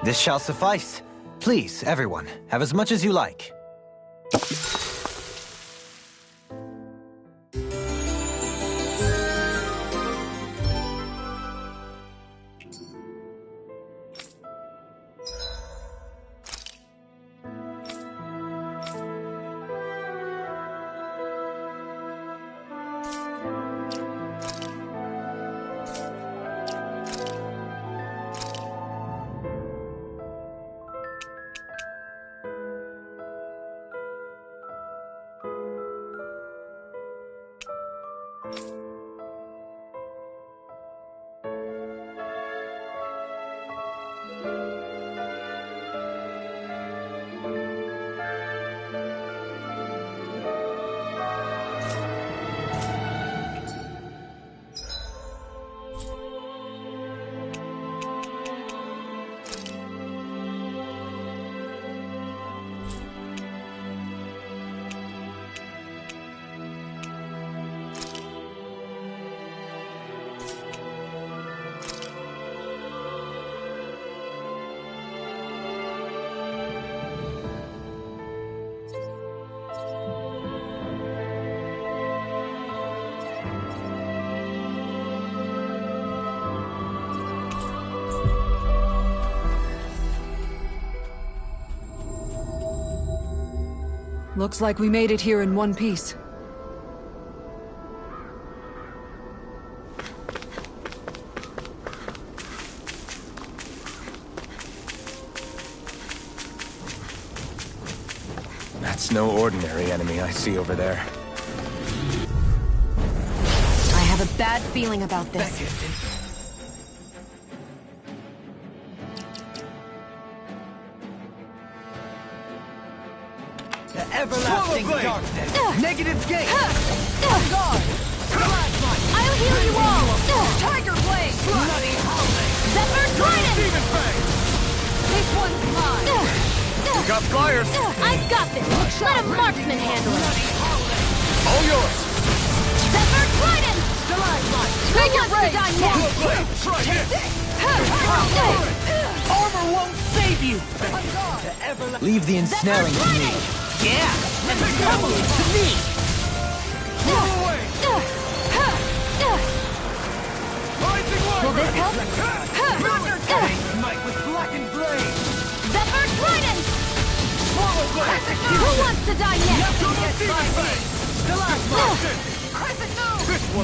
This shall suffice. Please, everyone, have as much as you like. Looks like we made it here in one piece. That's no ordinary enemy I see over there. I have a bad feeling about this. The everlasting darkness! Negative's gate! Guard! I'll heal you all! Tiger Blade! Bloody howling! Zephyr Trident! This one's mine! Got flyers! I've got this! Let a marksman handle it! All yours! Zephyr Trident! Who wants to die next? Try this! Armor won't save you! Leave the ensnaring to me. Yeah! And the trouble is to me! Will this help? Might with blackened blade! Zephyr Trident! Who wants to die next?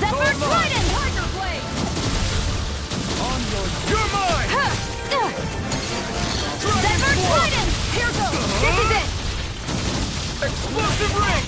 Zephyr Trident! Tiger Blade! You're mine! Zephyr Trident! Here goes! This is it! Explosive ring!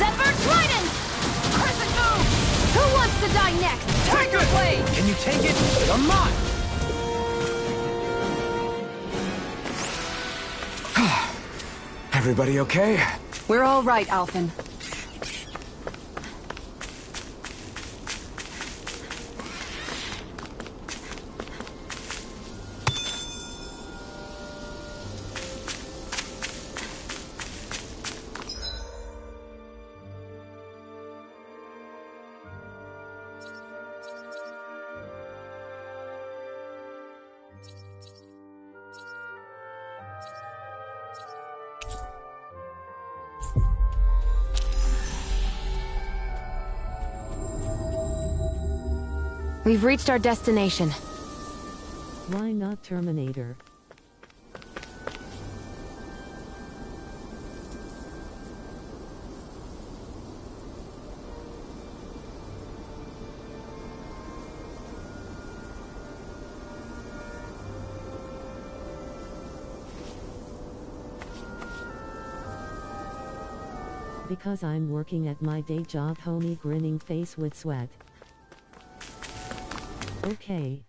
Zephyr Trident! Crescent move! Who wants to die next? Tiger blade! Can you take it? You're mine! Everybody okay? We're all right, Alphen. We've reached our destination. Why not Terminator? Because I'm working at my day job, homie, grinning face with sweat. Okay.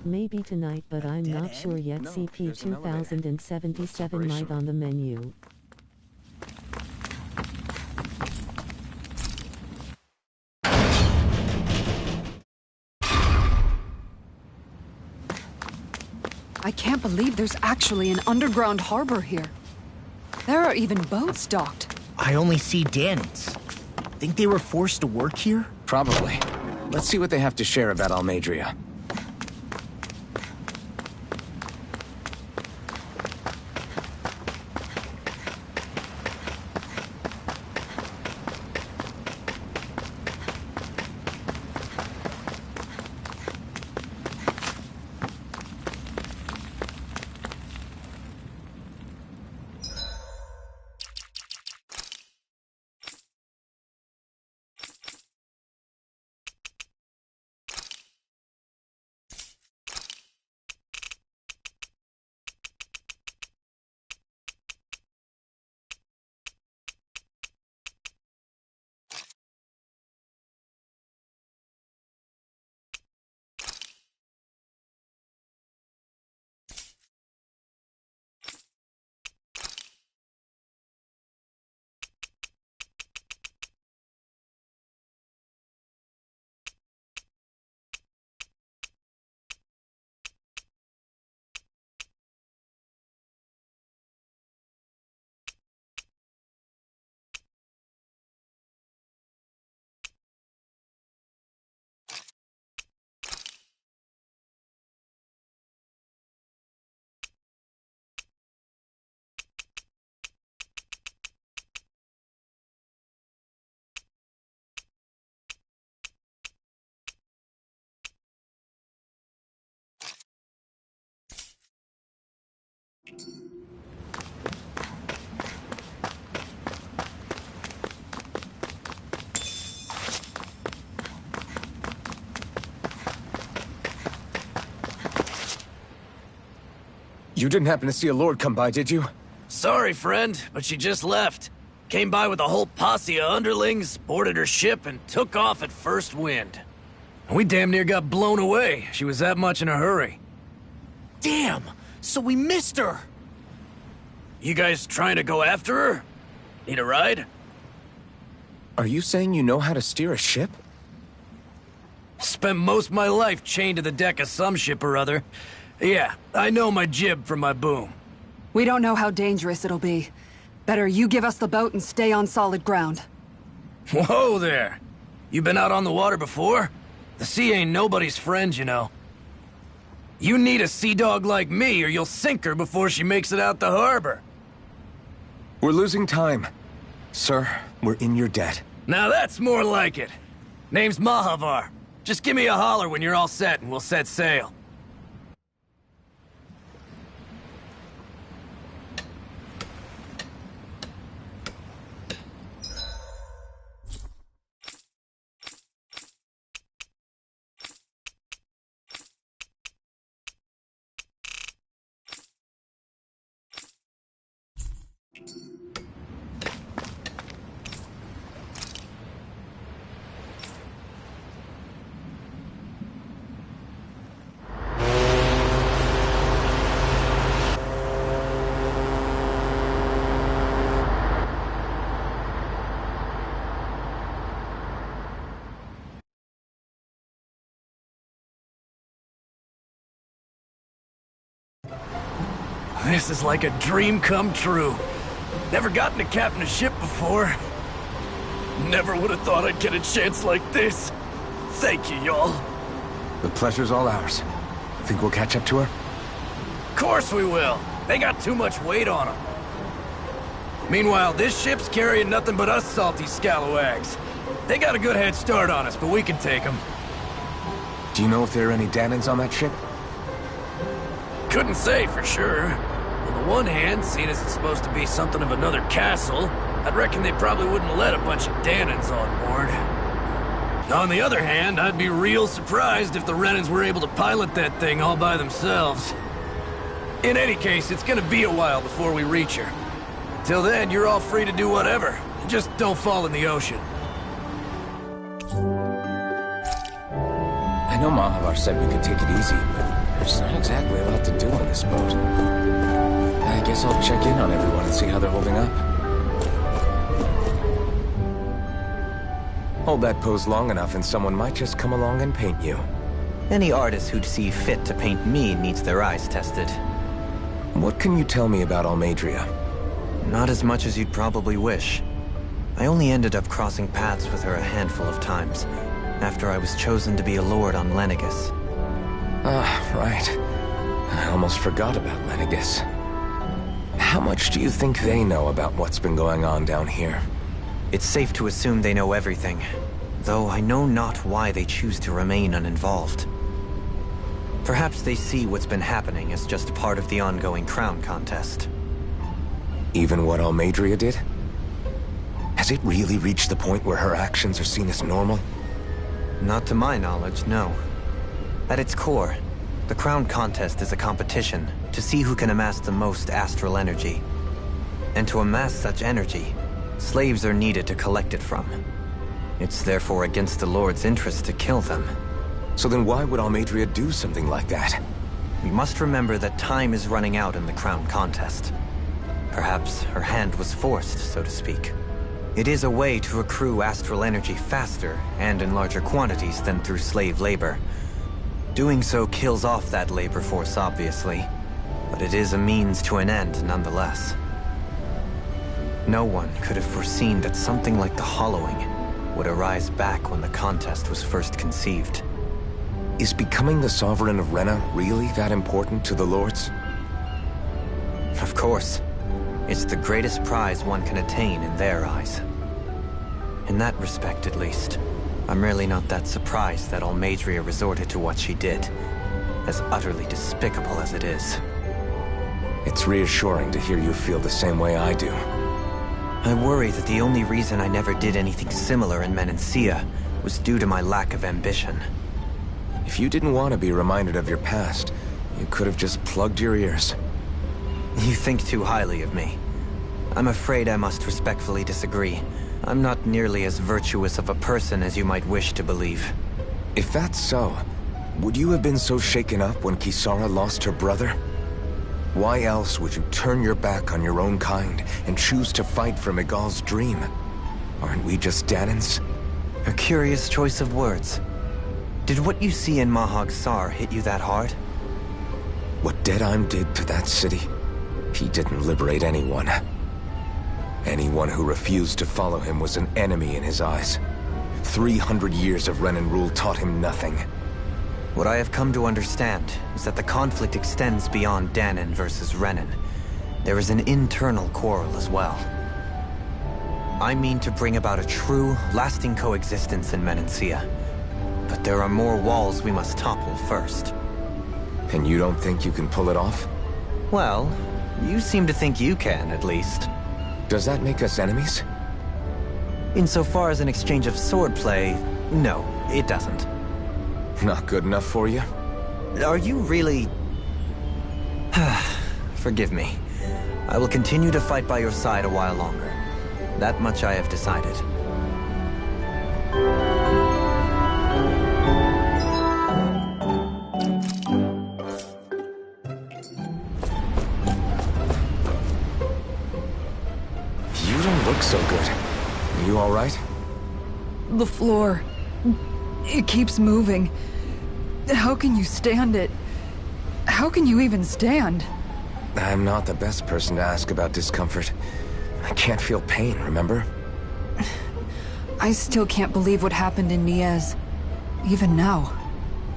Maybe tonight, but I'm not sure yet. No, CP there's an elevator. 2077 might on the menu. I can't believe there's actually an underground harbor here. There are even boats docked. I only see Danans. Think they were forced to work here? Probably. Let's see what they have to share about Almadria. You didn't happen to see a lord come by, did you? Sorry, friend, but she just left. Came by with a whole posse of underlings, boarded her ship, and took off at first wind. We damn near got blown away. She was that much in a hurry. Damn! So we missed her! You guys trying to go after her? Need a ride? Are you saying you know how to steer a ship? Spent most of my life chained to the deck of some ship or other. Yeah, I know my jib from my boom. We don't know how dangerous it'll be. Better you give us the boat and stay on solid ground. Whoa there! You been out on the water before? The sea ain't nobody's friend, you know. You need a sea dog like me or you'll sink her before she makes it out the harbor. We're losing time. Sir, we're in your debt. Now that's more like it. Name's Mahavar. Just give me a holler when you're all set and we'll set sail. This is like a dream come true. Never gotten to captain a ship before. Never would have thought I'd get a chance like this. Thank you, y'all. The pleasure's all ours. Think we'll catch up to her? Of course we will. They got too much weight on them. Meanwhile, this ship's carrying nothing but us salty scalawags. They got a good head start on us, but we can take them. Do you know if there are any Danans on that ship? Couldn't say for sure. On the one hand, seeing as it's supposed to be something of another castle, I'd reckon they probably wouldn't let a bunch of Danans on board. On the other hand, I'd be real surprised if the Renans were able to pilot that thing all by themselves. In any case, it's gonna be a while before we reach her. Until then, you're all free to do whatever. Just don't fall in the ocean. I know Mahavar said we could take it easy, but there's not exactly a lot to do on this boat. I guess I'll check in on everyone and see how they're holding up. Hold that pose long enough and someone might just come along and paint you. Any artist who'd see fit to paint me needs their eyes tested. What can you tell me about Almadria? Not as much as you'd probably wish. I only ended up crossing paths with her a handful of times, after I was chosen to be a lord on Lenegus. Ah, right. I almost forgot about Lenegus. How much do you think they know about what's been going on down here? It's safe to assume they know everything, though I know not why they choose to remain uninvolved. Perhaps they see what's been happening as just part of the ongoing crown contest. Even what Almadria did? Has it really reached the point where her actions are seen as normal? Not to my knowledge, no. At its core, the crown contest is a competition to see who can amass the most astral energy. And to amass such energy, slaves are needed to collect it from. It's therefore against the Lord's interest to kill them. So then why would Almadria do something like that? We must remember that time is running out in the crown contest. Perhaps her hand was forced, so to speak. It is a way to accrue astral energy faster and in larger quantities than through slave labor. Doing so kills off that labor force, obviously, but it is a means to an end nonetheless. No one could have foreseen that something like the Hollowing would arise back when the contest was first conceived. Is becoming the Sovereign of Rena really that important to the Lords? Of course. It's the greatest prize one can attain in their eyes. In that respect, at least, I'm really not that surprised that Almadria resorted to what she did, as utterly despicable as it is. It's reassuring to hear you feel the same way I do. I worry that the only reason I never did anything similar in Menancia was due to my lack of ambition. If you didn't want to be reminded of your past, you could have just plugged your ears. You think too highly of me. I'm afraid I must respectfully disagree. I'm not nearly as virtuous of a person as you might wish to believe. If that's so, would you have been so shaken up when Kisara lost her brother? Why else would you turn your back on your own kind and choose to fight for Miguel's dream? Aren't we just Danans? A curious choice of words. Did what you see in Mahag Sar hit you that hard? What Deadheim did to that city, he didn't liberate anyone. Anyone who refused to follow him was an enemy in his eyes. 300 years of Renan rule taught him nothing. What I have come to understand is that the conflict extends beyond Danan versus Renan. There is an internal quarrel as well. I mean to bring about a true, lasting coexistence in Menancia. But there are more walls we must topple first. And you don't think you can pull it off? Well, you seem to think you can, at least. Does that make us enemies? Insofar as an exchange of swordplay, no, it doesn't. Not good enough for you? Are you really... Forgive me. I will continue to fight by your side a while longer. That much I have decided. You don't look so good. You all right? The floor. It keeps moving. How can you stand it? How can you even stand? I'm not the best person to ask about discomfort. I can't feel pain, remember? I still can't believe what happened in Niez. Even now.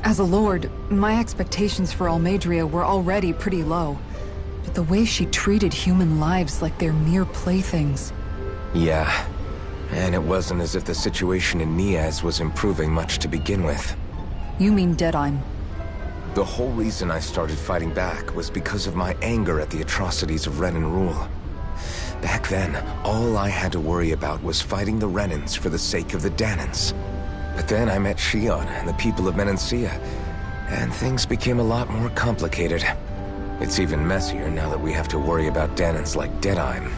As a lord, my expectations for Almeidrea were already pretty low. But the way she treated human lives like they're mere playthings. Yeah. And it wasn't as if the situation in Niez was improving much to begin with. You mean Deadheim? The whole reason I started fighting back was because of my anger at the atrocities of Renan rule. Back then, all I had to worry about was fighting the Renans for the sake of the Danans. But then I met Shion and the people of Menancia, and things became a lot more complicated. It's even messier now that we have to worry about Danans like Deadheim.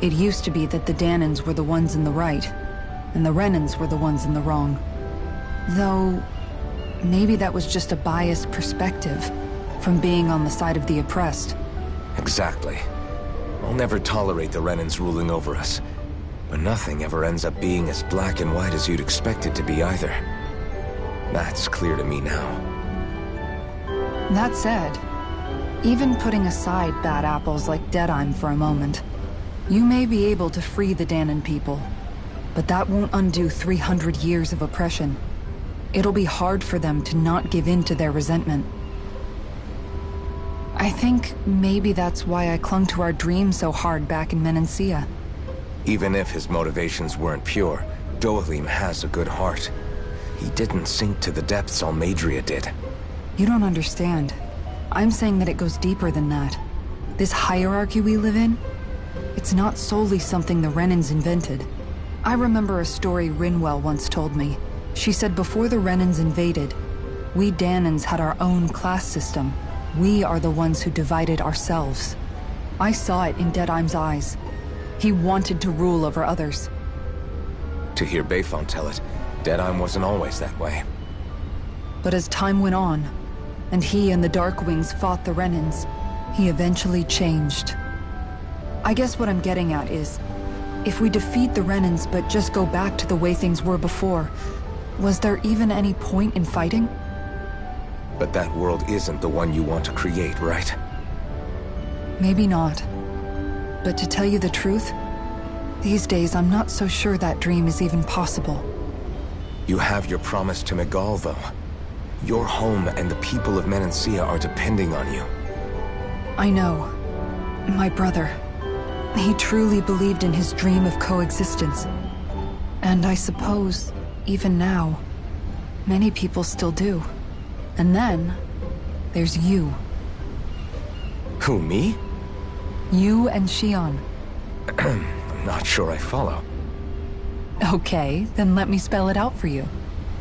It used to be that the Danans were the ones in the right, and the Renans were the ones in the wrong. Though, maybe that was just a biased perspective, from being on the side of the oppressed. Exactly. I'll never tolerate the Renans ruling over us. But nothing ever ends up being as black and white as you'd expect it to be either. That's clear to me now. That said, even putting aside bad apples like Deadheim for a moment, you may be able to free the Danan people, but that won't undo 300 years of oppression. It'll be hard for them to not give in to their resentment. I think maybe that's why I clung to our dream so hard back in Menancia. Even if his motivations weren't pure, Dohalim has a good heart. He didn't sink to the depths Almeidrea did. You don't understand. I'm saying that it goes deeper than that. This hierarchy we live in, it's not solely something the Renans invented. I remember a story Rinwell once told me. She said before the Renans invaded, we Danans had our own class system. We are the ones who divided ourselves. I saw it in Deadheim's eyes. He wanted to rule over others. To hear Bayfon tell it, Deadheim wasn't always that way. But as time went on, and he and the Darkwings fought the Renans, he eventually changed. I guess what I'm getting at is, if we defeat the Renans but just go back to the way things were before, was there even any point in fighting? But that world isn't the one you want to create, right? Maybe not. But to tell you the truth, these days I'm not so sure that dream is even possible. You have your promise to Megal, though. Your home and the people of Menancia are depending on you. I know. My brother. He truly believed in his dream of coexistence. And I suppose, even now, many people still do. And then, there's you. Who, me? You and Shion. I'm not sure I follow. Okay, then let me spell it out for you.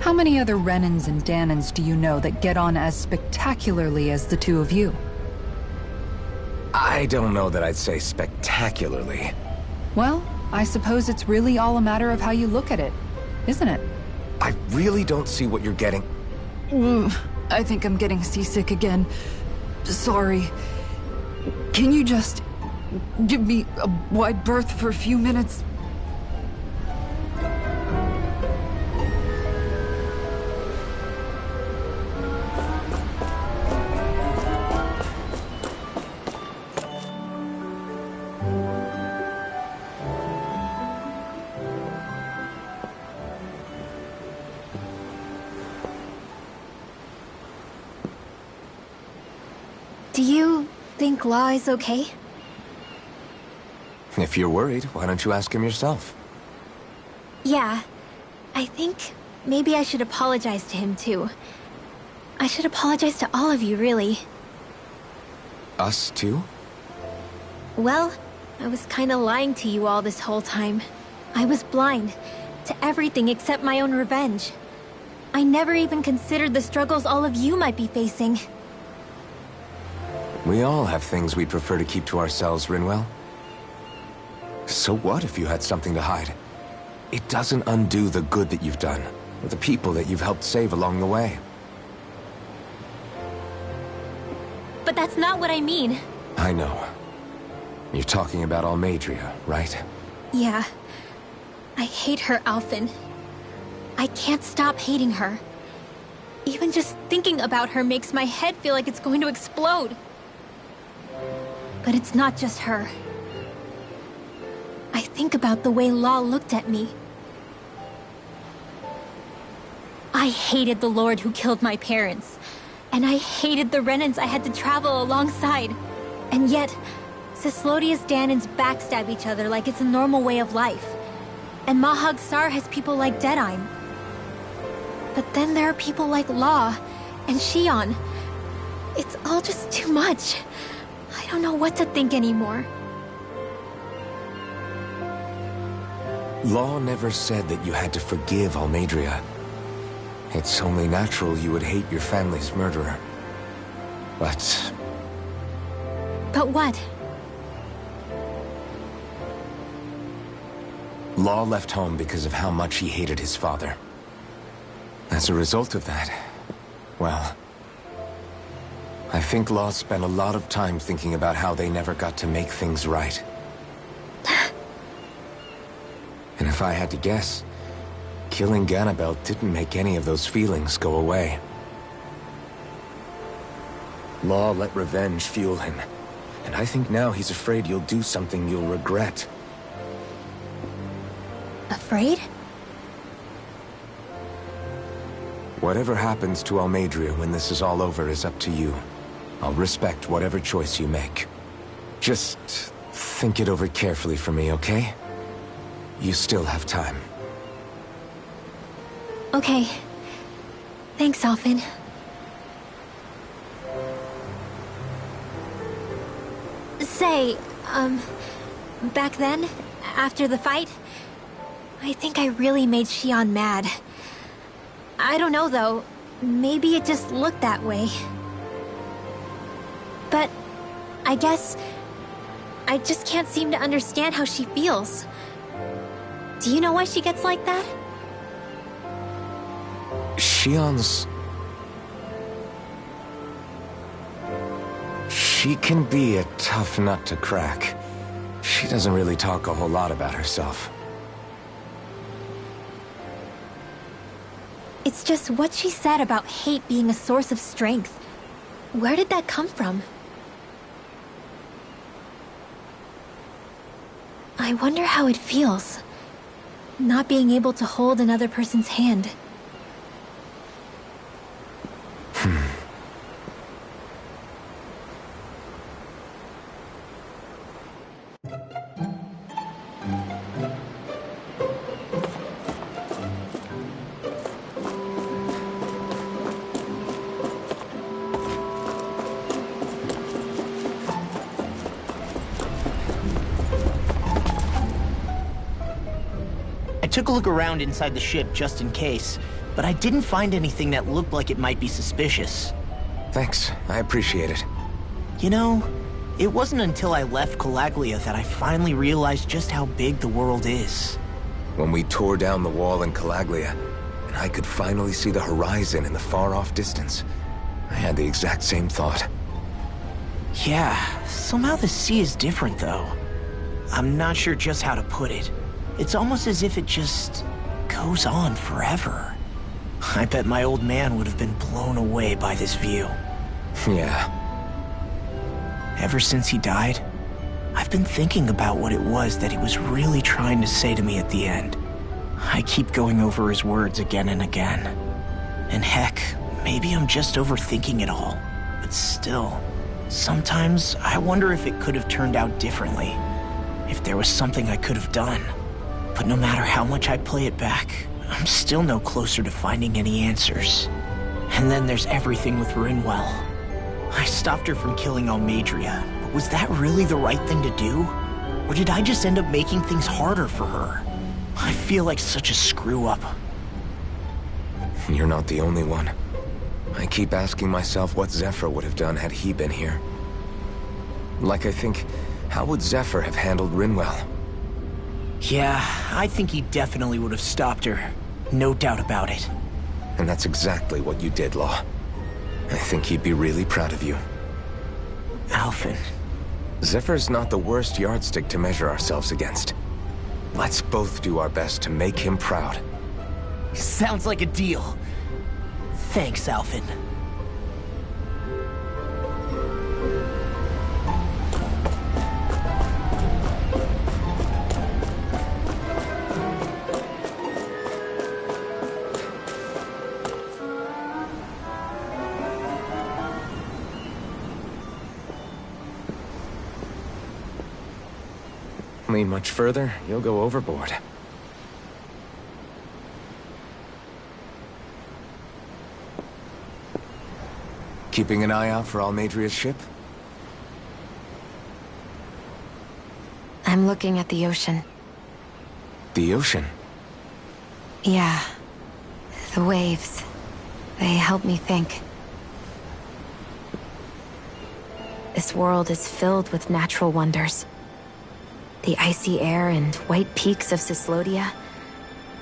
How many other Renans and Danans do you know that get on as spectacularly as the two of you? I don't know that I'd say spectacularly. Well, I suppose it's really all a matter of how you look at it, isn't it? I really don't see what you're getting. I think I'm getting seasick again. Sorry. Can you just give me a wide berth for a few minutes? Do you think Law is okay? If you're worried, why don't you ask him yourself? Yeah. I think maybe I should apologize to him too. I should apologize to all of you, really. Us too? Well, I was kinda lying to you all this whole time. I was blind to everything except my own revenge. I never even considered the struggles all of you might be facing. We all have things we'd prefer to keep to ourselves, Rinwell. So what if you had something to hide? It doesn't undo the good that you've done, or the people that you've helped save along the way. But that's not what I mean. I know. You're talking about Almeidrea, right? Yeah. I hate her, Alphen. I can't stop hating her. Even just thinking about her makes my head feel like it's going to explode. But it's not just her. I think about the way Law looked at me. I hated the Lord who killed my parents. And I hated the Renans I had to travel alongside. And yet, Cislodius Danans backstab each other like it's a normal way of life. And Mahag Sar has people like Deadeye. But then there are people like Law and Shion. It's all just too much. I don't know what to think anymore. Law never said that you had to forgive Almeidrea. It's only natural you would hate your family's murderer. But what? Law left home because of how much he hated his father. As a result of that, well, I think Law spent a lot of time thinking about how they never got to make things right. And if I had to guess, killing Ganabel didn't make any of those feelings go away. Law let revenge fuel him, and I think now he's afraid you'll do something you'll regret. Afraid? Whatever happens to Almeidrea when this is all over is up to you. I'll respect whatever choice you make. Just think it over carefully for me, okay? You still have time. Okay. Thanks, Alphen. Say, back then, after the fight, I think I really made Shion mad. I don't know, though. Maybe it just looked that way. But I guess I just can't seem to understand how she feels. Do you know why she gets like that? Shion's... She can be a tough nut to crack. She doesn't really talk a whole lot about herself. It's just what she said about hate being a source of strength. Where did that come from? I wonder how it feels, not being able to hold another person's hand. I took a look around inside the ship just in case, but I didn't find anything that looked like it might be suspicious. Thanks, I appreciate it. You know, it wasn't until I left Calaglia that I finally realized just how big the world is. When we tore down the wall in Calaglia, and I could finally see the horizon in the far-off distance, I had the exact same thought. Yeah, somehow the sea is different though. I'm not sure just how to put it. It's almost as if it just goes on forever. I bet my old man would have been blown away by this view. Yeah. Ever since he died, I've been thinking about what it was that he was really trying to say to me at the end. I keep going over his words again and again. And heck, maybe I'm just overthinking it all. But still, sometimes I wonder if it could have turned out differently. If there was something I could have done. But no matter how much I play it back, I'm still no closer to finding any answers. And then there's everything with Rinwell. I stopped her from killing Almeidrea, but was that really the right thing to do? Or did I just end up making things harder for her? I feel like such a screw-up. You're not the only one. I keep asking myself what Zephyr would have done had he been here. Like I think, how would Zephyr have handled Rinwell? Yeah, I think he definitely would have stopped her. No doubt about it. And that's exactly what you did, Law. I think he'd be really proud of you. Alphen. Zephyr's not the worst yardstick to measure ourselves against. Let's both do our best to make him proud. Sounds like a deal. Thanks, Alphen. Lean much further, you'll go overboard. Keeping an eye out for Almadria's ship? I'm looking at the ocean. The ocean? Yeah. The waves. They help me think. This world is filled with natural wonders. The icy air and white peaks of Cislodia.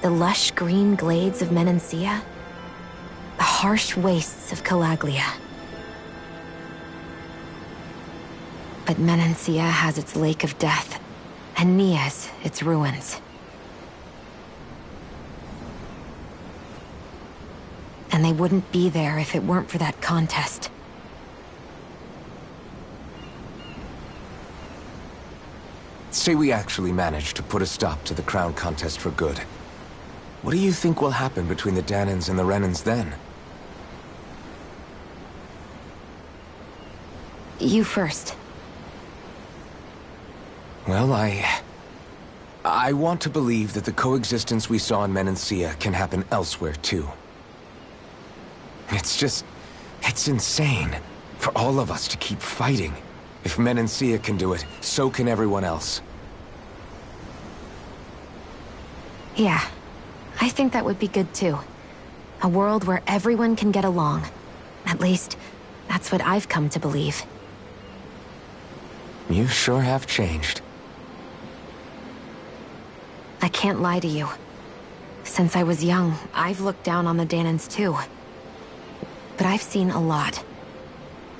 The lush green glades of Menancia. The harsh wastes of Calaglia. But Menancia has its Lake of Death, and Nias its ruins. And they wouldn't be there if it weren't for that contest. Say we actually manage to put a stop to the crown contest for good. What do you think will happen between the Danans and the Renans then? You first. Well, I want to believe that the coexistence we saw in Menancia can happen elsewhere, too. It's insane for all of us to keep fighting. If Menancia can do it, so can everyone else. Yeah, I think that would be good too. A world where everyone can get along. At least, that's what I've come to believe. You sure have changed. I can't lie to you. Since I was young, I've looked down on the Danans too. But I've seen a lot.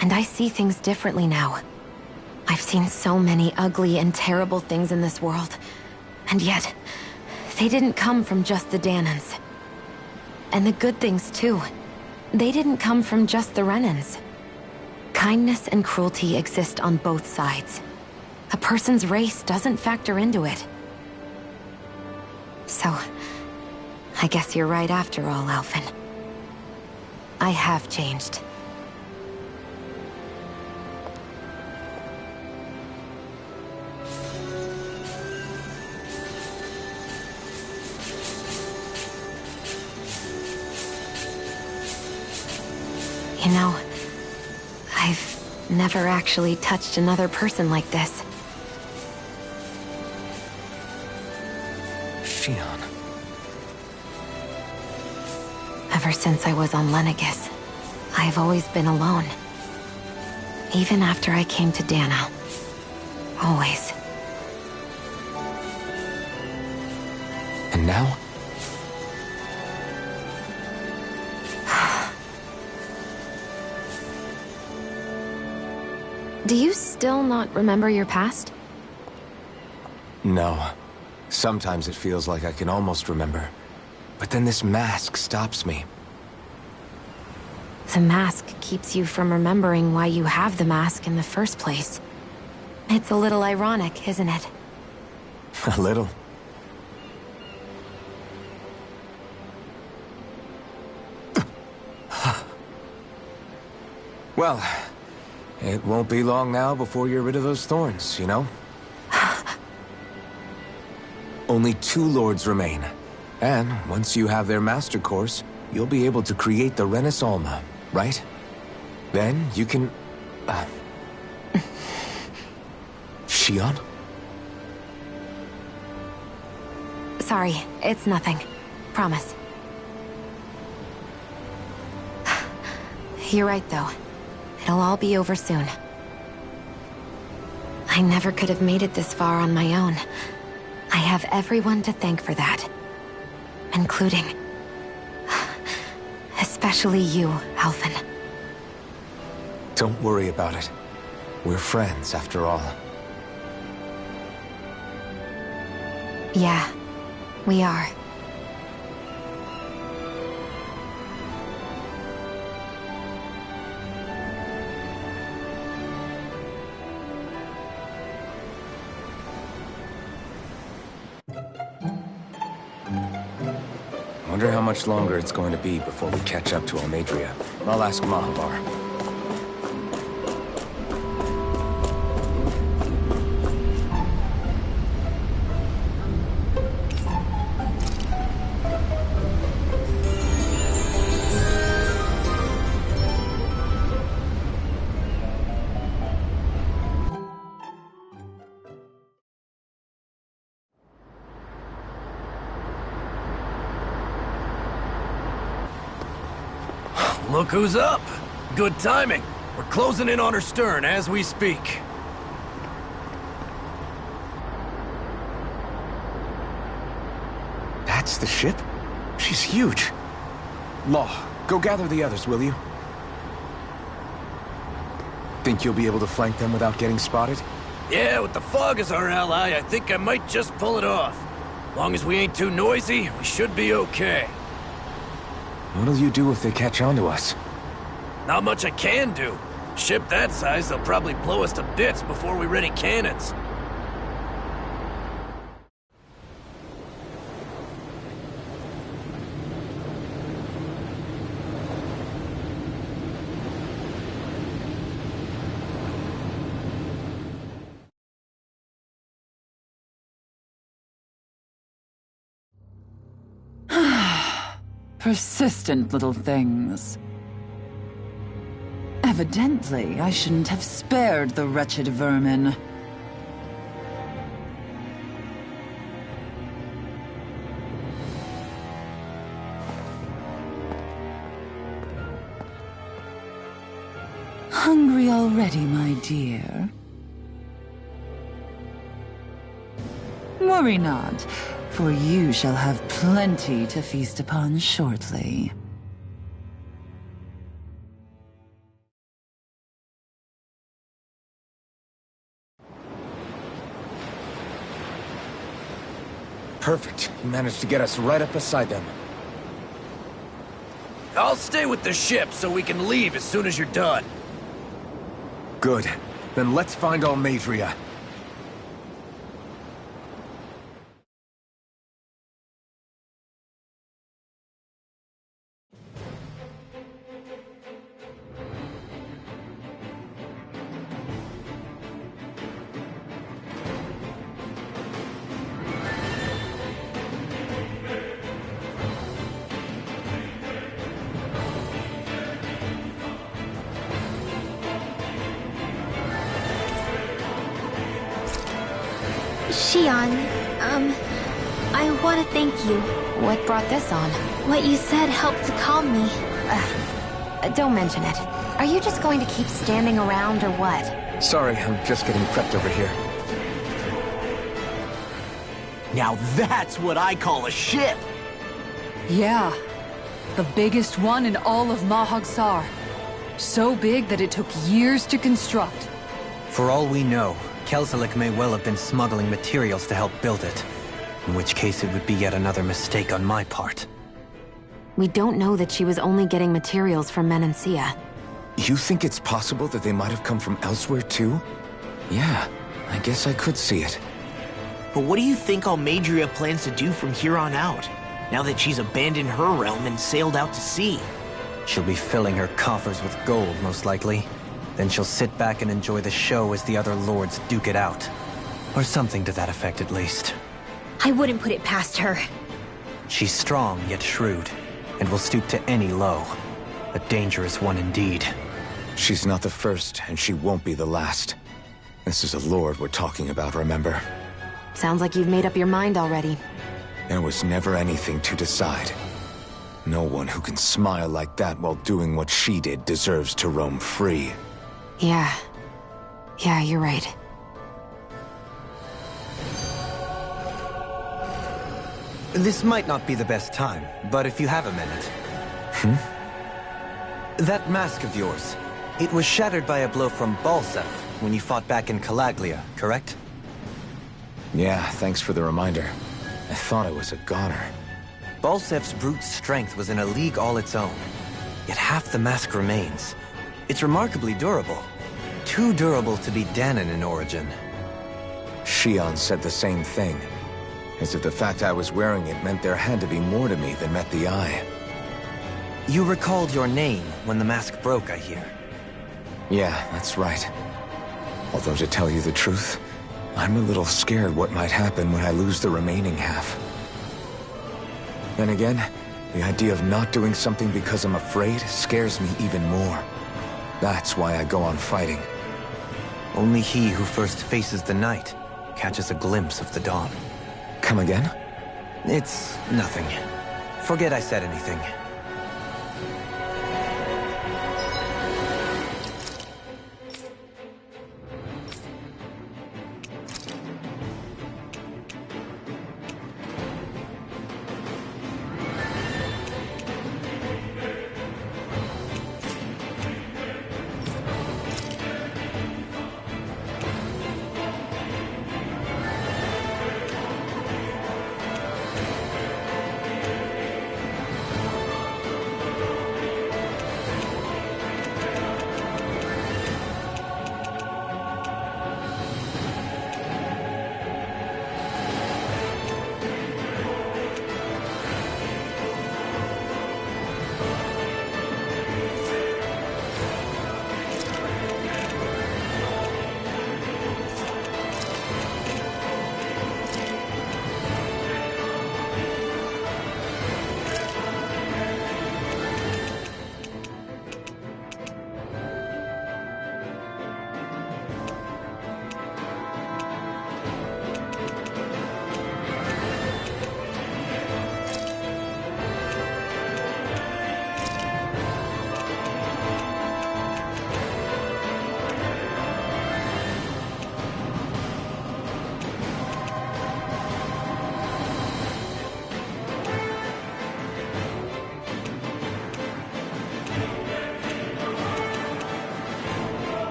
And I see things differently now. I've seen so many ugly and terrible things in this world. And yet, they didn't come from just the Danans. And the good things too. They didn't come from just the Renans. Kindness and cruelty exist on both sides. A person's race doesn't factor into it. So, I guess you're right after all, Alphen. I have changed. You know, I've never actually touched another person like this. Shion. Ever since I was on Lenegis, I've always been alone. Even after I came to Dana. Always. And now? Do you still not remember your past? No. Sometimes it feels like I can almost remember. But then this mask stops me. The mask keeps you from remembering why you have the mask in the first place. It's a little ironic, isn't it? A little. Well, it won't be long now before you're rid of those thorns, you know? Only 2 lords remain. And once you have their master course, you'll be able to create the Renis Alma, right? Then you can... Shion? Sorry, it's nothing. Promise. You're right, though. It'll all be over soon. I never could have made it this far on my own. I have everyone to thank for that. Including... especially you, Alphen. Don't worry about it. We're friends, after all. Yeah, we are. Wonder how much longer it's going to be before we catch up to Almadria. I'll ask Mahabar. Look who's up! Good timing. We're closing in on her stern as we speak. That's the ship? She's huge. Law, go gather the others, will you? Think you'll be able to flank them without getting spotted? Yeah, with the fog as our ally, I think I might just pull it off. Long as we ain't too noisy, we should be okay. What'll you do if they catch on to us? Not much I can do. Ship that size, they'll probably blow us to bits before we ready cannons. Persistent little things. Evidently, I shouldn't have spared the wretched vermin. Hungry already, my dear? Worry not, for you shall have plenty to feast upon shortly. Perfect. You managed to get us right up beside them. I'll stay with the ship so we can leave as soon as you're done. Good. Then let's find Almadria. Xion, I want to thank you. What brought this on? What you said helped to calm me. Don't mention it. Are you just going to keep standing around or what? Sorry, I'm just getting prepped over here. Now that's what I call a ship! Yeah. The biggest one in all of Mahag-Sar. So big that it took years to construct. For all we know, Kelzelik may well have been smuggling materials to help build it. In which case it would be yet another mistake on my part. We don't know that she was only getting materials from Menancia. You think it's possible that they might have come from elsewhere too? Yeah, I guess I could see it. But what do you think Almadria plans to do from here on out, now that she's abandoned her realm and sailed out to sea? She'll be filling her coffers with gold, most likely. Then she'll sit back and enjoy the show as the other lords duke it out. Or something to that effect, at least. I wouldn't put it past her. She's strong, yet shrewd, and will stoop to any low. A dangerous one indeed. She's not the first, and she won't be the last. This is a lord we're talking about, remember? Sounds like you've made up your mind already. There was never anything to decide. No one who can smile like that while doing what she did deserves to roam free. Yeah, you're right. This might not be the best time, but if you have a minute. That mask of yours, it was shattered by a blow from Balsef when you fought back in Calaglia, correct? Yeah, thanks for the reminder. I thought it was a goner. Balsef's brute strength was in a league all its own. Yet half the mask remains. It's remarkably durable. Too durable to be Danon in origin. Xion said the same thing. As if the fact I was wearing it meant there had to be more to me than met the eye. You recalled your name when the mask broke, I hear. Yeah, that's right. Although to tell you the truth, I'm a little scared what might happen when I lose the remaining half. Then again, the idea of not doing something because I'm afraid scares me even more. That's why I go on fighting. Only he who first faces the night catches a glimpse of the dawn. Come again? It's nothing. Forget I said anything.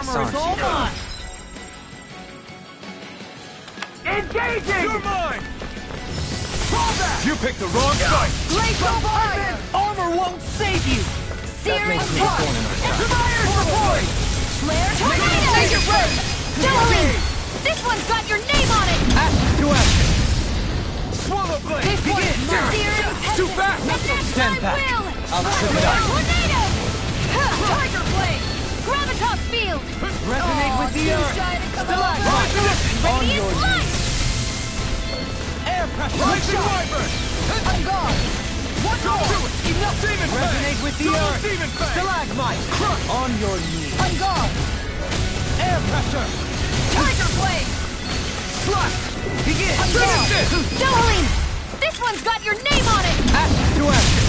Sorry. Engaging! You're mine! You picked the wrong side! Glacial fire! Armor won't save you! Searing makes me touch! thorn in our side. Fire support! Flare tornado! Make it ready! Dueling! This one's got your name on it! Ash to action! Swallow blade! This one's searing Too fast! And next Stand I back. will! I'll trim it up. Tornado! Tiger blade! Gravitas field! Resonate with the earth! Stalagmite! Radiant light! Air pressure! Rising Wyvern! On guard! One more! Enough Demon Fang! Resonate with the Double earth! Demon Fang! Stalagmite! On your knees! On guard! Air pressure! Tiger blade! Slash! Begin! On guard! Dueling! This one's got your name on it! Ash to action!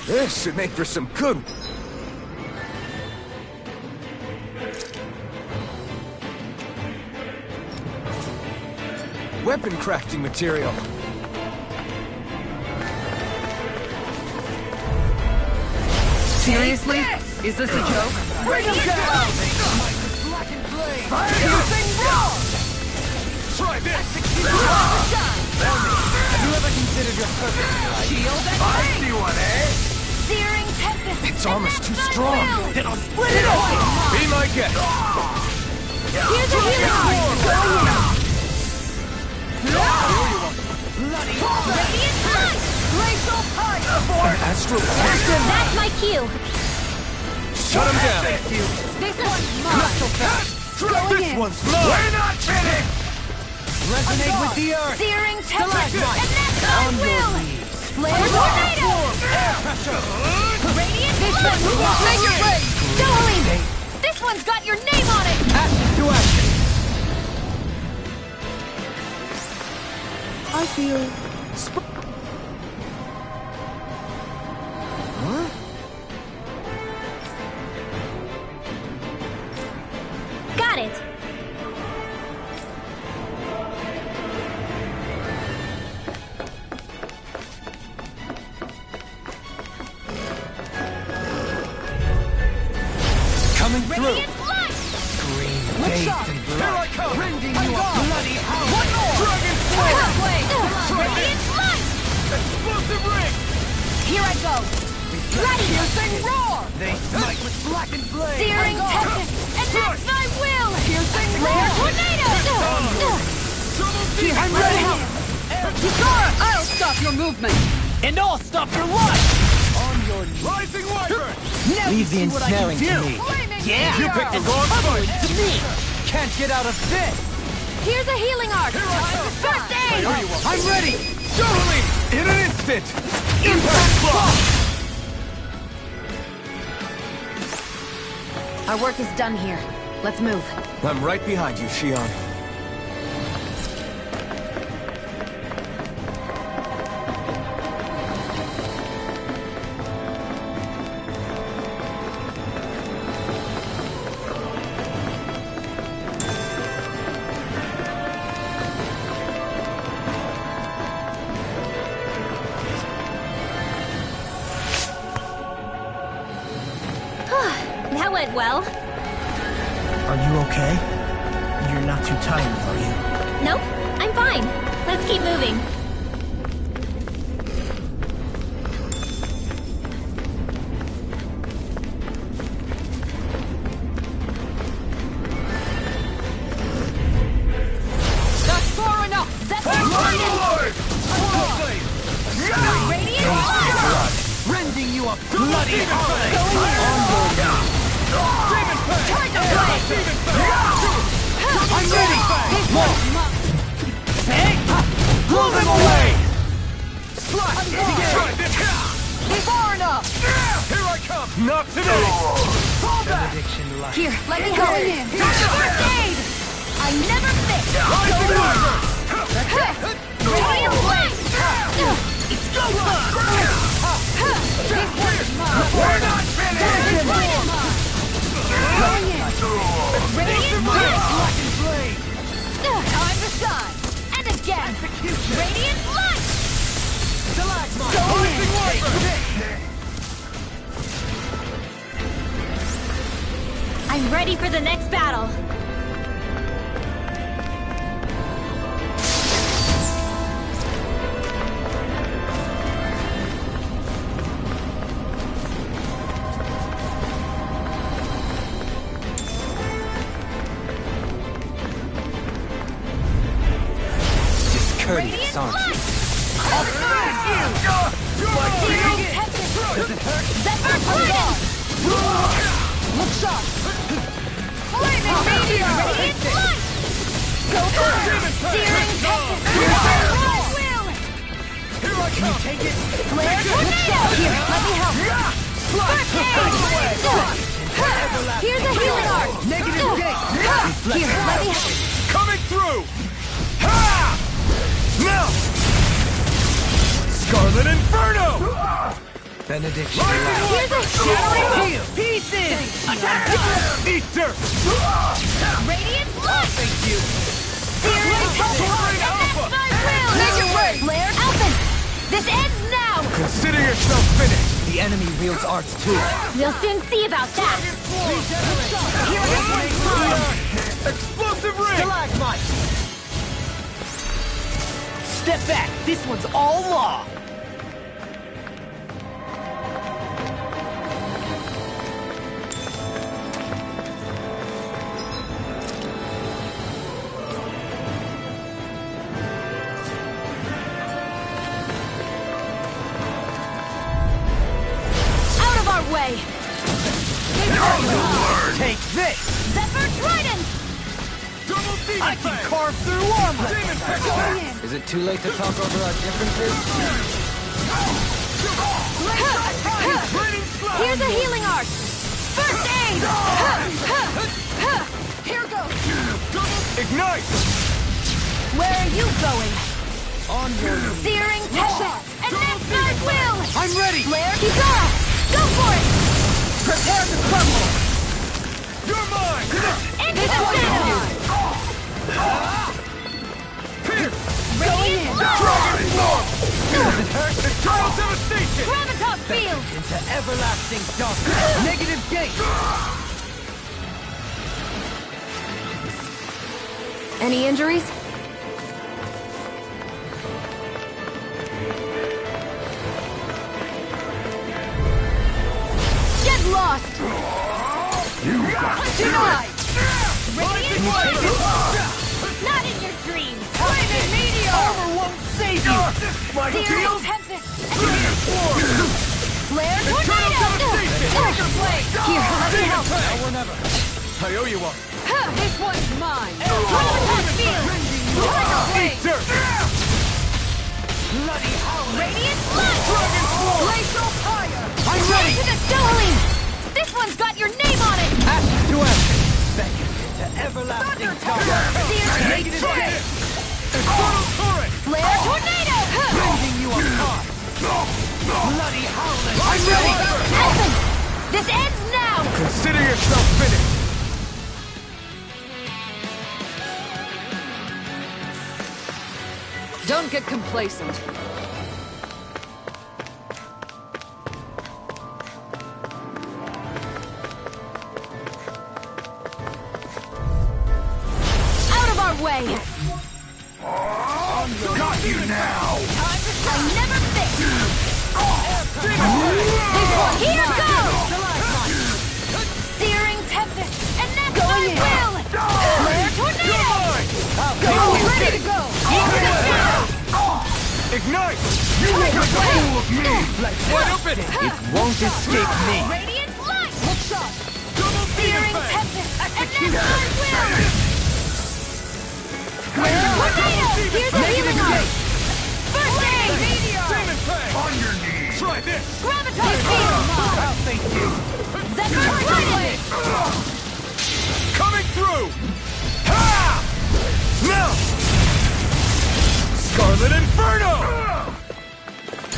This should make for some good... weapon crafting material. Seriously? Is this a joke? Bring him down! Black and flame! Piercing roar! Try this! Have you ever considered your purpose in life? Shield and I ring! see one, eh? Searing tempest! Its armor's too And that's strong. my will! Then I'll split it open! Be my guest! Here's a healing art! Bloody Radiant light! Glacial fire! Astral... That's my cue. Shut him down! This one's mine! This one's mine! We're not finished! Resonate with the earth! Searing tempest! Stalagmite. And that's my On your will! knees! Flare tornado! Air pressure! Radiant light! Make it rain! Dueling! This one's got your name on it! Ash to action! I feel... Got it. Coming through! Radiant light! Green, Look dazed sharp. and Here blood. I come! Rending you a bloody howl! One more! Dragon Tiger Flame! blade! Radiant light! Explosive ring! Here I go! Ready! Piercing roar! They smite with black and flame! Searing tempest! And that's my will! Piercing flare tornado! Here, I'm ready! Kisara, I'll stop your movement! And I'll stop your life! On your knees! Rising Wyvern! Now leave the ensnaring to me! Yeah! You picked the wrong fight! To me! Can't get out of this! Here's a healing art! First aid! I'm ready! Dueling! In an instant! Impact block! Our work is done here. Let's move. I'm right behind you, Shion. That went well. Are you okay? You're not too tired, are you? Nope, I'm fine. Let's keep moving. That's far enough! That's Lord! Radiant light! Rending you a bloody howl! Demon Fang! Tiger blade! Demon Fang! I'm ready! More! Hey! Blow them away! Slash! Try this! Far enough! Here I come! Not today! Fall back! Benediction light. Here, let me help. First aid! I never miss! Rising Wyvern! Radiant blade! It's go time! This one's mine! We're not finished! Radiant light! Black and flame! Time to shine! And again! Radiant light! Stalagmite! Rising Wyvern! I'm ready for the next battle. Discourteous, aren't you? Look sharp! Flaming meteor! Radiant light! Go for it! Steering tempest! Can you take it? Flare tornado! Here, let me help! First aid! Here's a healing art! Negative gate! Here, let me help! Coming through! Ha! Now! Scarlet Inferno! Benediction. Here's a shattering Heal. Pieces! Attack! Eat dirt! radiant light! Thank you. Steering tempest! Alpha! My will! Make your way! Flare Alpha! This ends now! Consider yourself finished! The enemy wields arts too. We'll soon see about that. Here I Explosive ring! Stalagmite! Step back. This one's all law. way! Take this! Zephyr Trident! I can carve through armor! Is it too late to talk over our differences? Here's a healing art! First aid! Here goes! Ignite! Where are you going? On your Searing Tempest! And that's my will! I'm ready! Flare Kisara! Go for it! Prepare to crumble! You're mine! Into the center! Radiant Dragon Form! Does it hurt? Eternal devastation! Gravitas Field! Into everlasting darkness! Negative gate! Any injuries? Get lost! Denied! Radiant Light! Not in your dreams! Flaming Meteor! Armor won't save you! My Searing shield! Tempest! Form! Flare Tornado! Tiger Blade! Here, let me help! Now or never! I owe you one. This one's mine! Gravitas Field! Tiger Blade! Dirt! Bloody howling! Radiant Light! Dragon Form! Glacial Fire! I'm ready! To the Stoling! This one's got your name on it! Ashes to ashes! Beckon into everlasting darkness! Searing Negative gate! Infernal Torrent! Flare Tornado! Rending you apart! Bloody howling! I'm ready! Elfin! This ends now! Consider yourself finished! Don't get complacent. Out of our way! Got you now! I never think! Here goes! Searing Tempest! And that's my will! Flare Tornado! Go! Ready to go! Ignite! You make a fool of me! Wide open! It won't escape me! Radiant Light! Look sharp! Double Searing Demon Fang! Tempest! And that's my will! Flare Tornado! Here's a healing art! First aid! Demon Fang! On your knees! Try this! Gravitas Field! I'll thank you! Zephyr Trident! Coming through! Ha! Now! Scarlet Inferno!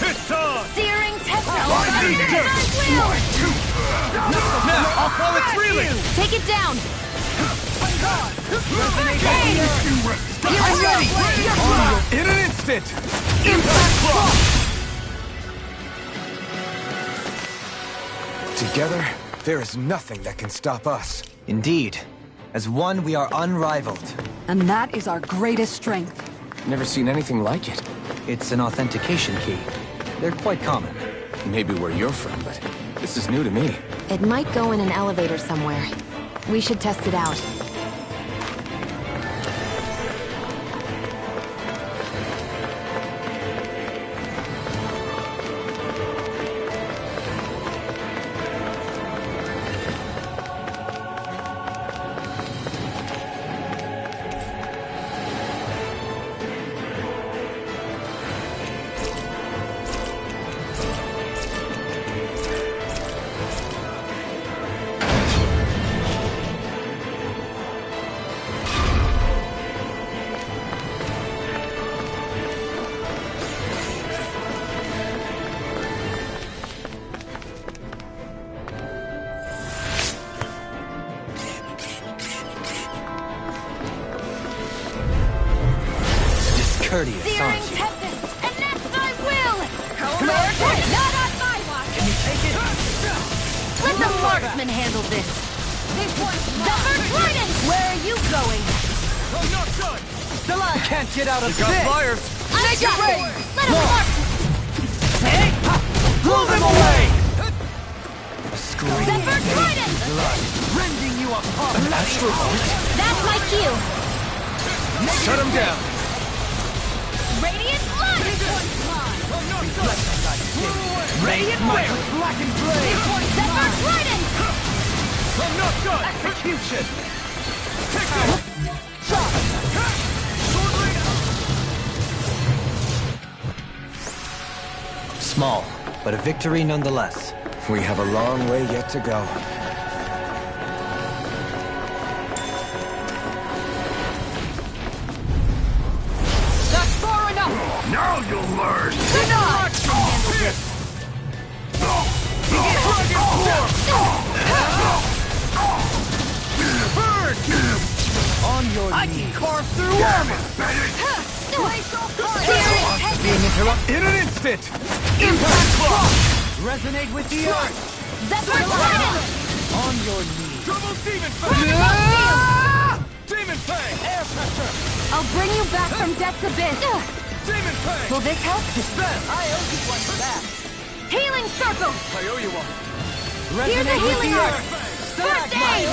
It's on! Searing Tempest! I need And dirt! that's my will! Now, I'll call it reeling! Take it down! I'm ready! In an instant! Impact Cross! Together, there is nothing that can stop us. Indeed. As one, we are unrivaled. And that is our greatest strength. Never seen anything like it. It's an authentication key. They're quite common. Maybe where you're from, but this is new to me. It might go in an elevator somewhere. We should test it out. Courteous, Searing aren't you? tempest, and that's my will! Not on my watch! Can you take it? Let the marksman handle this! This one's Zephyr Trident! Where are you going? I'm not done! Still I can't get out of You got this! fires! Make it rain! Let him marksman! Hey! Blow them away! Scream. Zephyr Trident! Rending you apart! That's my cue! Shut him down! Radiant Light! This one's mine! I'm not done! Radiant Wave! Blackened blade! This one's Zephyr Trident! I'm not done! Execution! Take this! Shot! Sword blade out! Small, but a victory nonetheless. We have a long way yet to go. That's far enough! Now you'll learn! Denied! Burn! On your I knees! can carve through armor! Being interrupted In an instant! Impact clock! Resonate with the earth! Zephyr Trident! On your knees! Double demon fang! Demon fang! Air pressure! I'll bring you back from Death's Abyss! Demon fang! Will this help? I owe you one back! Healing Circle! I owe you one. Here's a Resonate with healing the arc! earth! First aid!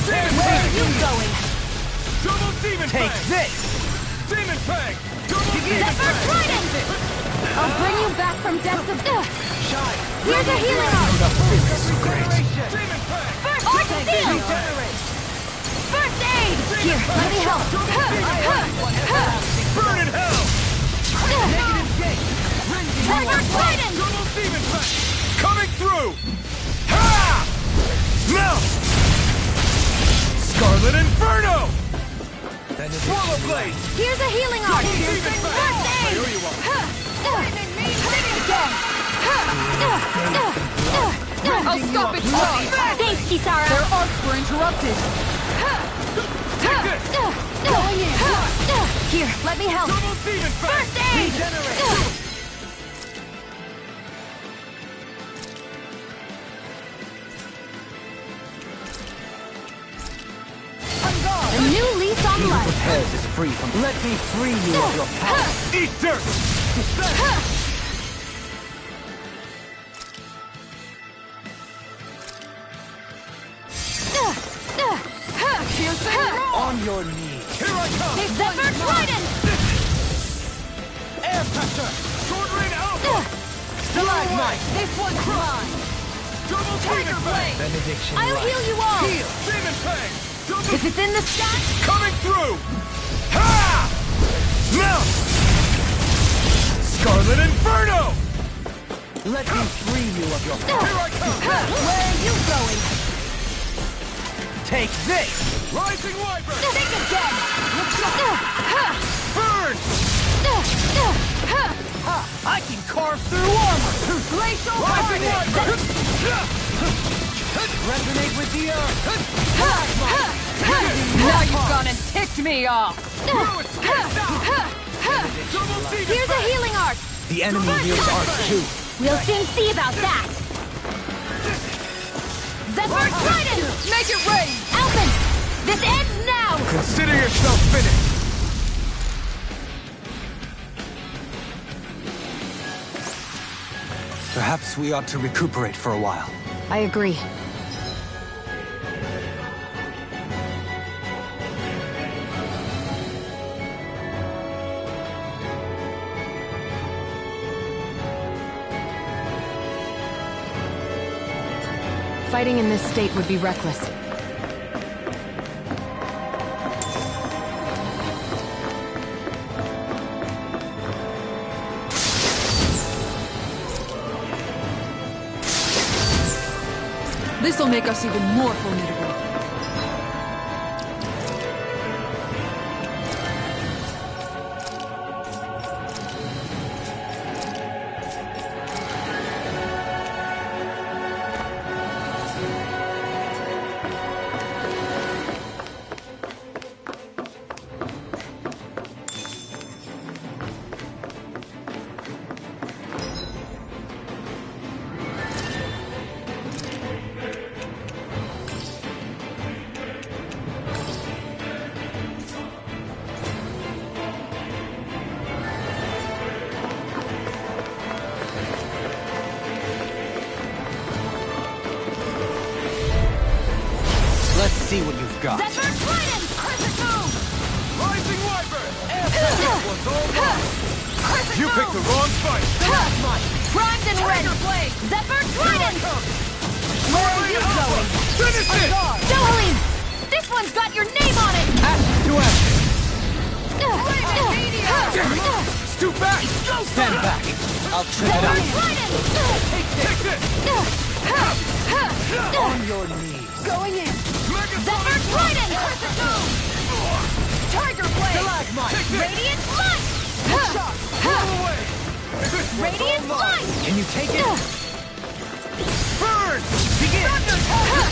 Demon Where are fang! you going? Double demon Take fang! this! Demon fang! Double demon Zephyr fang! Trident! I'll bring you back from Death's Abyss! Shine! Here's a healing arc! Regeneration! Demon fang! First Arc Seal! Regenerate! First aid! Here, let me help! Burn in hell! Negative gate! Rending you Zephyr apart! Trident! Double demon fang! Coming through! Ha! Melt! Scarlet Inferno! Swallow blade! Here's a healing arc! Demon fang! First I aid! owe you one. I'll stop it! Thanks, Kisara! Their arcs were interrupted. Take this! Going in! Here, let me help! Double demon fang! First aid! Regenerate! A new lease on life! Repairs is free from... Let me free you of your power! Eat dirt! On your knees! Here I come! Zephyr Trident! Air pressure! Sword rain alpha! Stalagmite! This one's mine! Double demon fang! Benediction I'll light. heal you all! Heal! Demon fang! Double If it's in the sky, coming through! Ha! Melt! Scarlet Inferno! Let me free you of your power! Here I come! where are you going? Take this! Rising Wyvern! Think again! Burn! I can carve through armor! Glacial Rising Carnage! Wyvern! Resonate with the earth! Now you've gone and ticked me off. Throw it! Double demon Here's a fang! healing arc! The enemy wields arcs too. We'll soon see about that! Zephyr Trident! Make it rain! Alphen! This ends now! Consider yourself finished! Perhaps we ought to recuperate for a while. I agree. Fighting in this state would be reckless. This'll make us even more formidable. Let's see what you've got. Zephyr Trident! Crescent Moon! Rising Wyvern! One's all mine! Crescent You Moon! picked the wrong fight! Primed and ready! Blade! Zephyr Trident! Where are you going? Finish it! Dohalim! This one's got your name on it! Ash to ash! It's too fast! Stand back. I'll trip it Zephyr up. Trident! Take this! On your knees. Going in! Zephyr Trident! Crescent Moon! Tiger Blade! Stalagmite. Radiant Light! Radiant Light! Can you take it? Burn! Begin!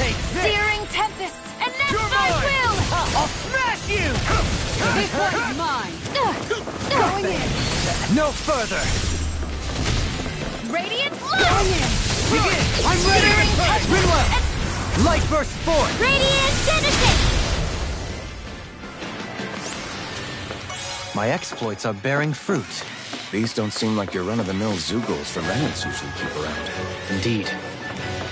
Take this. Searing Tempest! And next I will! I'll smash you! This one's mine! Going in! No further. Radiant Light! Begin. I'm ready. Rinwell. Light burst forth. Radiant Genesis! My exploits are bearing fruit. These don't seem like your run-of-the-mill Zoogles the Renans usually keep around. Indeed.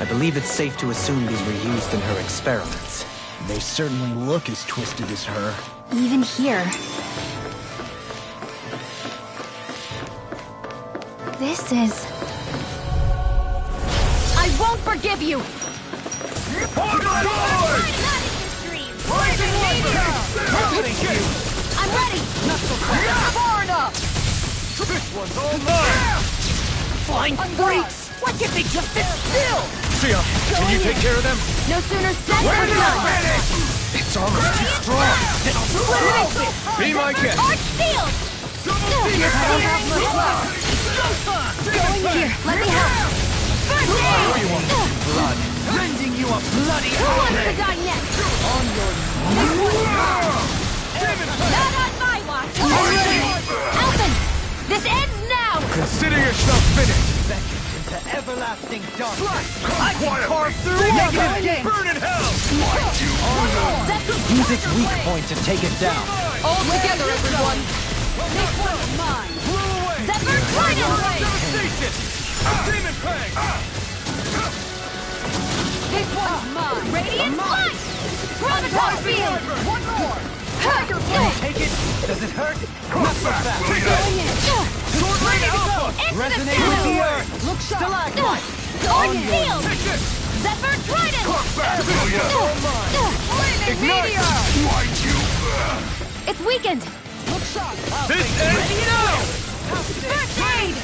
I believe it's safe to assume these were used in her experiments. They certainly look as twisted as her. Even here. This is... I won't forgive you! I'm ready! Not so fast. Far enough! This one's all mine! Flying freaks! Why can't they just sit still? Sia, can you take care of them? No sooner said than done! It's almost too strong. Be my guest! Arch Shield! I don't have much left. Going here, let me help! First aid! Blood. Rending you a bloody Who wants to die next? on your Not on my watch! Alphen! This ends now! Consider yourself finished! into everlasting darkness. I can carve through Negative gains. Burn in hell! Use its weak point to take it down. All together, everyone! This one's mine! Zephyr Trident! Devastation! Demon Fang! This one's mine! Radiant Light! Chronotar Field! One more! Tiger Blade! Take it. Does it hurt? Not so fast. Going in! Sword Rain Alpha! Into the Resonate field! with the earth. Look stalagmite. Going field! Take this! Zephyr Trident! Flaming Ignite! Meteor! Why'd you... It's weakened! This ends now! First aid!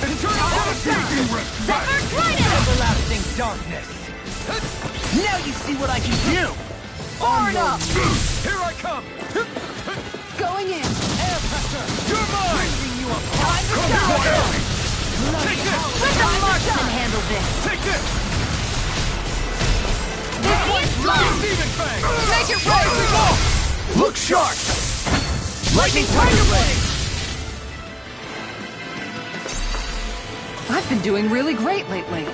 Eternal Devastation! Zephyr Trident! Everlasting darkness. Now you see what I can do. Far enough! Here I come! Going in! Air pressure. You're mine! Time to shine! Take this! Let the marksman handle this! Take this! This one's mine! Demon Fang! Make it right! Look sharp. Lightning Tiger Blade. I've been doing really great lately.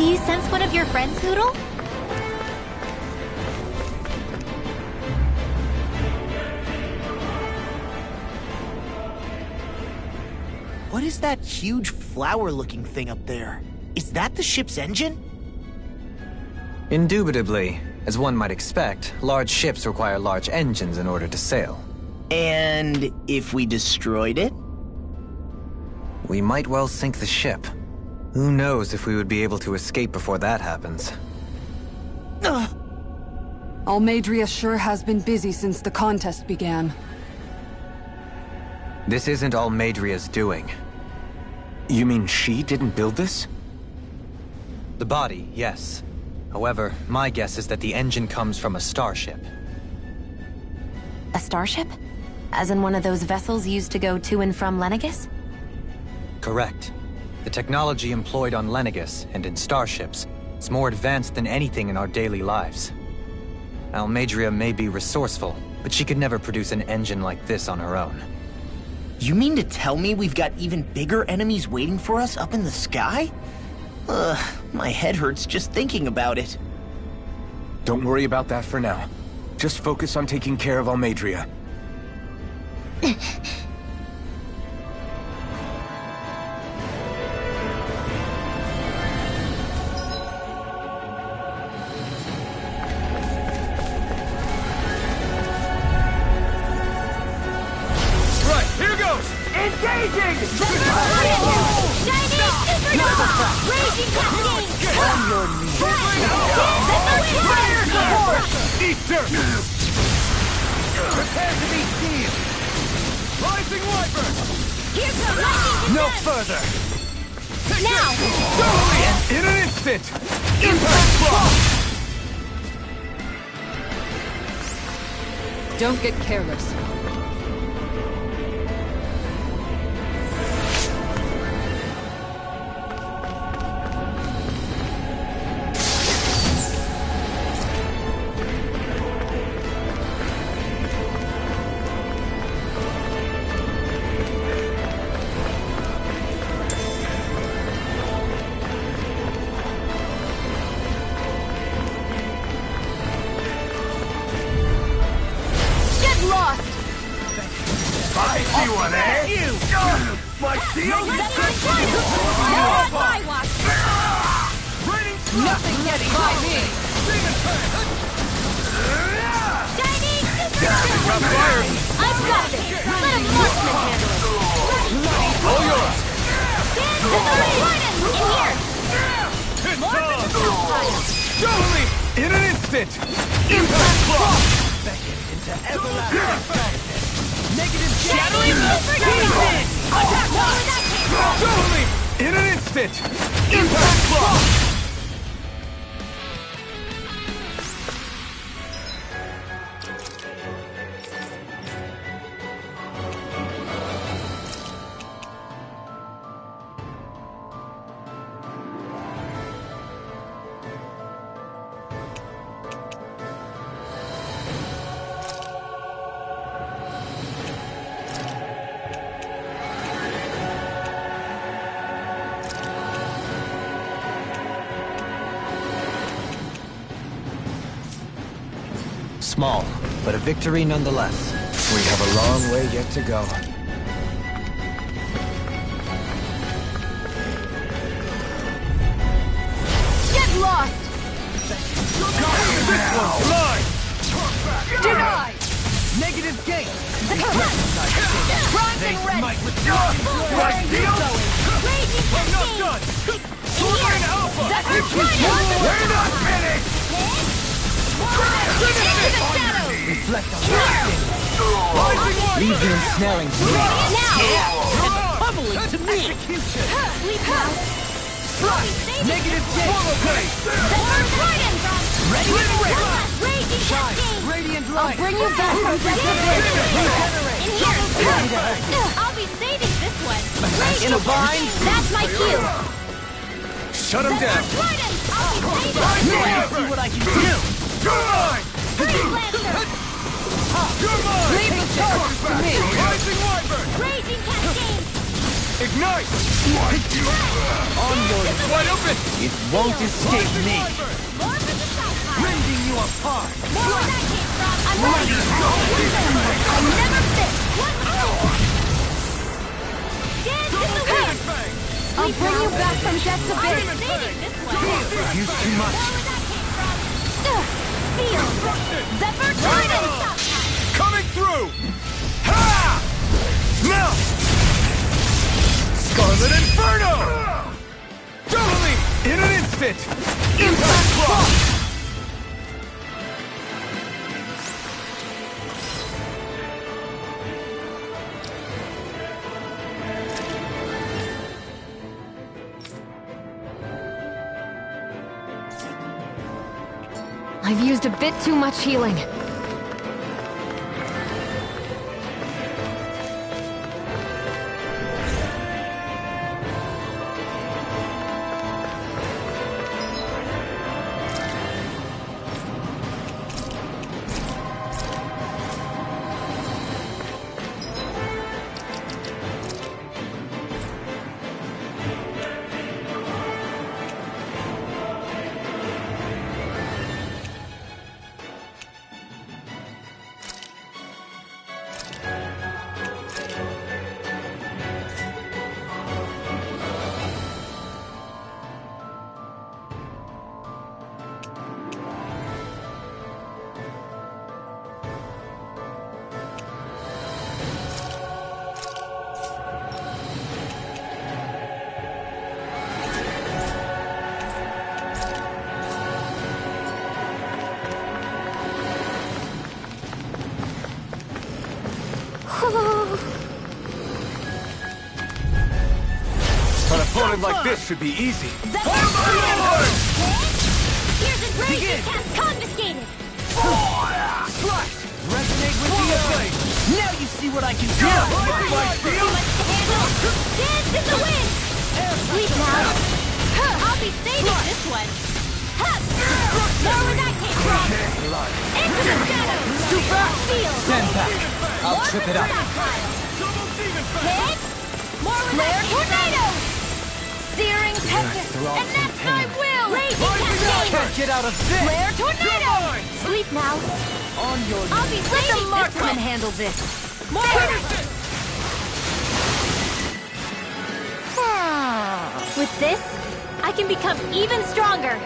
you sense one of your friends, Hoodle? What is that huge flower-looking thing up there? Is that the ship's engine? Indubitably. As one might expect, large ships require large engines in order to sail. And if we destroyed it? We might well sink the ship. Who knows if we would be able to escape before that happens. Almadria sure has been busy since the contest began. This isn't Almadria's doing. You mean she didn't build this? The body, yes. However, my guess is that the engine comes from a starship. A starship? As in one of those vessels used to go to and from Lenegis? Correct. The technology employed on Lenegis and in starships is more advanced than anything in our daily lives. Almadria may be resourceful, but she could never produce an engine like this on her own. You mean to tell me we've got even bigger enemies waiting for us up in the sky? My head hurts just thinking about it. Don't worry about that for now. Just focus on taking care of Almadria. Right, here goes! Engaging! Raging cascade! On your knees! Eat dirt! Prepare to be sealed! Rising Wyvern! Here comes lightning! No further! Now! In an instant! Impact block! Don't get careless. I see one, eh? You! My shield! Nothing gets by me! I've got this! Let a marksman handle it! All yours! In here! Totally! In an instant! Impact block! Into everlasting darkness. Negative Shadowing Superman! Attack one! Totally! In an instant! Impact block! Small, but a victory nonetheless. We have a long way yet to go. Get lost! Line! Denied! negative gain. Bronze and red! My shield? Raging I'm not cascade! done! Super and Alpha! Zephyr Trident! We're not finished! Into the shadows! Reflect on everything. Leave the ensnaring to me. Now! Bubbling to me. Sleep now! Negative gain. Zephyr Trident! Ready and ready. Raging cascade! Radiant I'll light. bring you back from Regenerate. In here! I'll be saving this one! In a bind. That's my cue! Shut him down! Trident! I'll be saving Let's see what I can do. You're mine! Freeze Lancer! You're mine! Leave the charge to me. Rising Wyvern! Raging cascade! Ignite! Onward! It's wide open! It won't escape me! Rending you apart! I'm ready! I never miss! Dance in the wind! I'll bring you back from death to base! Use too much! Feel! Zephyr Trident! Coming through! Ha! Now! Scarlet Inferno! Totally! In an instant! Impact Clock! I've used a bit too much healing. An opponent like this should be easy. Here's a rage cast confiscated! Slash! Resonate with the earth! Now you see what I can do! Dance in the wind! Sleep now! I'll be saving this one! More where that came from! Into the shadows! Too fast! Feel! Stand back! I'll trip it up! Hit! More where that tornado! Searing tempest! And that's my will! Raging cascade! Can't get out of this! Flare tornado! Sleep now! On your I'll be saving this one! Handle this. With this, I can become even stronger.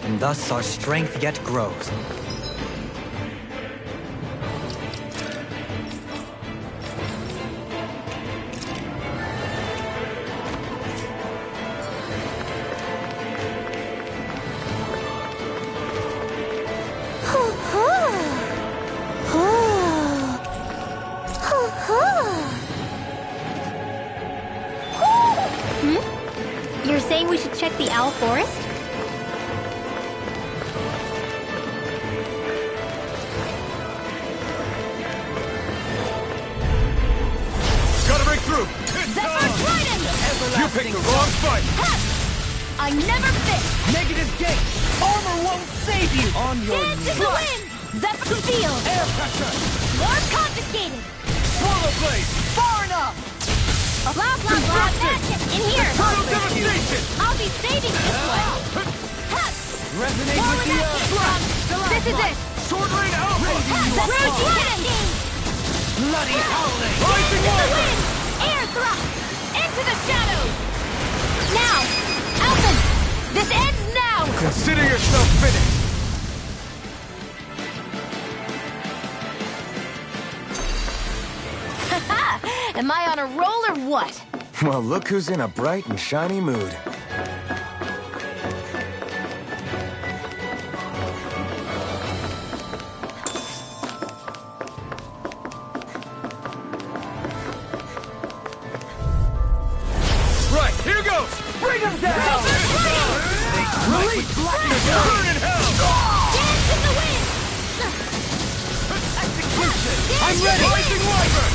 And thus our strength yet grows. You're saying we should check the Owl Forest? Gotta break through! Zephyr Trident! You picked the wrong fight! I never fit! negative gate! Armor won't save you! On your Dance in the wind! Zephyr Field! Air pressure! Warp confiscated! Swallow blade! Far enough! Blah, blah, blah, that's it! In here! Total devastation! I'll be saving this one! Resonate More with where the that came from! This is it! Sword rain alpha! Zephyr Trident! bloody howling! Dance in the wind! Air thrust! Into the shadows! Now! Alphen! This ends now! Consider yourself finished! Am I on a roll or what? Well, look who's in a bright and shiny mood. Right, here goes! Bring him down! Release! Burn in hell! Dance in the wind! Execution! I'm ready! Rising Wyvern!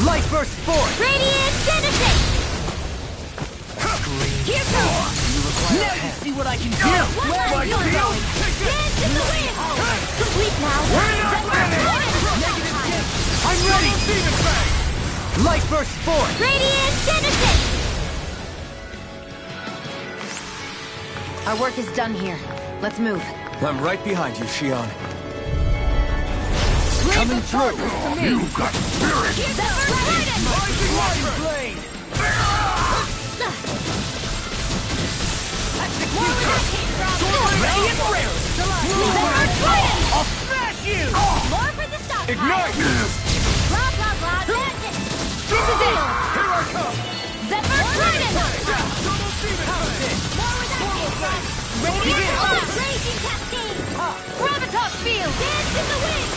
Light burst forth! Radiant Denison! Here goes! Now you see what I can do! Where are you going? Dance in the wind! Sleep now! I'm ready! Light burst forth! Radiant Genesis! Our work is done here. Let's move. I'm right behind you, Shion. Coming through! You've got spirit! Rising blade! Ready and rare! I'll smash you! More for the stockpile! Ignite! Blah, blah, blah, that's it! This is it! Here I come! Zephyr Trident! Double demon! More where that came from! Radiant Blast! Raging Cascade! Gravitas Field! Dance in the wind!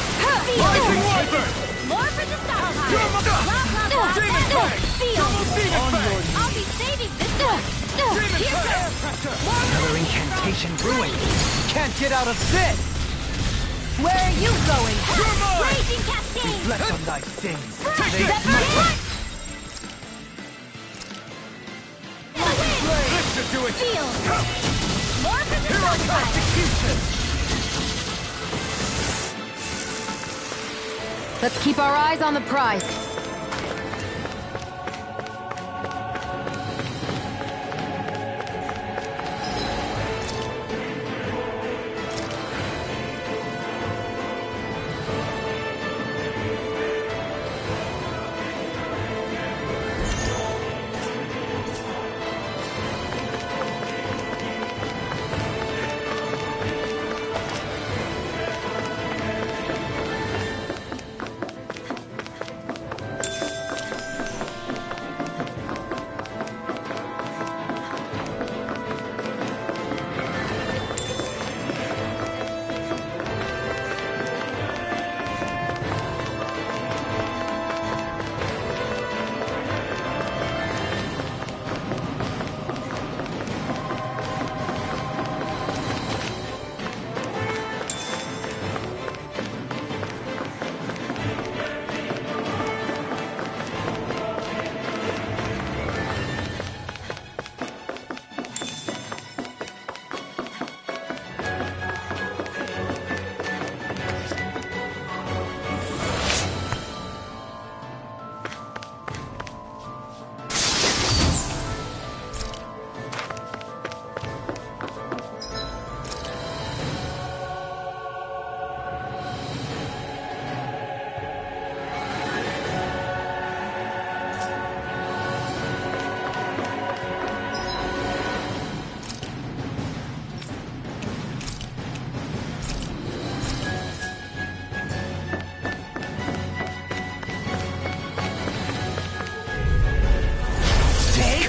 Rising Wyvern! More for the stockpile! Blah, blah, blah, Demon that's Fang! it! Field! Double demon fang! I'll be saving this one! Demon Here fang! goes! Another incantation brewing! Can't get out of this! Where are you going? You're mine! Raging Cascade! Reflect on thy sins! Zephyr This should do it! Field! More for the Here I come! stockpile! Execution! Let's keep our eyes on the prize.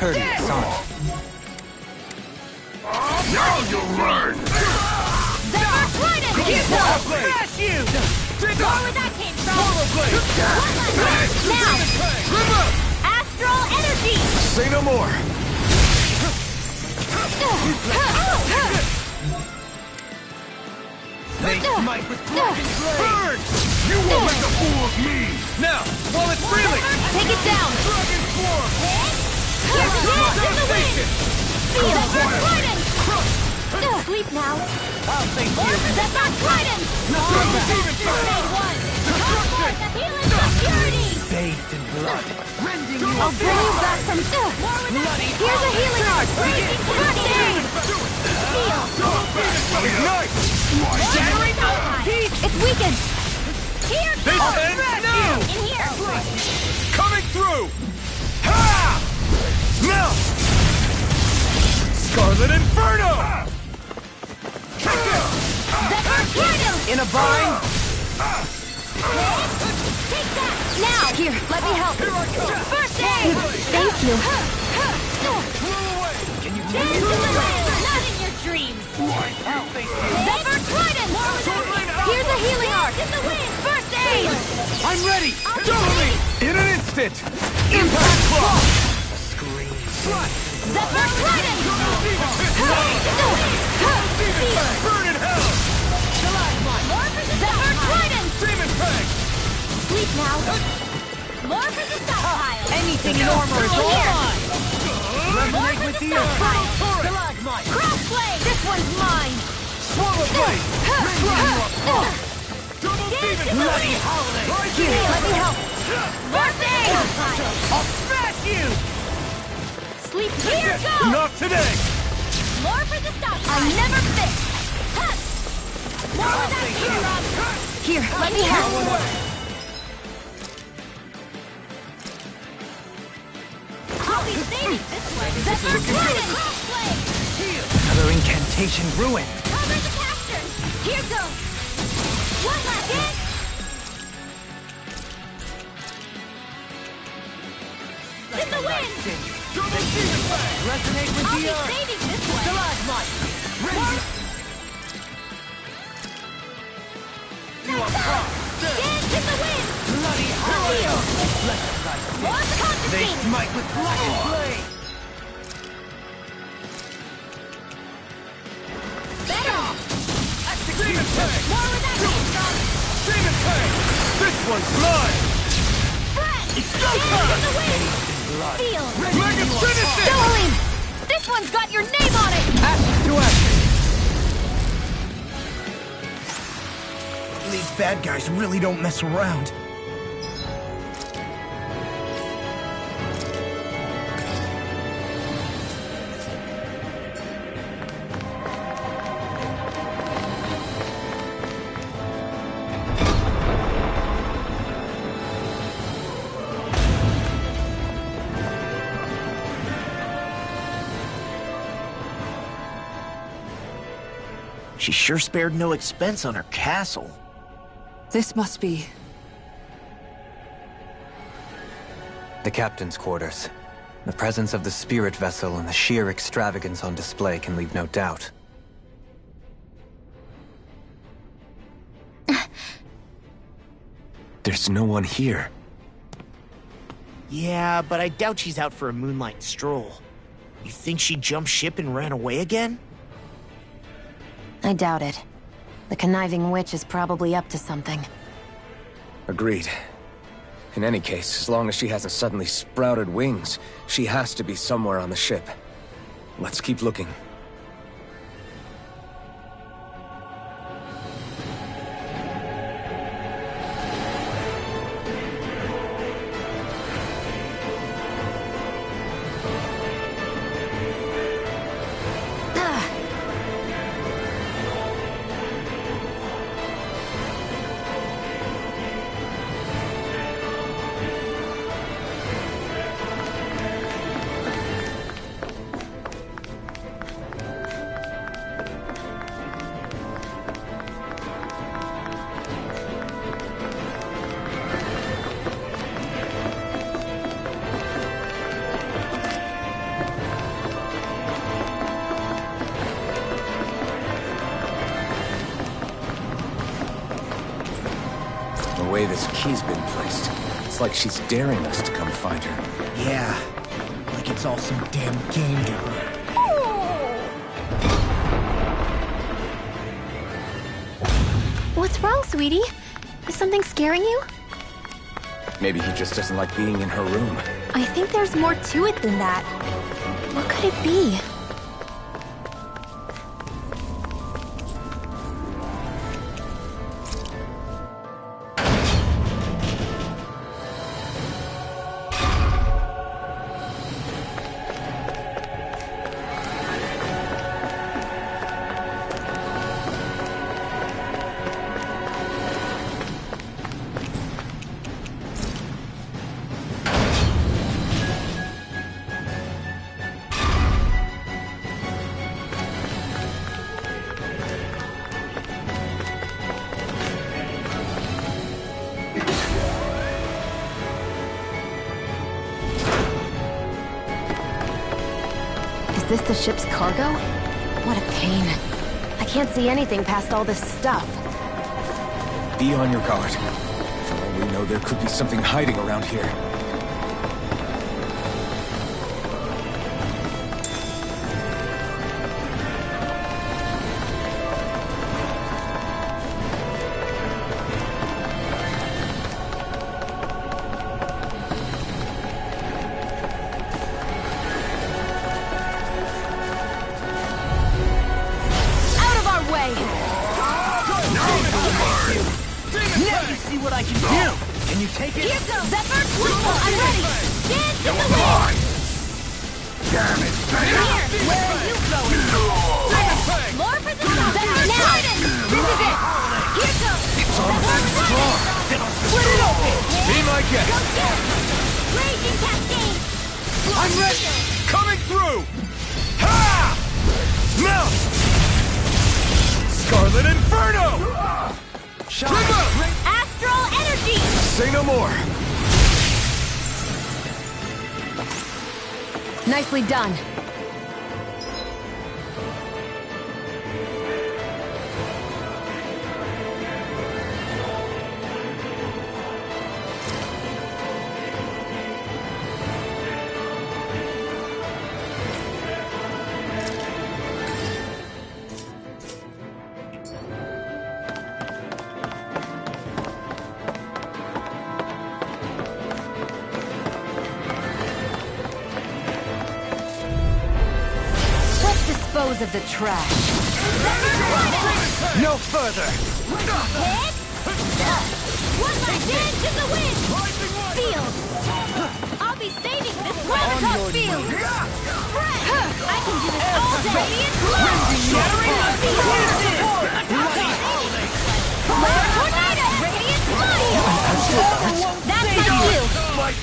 Courteous, son. Now you'll learn! Zephyr Trident! Smash you! More where that came from! Portal blade! Now! Astral Energy! Say no more! They smite with broken blade! Burn! You won't make a fool of me! Now, while it's freely! Take it down! Dragon form! Dance in the wind! Devastation! Zephyr Trident! Sleep now! I'll thank you! Zephyr Trident! Demon Made one! Come forth the healing security! Bathed in blood, rending you I'll bring you back from... bloody Here's a healing art! Raging Cascade! Feel! Ignite! Shattering heat! It's weakened! Here This goes! ends now! In here! Coming through! Ha! Now! Scarlet Inferno! Zephyr Trident! In a bind! Take that! Now! Here, let me help. First aid! Thank you. Can you Dance in the wind! Not in your dreams! I'll face you! Zephyr Trident! Here's a healing arc! In the wind! First aid! I'm ready! Double me! In an instant! Impact Claw! Scream! Zephyr Trident! Burn in hell! Zephyr Trident! Demon Fang! Sleep now. More for the stockpile! Anything in armor is all mine! Resonate with the earth! Mine! Crossblade! This one's mine! Swallow blade! Double demon! Bloody howling! Here, let me help! First aid! I'll smash you! Sleep here goes! Not today! More for the stop! I never fit! More with that interrupt! Here, let me help. I'll be saving this one! That's our plan! Crossblade! Another incantation ruined. Cover the caster! Here goes! One last hit! In the wind! Double demon blade! Resonate with I'll the be earth. saving this one! Stalagmite! Raise Dance in the wind! bloody Heal! More They confiscated! smite with blackened blade! Better! Demon tank! More with that strong! Demon tank! This one's mine! Fresh! It's go Dance time! in the wind! Feel! Dragon finish it! Jolene! This one's got your name on it! Ashes to ashes. These bad guys really don't mess around. She sure spared no expense on her castle. This must be... The captain's quarters. The presence of the spirit vessel and the sheer extravagance on display can leave no doubt. There's no one here. Yeah, but I doubt she's out for a moonlight stroll. You think she jumped ship and ran away again? I doubt it. The conniving witch is probably up to something. Agreed. In any case, as long as she hasn't suddenly sprouted wings, she has to be somewhere on the ship. Let's keep looking. The way this key's been placed, it's like she's daring us to come find her. Yeah, like it's all some damn game to her. What's wrong, sweetie? Is something scaring you? Maybe he just doesn't like being in her room. I think there's more to it than that. What could it be? Is this the ship's cargo? What a pain. I can't see anything past all this stuff. Be on your guard. For all we know, there could be something hiding around here. Now you see what I can do! Can you take it? Here goes! Zephyr, Twinkle, I'm ready! Dance in the wind! Damn it, Here! Where are you going? More for the Zephyr, now! This is it! Here goes! Zephyr, strong! Split it open! Be my guest! Go get it! Raging Cascade! I'm ready! Coming through! Ha! Mount! Scarlet Inferno! Astral Energy! Say no more. Nicely done. Dispose of the trash. No further! Hit! One last dance in the wind! Field! I'll be saving this Molotov field! I can do this all day! Radiant Flare Tornado! Radiant Fire! That's my cue!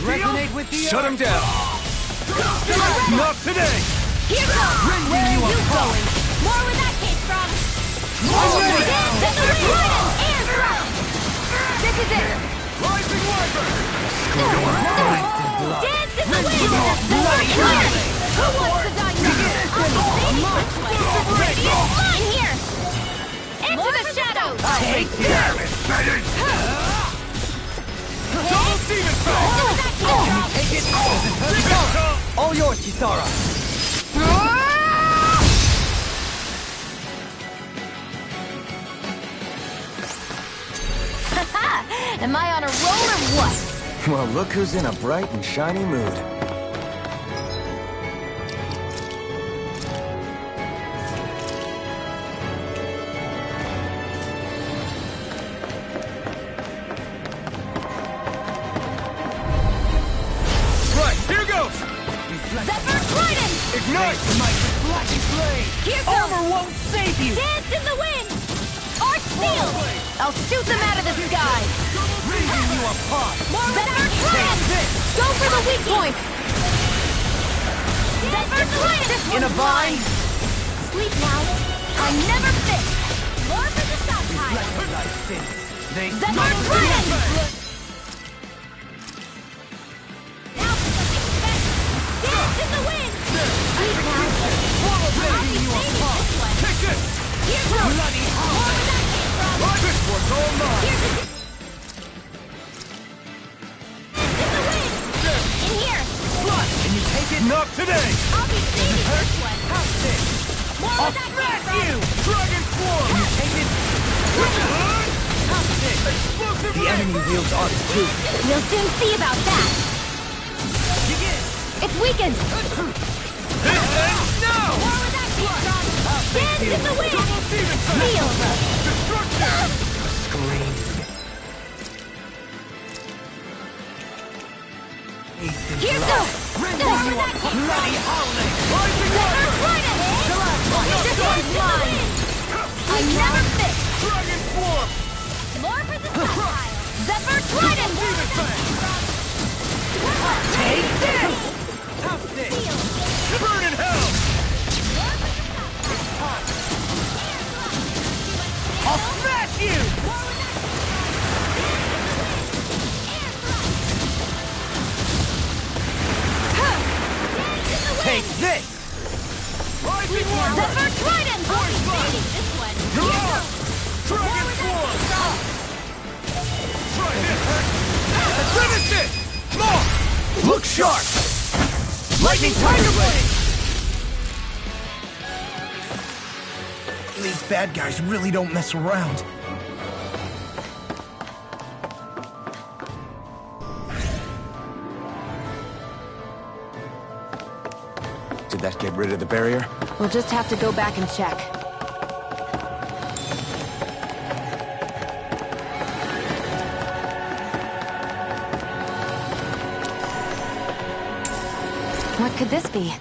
Resonate with the Shut him down! Not today! Here goes! Where are you going? More where that came from! Dance in the wind! Air thrust! This is it! Rising Wyvern! Dance in the wind! Who wants to die now? Radiant flying here! Into the shadows! Take Damn it, Bennett! Double demon power! Take it! All yours, Kisara! Am I on a roll or what? Well, look who's in a bright and shiny mood. Right, here goes! Zephyr Trident! Ignite! My flashing blade! Here goes! Armor won't save you! Dance in the wind! Arch Field! I'll shoot them out of the sky! Ripping you apart! Zephyr Trident! Go for the weak point! Zephyr Trident! In a bind? Sleep now. I never fit. More for the stockpile. They Zephyr Trident! Now for the big bet. Dance in the wind! Sleep now. I'll be saving this one. Take this! Here goes! Bloody More where that came from! This one's all mine! Here's the... Dance in the wind! In here! Can you take it? Not today! I'll be saving this one. How's this? More I'll where that smash came you! from! Dragon Swarm! Can you take it? How's this? Explosive the enemy wields arts too. We'll soon see about that. Begin! It's weakened. This ends now! More where that came from. Dance in the wind. Double demon Field. Destruction! Scream. Here goes. More where that came Bloody from. howling! Zephyr Trident. This one's mine. I never fit. Dragon Swarm! More for the stockpile. Zephyr Trident. Take this! How's this? Burn in hell! I'll smash you! Take this! Rising Warrior! Zephyr Trident! I'll be saving this one. Dragon Swarm! Try this! Finish it! More! Look sharp! Lightning Tiger Blade! These bad guys really don't mess around. Did that get rid of the barrier? We'll just have to go back and check. What could this be?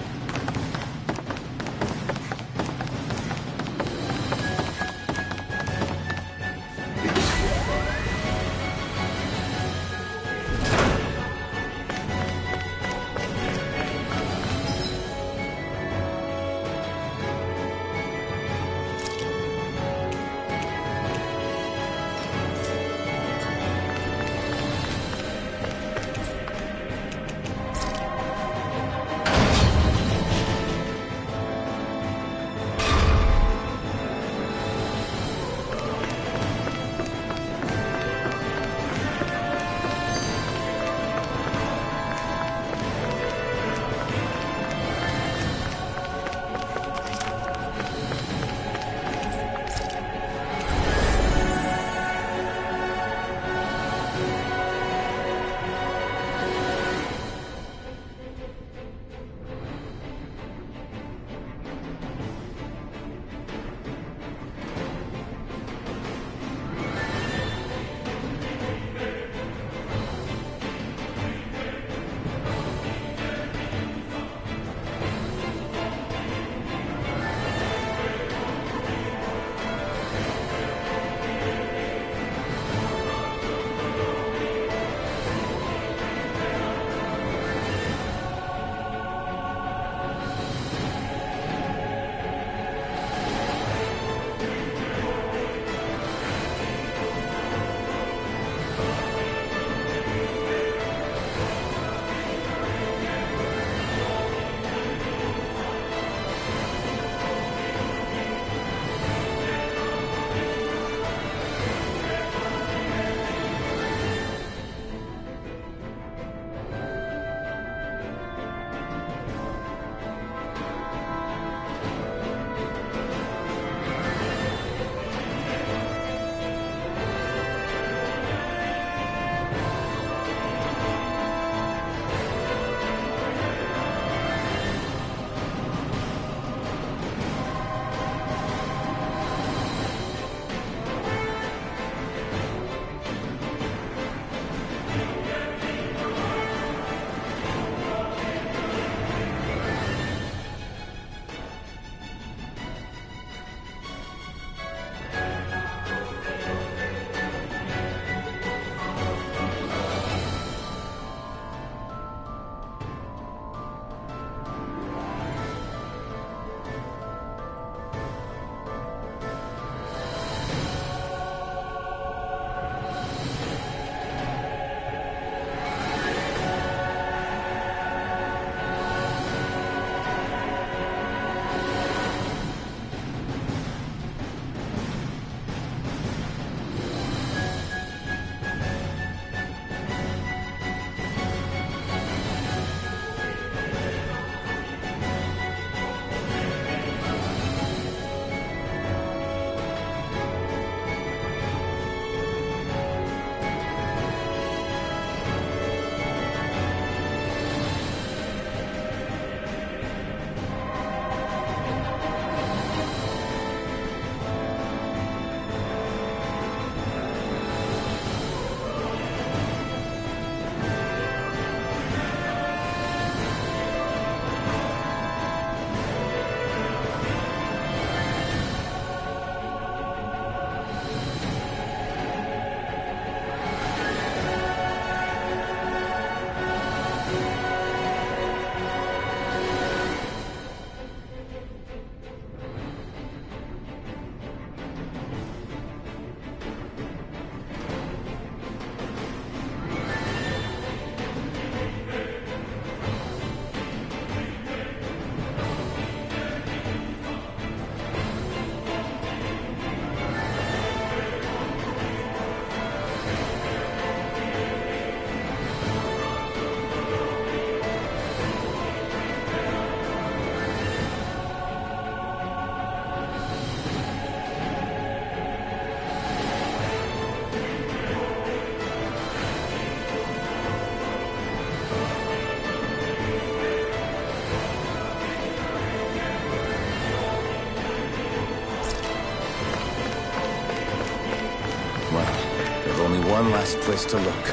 One last place to look.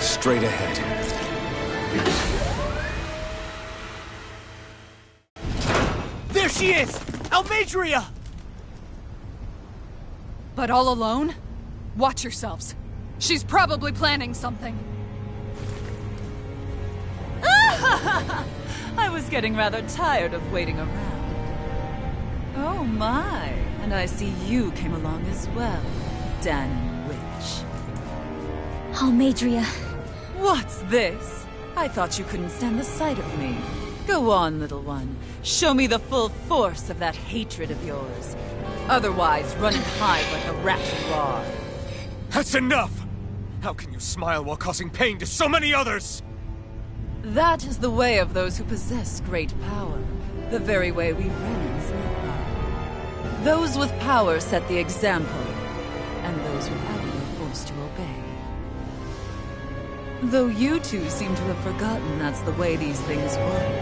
Straight ahead. she is! Almadria! But all alone? Watch yourselves. She's probably planning something. I was getting rather tired of waiting around. Oh my, and I see you came along as well, Danon Witch. Almadria. What's this? I thought you couldn't stand the sight of me. Go on, little one. Show me the full force of that hatred of yours. Otherwise, run and hide like a rat you are. That's enough! How can you smile while causing pain to so many others? That is the way of those who possess great power. The very way we Renans live by. Those with power set the example, and those without it are forced to obey. Though you two seem to have forgotten that's the way these things work.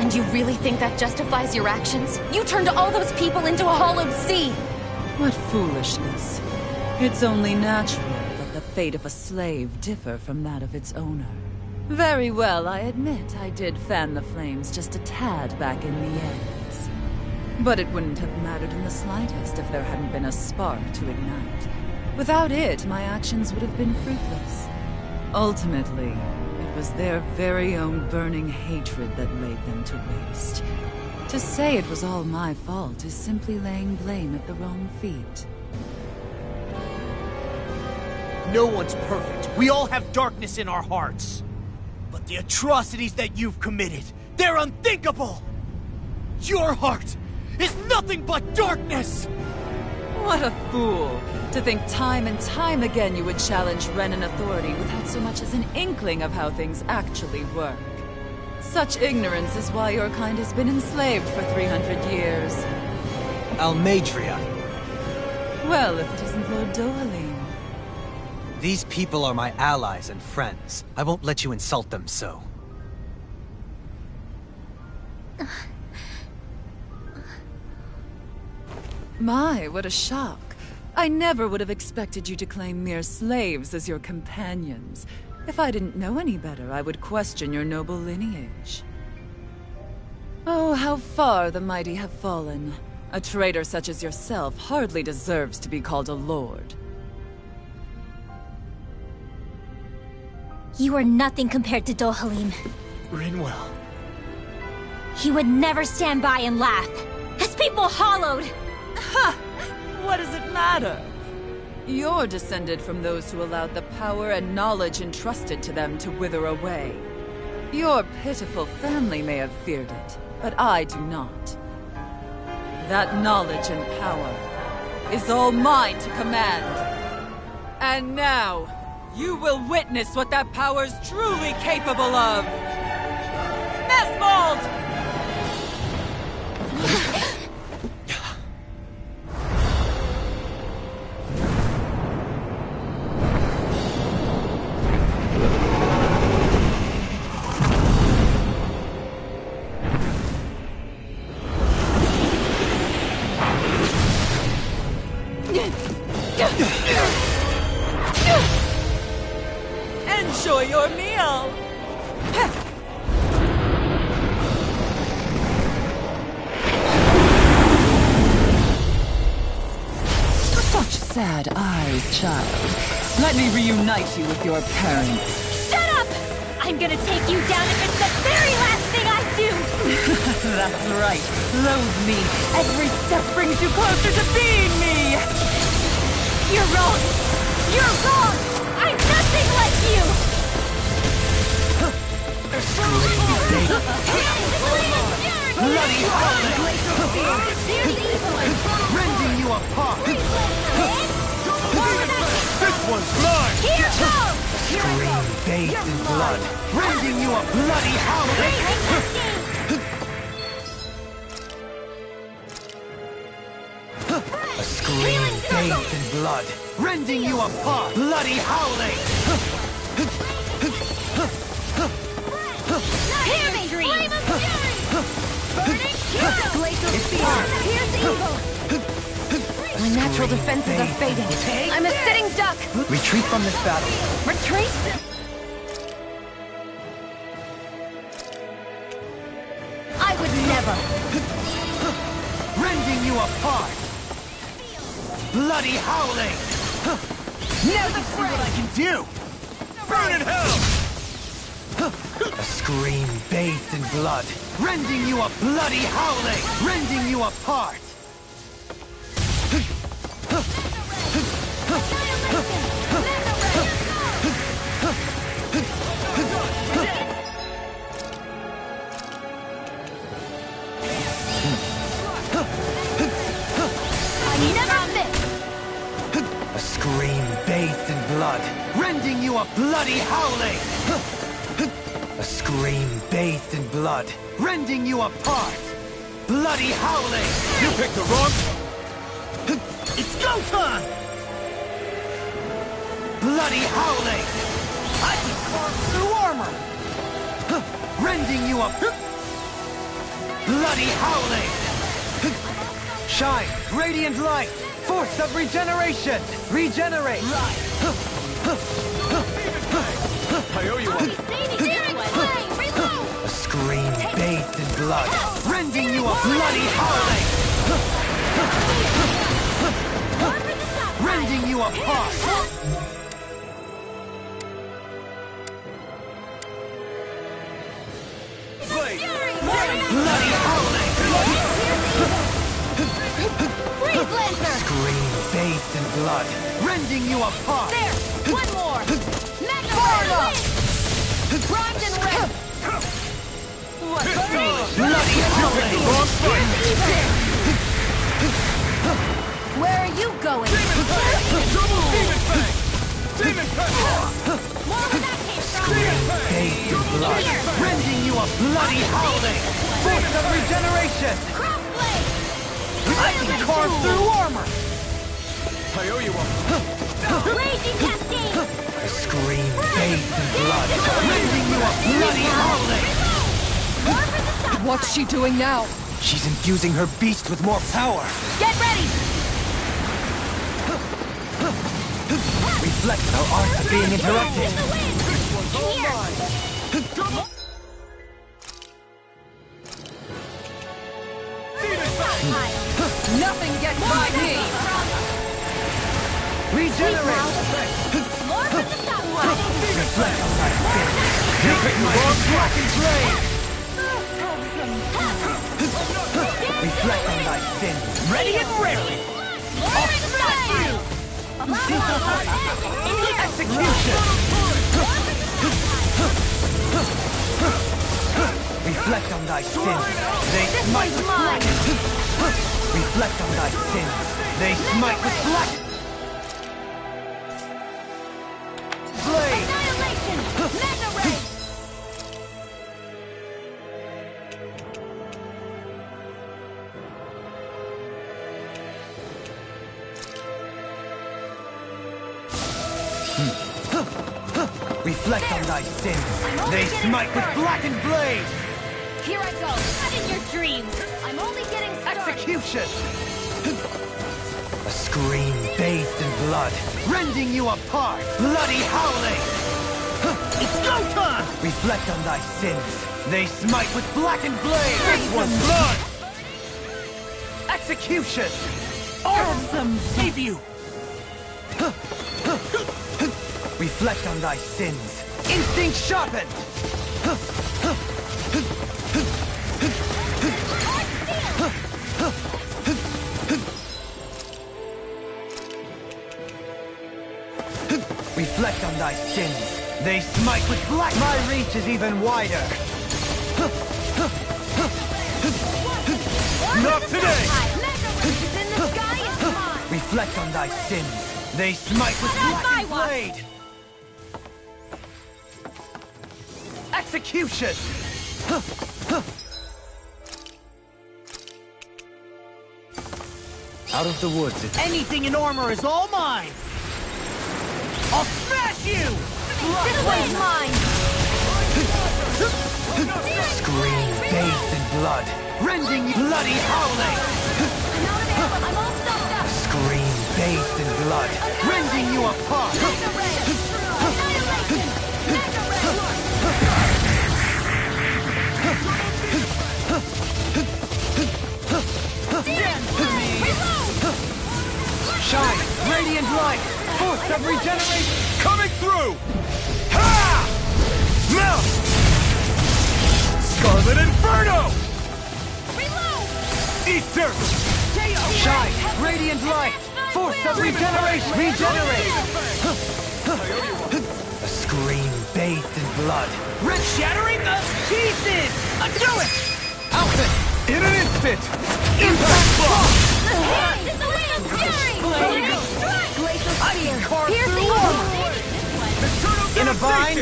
And you really think that justifies your actions? You turned all those people into a hollowed sea! What foolishness. It's only natural that the fate of a slave differ from that of its owner. Very well, I admit I did fan the flames just a tad back in the ends. But it wouldn't have mattered in the slightest if there hadn't been a spark to ignite. Without it, my actions would have been fruitless. Ultimately, it was their very own burning hatred that laid them to waste. To say it was all my fault is simply laying blame at the wrong feet. No one's perfect. We all have darkness in our hearts. But the atrocities that you've committed, they're unthinkable! Your heart is nothing but darkness! What a fool! To think time and time again you would challenge Renan authority without so much as an inkling of how things actually work. Such ignorance is why your kind has been enslaved for 300 years. Almadria. Well, if it isn't Lord Dohalim. These people are my allies and friends. I won't let you insult them so. My, what a shock. I never would have expected you to claim mere slaves as your companions. If I didn't know any better, I would question your noble lineage. Oh, how far the mighty have fallen. A traitor such as yourself hardly deserves to be called a lord. You are nothing compared to Dohalim. Rinwell. He would never stand by and laugh. His people hollowed! Ha! What does it matter? You're descended from those who allowed the power and knowledge entrusted to them to wither away. Your pitiful family may have feared it, but I do not. That knowledge and power is all mine to command. And now, you will witness what that power's truly capable of! Mesmold! Enjoy your meal! Such sad eyes, child. Let me reunite you with your parents. Shut up! I'm gonna take you down if it's the very last thing I do! That's right. Loathe me. Every step brings you closer to being me! You're wrong! You're wrong! I'm nothing like you! Bloody rending you apart! This one's mine! Here goes! Scream bathed in blood, rending you a bloody howling! A scream bathed in blood, rending you apart, bloody howling! Hear me! Flame of fury! Burning hero! Glacial spear! Here's evil! My natural defenses are fading. I'm a sitting duck! Retreat from this battle. Retreat? I would never! bloody howling! Now you see what I can do! Burn in hell! A scream bathed in blood, rending you a bloody howling, rending you apart! A scream bathed in blood, rending you a bloody howling! A scream bathed in blood, rending you apart! Bloody howling! You picked the wrong... It's go time! Bloody howling! I can carve through armor! Rending you up! Bloody howling! Shine! Radiant light! Force of regeneration! Regenerate! I owe you one. A scream bathed in blood, rending you a bloody howling! Rending you apart! Bloody howling! Scream bathed in blood, rending you apart! There! One more! Magnum! Primed and red! Bloody howling! Where are you going? More where that came from! Scream bathed in blood, rending you a bloody howling! Force of regeneration! Crossblade! I can carve through armor! I owe you one. Raging Cascade! A scream bathed in blood, rending you a bloody howling! What's she doing now? She's infusing her beast with more power! Get ready! Reflect our arts are being interrupted! Nothing gets by me! Regenerate! More for the top one! Reflect on thy sins! You pick the wrong blackened blade! Reflect on thy sins! Ready and ready! More for the top one! Execution! Reflect on thy sins! They smite with black! Reflect on thy sins! They smite with black! Blade! Annihilation! Mega Ray! Reflect on thy sins! They smite with blackened blade! Here I go! Not in your dreams! I'm only getting started! Execution! A scream bathed in blood, rending you apart! Bloody howling! It's go time! Reflect on thy sins! They smite with blackened blade! This one's blood! Execution! Awesome! Save you! Reflect on thy sins! Instinct sharpened! Reflect on thy sins! They smite with black! My reach is even wider! Not today! Reflect on thy sins! They smite with blackened blade! Execution! Out of the woods, it's... Anything in armor is all mine! I'll smash you! This one's mine! Scream bathed in blood, rending you bloody howling! I'm all stuffed up! Scream bathed in blood, rending you apart! Annihilation! Mega Ray! Shine! Radiant light! Force of regeneration! Coming through! Ha! Melt! Scarlet Inferno! Reload! Eat dirt! Shine! Radiant light! Force of regeneration! Regenerate! A scream bathed in blood. Red shattering the pieces! Do it! Outfit! In an instant! Impact block! Hands in the wind! Fury! Glacial spear! Piercing In a bind!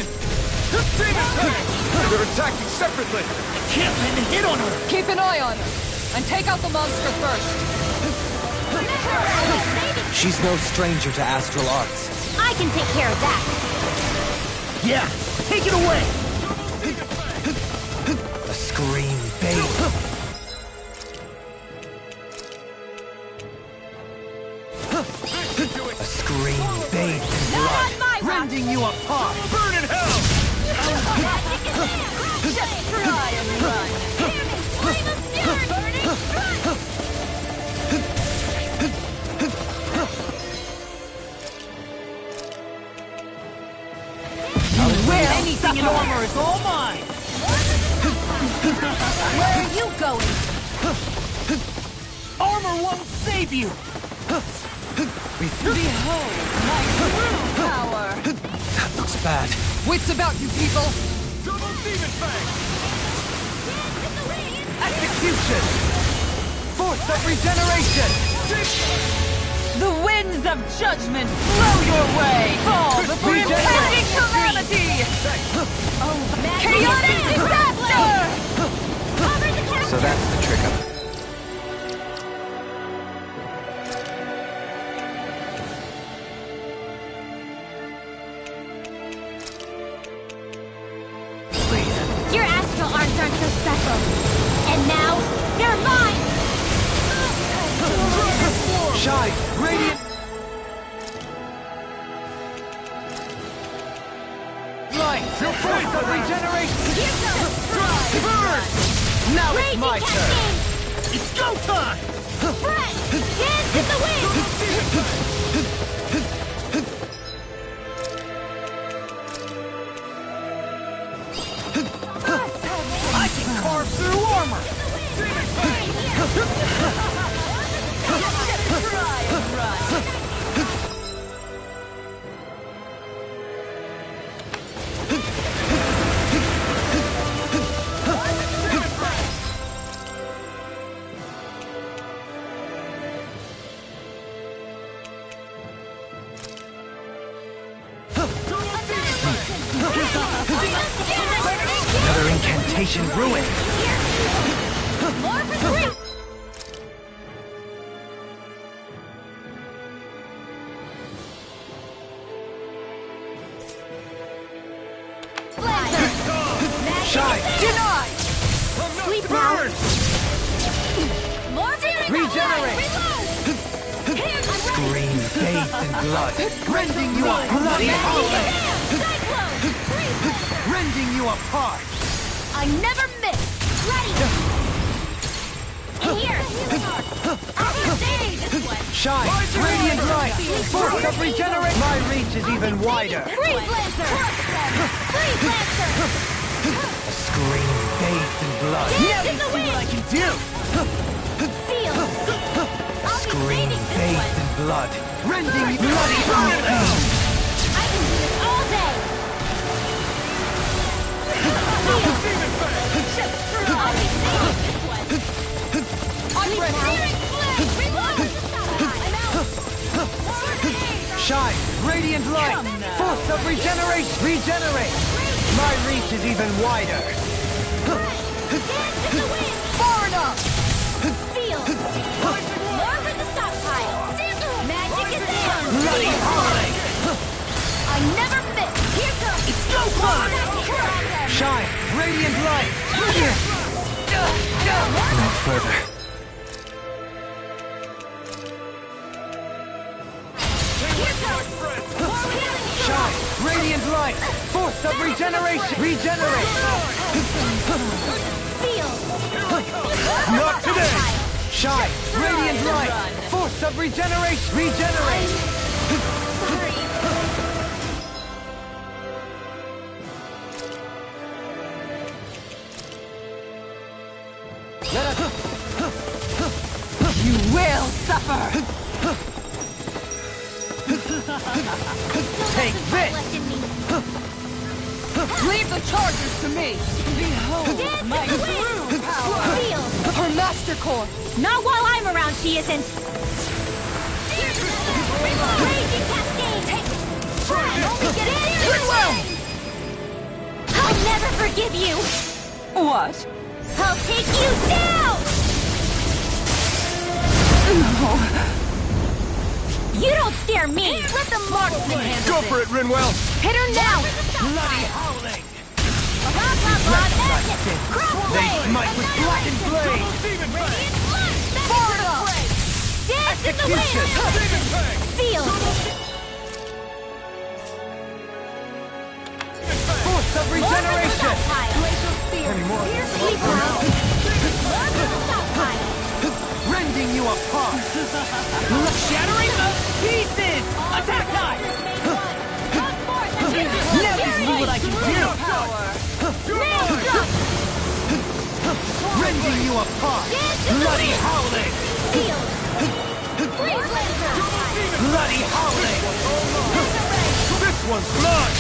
They're attacking separately! Can't land a hit on her! Keep an eye on her, and take out the monster first. She's no stranger to astral arts. I can take care of that. Yeah, take it away! A scream bathed. A scream bathed in blood. Rending you apart! Burn in hell! Just try and run. Anything in armor is all mine! Where are you going? Armor won't save you! Behold my true power. That looks bad. Wits about you people! Double demon fang! Execution! Force of regeneration! The winds of judgment blow your way. Fall before impending calamity. Chaotic disaster. So that's the trick of it. Your astral arts aren't so special. And now, they're mine! Shine! Radiant! Light! Your force of regeneration! Burn! Now it's my turn! It's go time! Brett! Dance in the wind! I can carve through armor! Try and run. Another incantation ruined! More for three! Shine! Deny! Sleep now! More Regenerate! Scream bathed in blood! Rending you a bloody howling! Rending you apart! I never miss! Ready! Here! I'll be saved this one! Shine! Radiant light! Force of regenerate! My reach is even wider! Freeze Lancer! Freeze Lancer! A scream bathed in blood! Dance in the See what I wind! can do! Seal! A scream bathed in blood! Rending you bloody howling! I can do this all day! Seal! I'll be saved this one! I'm ready! Reload! I'm out! Shine! Radiant light! Force of regeneration! Regenerate! My reach is even wider! Dance in the wind! Far enough! Seal! More for the stockpile! Magic is there! Bloody howling! I never miss! Here comes! It's go time! Shine! Radiant light! No further. Shine! Radiant light! Force of regeneration! Regenerate! Seal! Not today! Shine! Radiant light! Force of regeneration! Regenerate! You will suffer! Take this! Leave the charges to me! Behold my true power! Feel! Her master core! Not while I'm around, she isn't! Raging cascade! Only get it! I'll never forgive you! What? I'll take you down! No. You don't scare me! Let the marksman handle Go this! for it, Rinwell! Hit her now! Bloody howling! Blah, blah, blah, magic! They Crossblade! smite with blackened blade! Radiant blood! Sparkle! Dance in the wind! Feel! Force of regeneration! Glacial spear! Pierce sleep Rending you apart! Shattering the pieces! Attack time! Now you see what I can do! Rending you apart! Bloody howling! Bloody howling! This one's blood!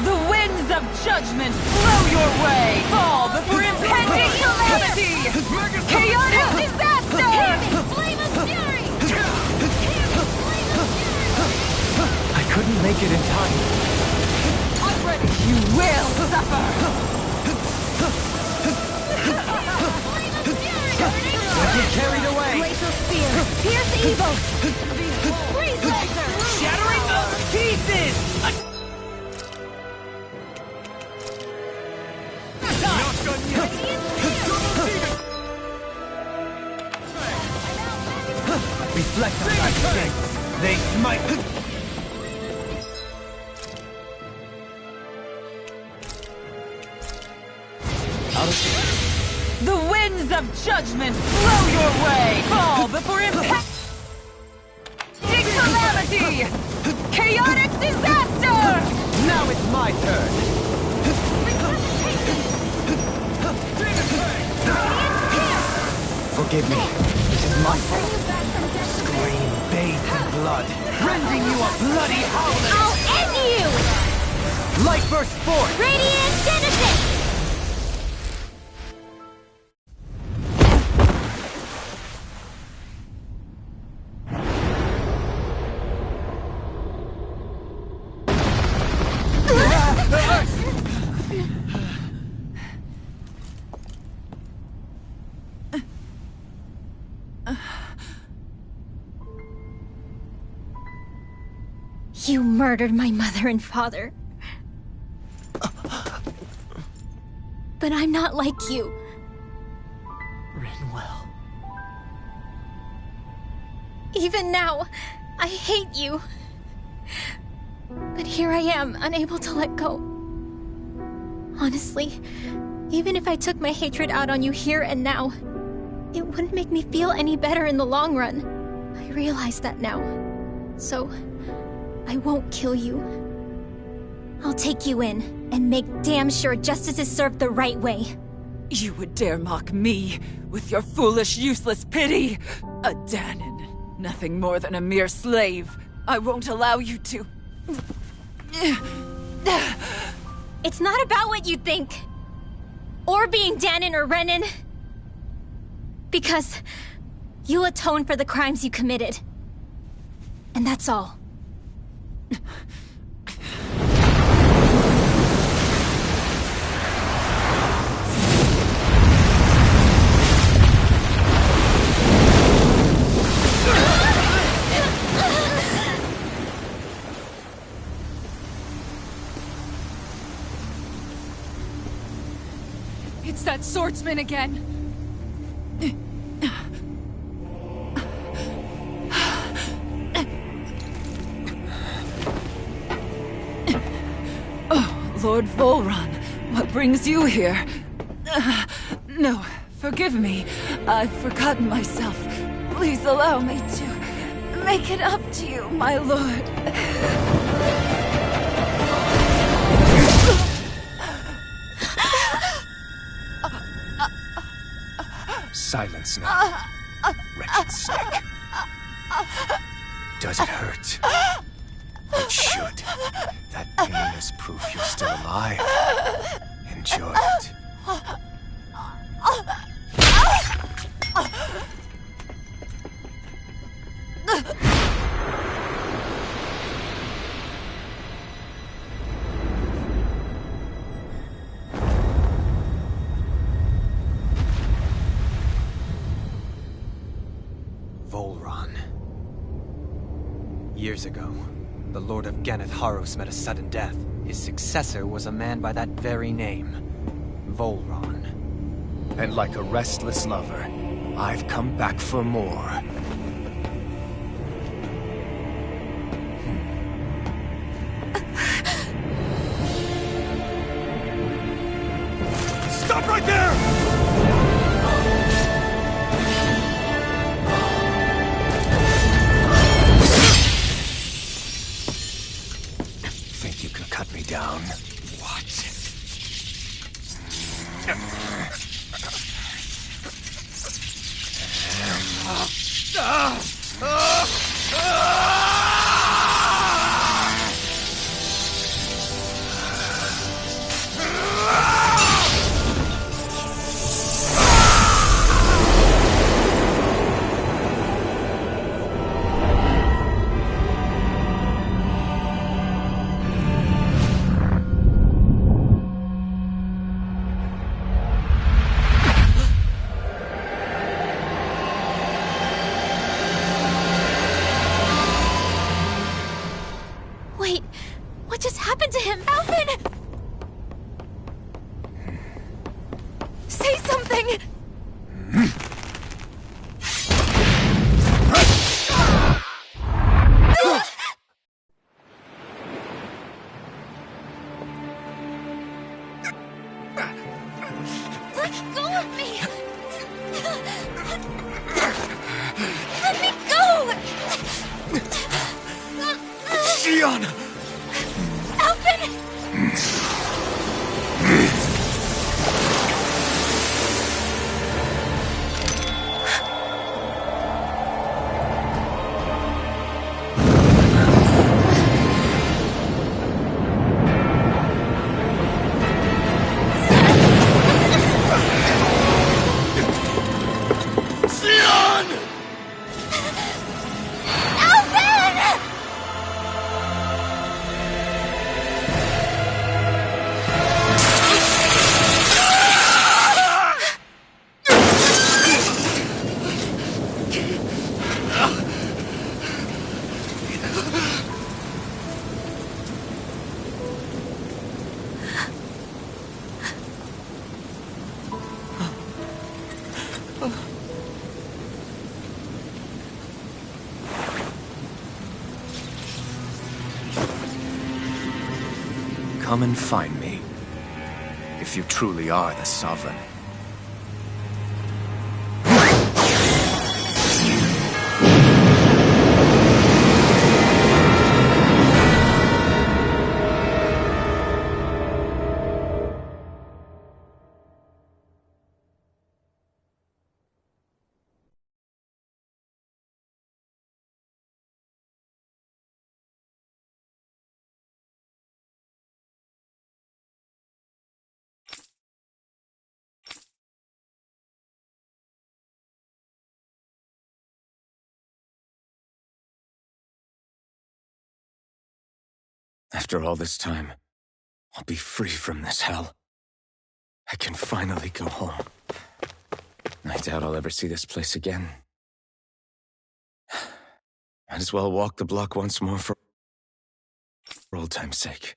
The winds of judgment blow your way! Fall before impending calamity! Chaotic disaster! Flame of fury! I couldn't make it in time. I'm ready! You will suffer! Don't get carried away! Glacial spear! Pierce evil! Freeze laser! Shattering the pieces! Not done yet! Reflect on my strength. They smite. The winds of judgment blow your way! Fall before impending calamity! Chaotic disaster! Now it's my turn. Forgive me. This is my fault. Scream bathed in blood, rending you a bloody howling. I'll end you! Light burst forth. Radiant Genesis! You murdered my mother and father. But I'm not like you. Rinwell. Even now, I hate you. But here I am, unable to let go. Honestly, even if I took my hatred out on you here and now, it wouldn't make me feel any better in the long run. I realize that now. So, I won't kill you. I'll take you in and make damn sure justice is served the right way. You would dare mock me with your foolish, useless pity? A Danon, nothing more than a mere slave. I won't allow you to... It's not about what you think. Or being Danon or Renan. Because you'll atone for the crimes you committed. And that's all. It's that swordsman again. Lord Volron, what brings you here? No, forgive me. I've forgotten myself. Please allow me to make it up to you, my lord. Silence now, wretched snake. Does it hurt? It should. That pain is proof you're still alive. Enjoy it. Years ago, the Lord of Geneth Haros met a sudden death. His successor was a man by that very name, Volron. And like a restless lover, I've come back for more. Stop right there! Think you can cut me down? What? Wait, what just happened to him? Alvin! Say something! Let go of me! Let me go! Gianna! Alvin! Sion! Alvin! Come and find me, if you truly are the Sovereign. After all this time, I'll be free from this hell. I can finally go home. I doubt I'll ever see this place again. Might as well walk the block once more for old time's sake.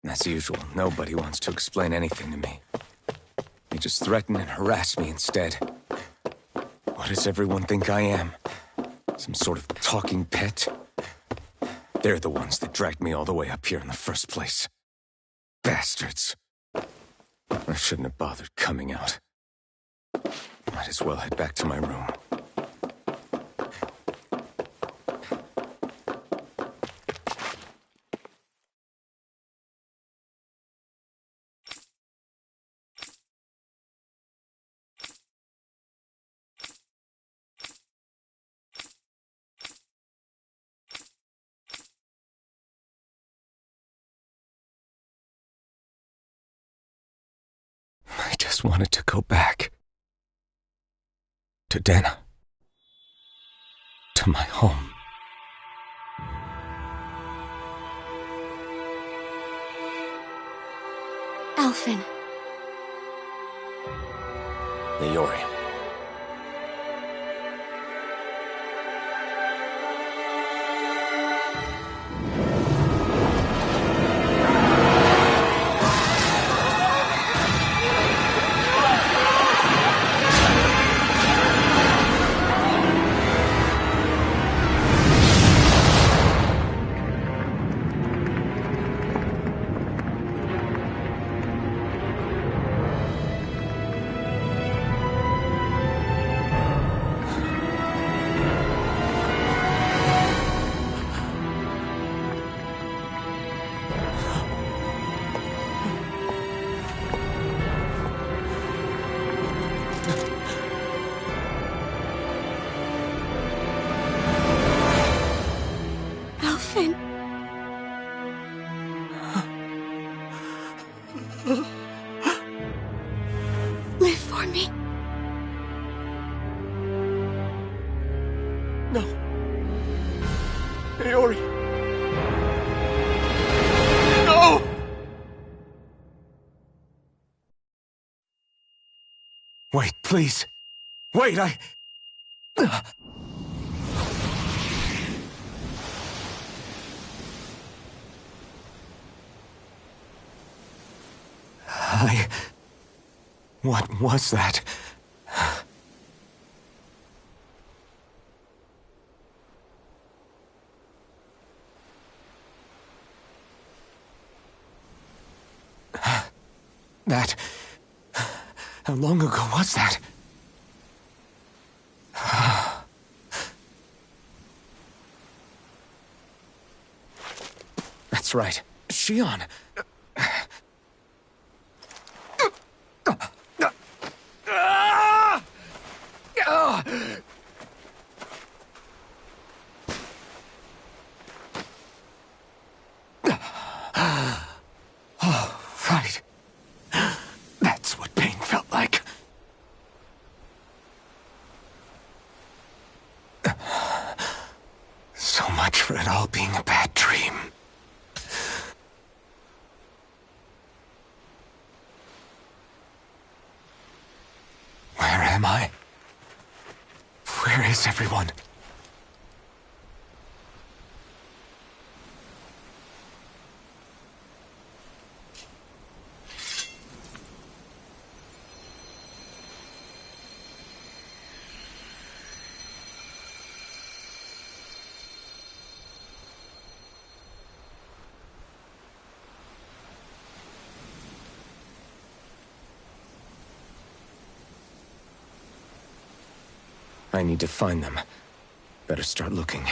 As usual, nobody wants to explain anything to me. They just threaten and harass me instead. What does everyone think I am? Some sort of talking pet? They're the ones that dragged me all the way up here in the first place. Bastards. I shouldn't have bothered coming out. Might as well head back to my room. I just wanted to go back. To Dana. To my home. Alphen. Leori. Alphen. Live for me. No. Leori. No! Wait, please. Wait, What was that? That... How long ago was that? That's right. Shion. Oh, right. That's what pain felt like. So much for it all being a bad dream. Where am I? Where is everyone? I need to find them. Better start looking.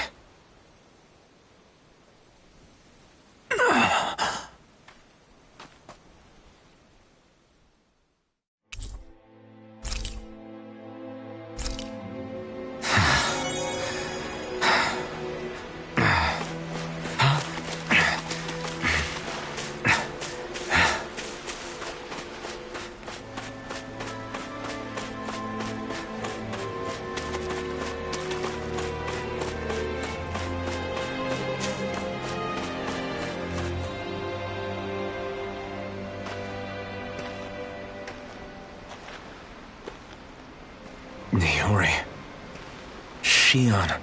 Leori. Shion.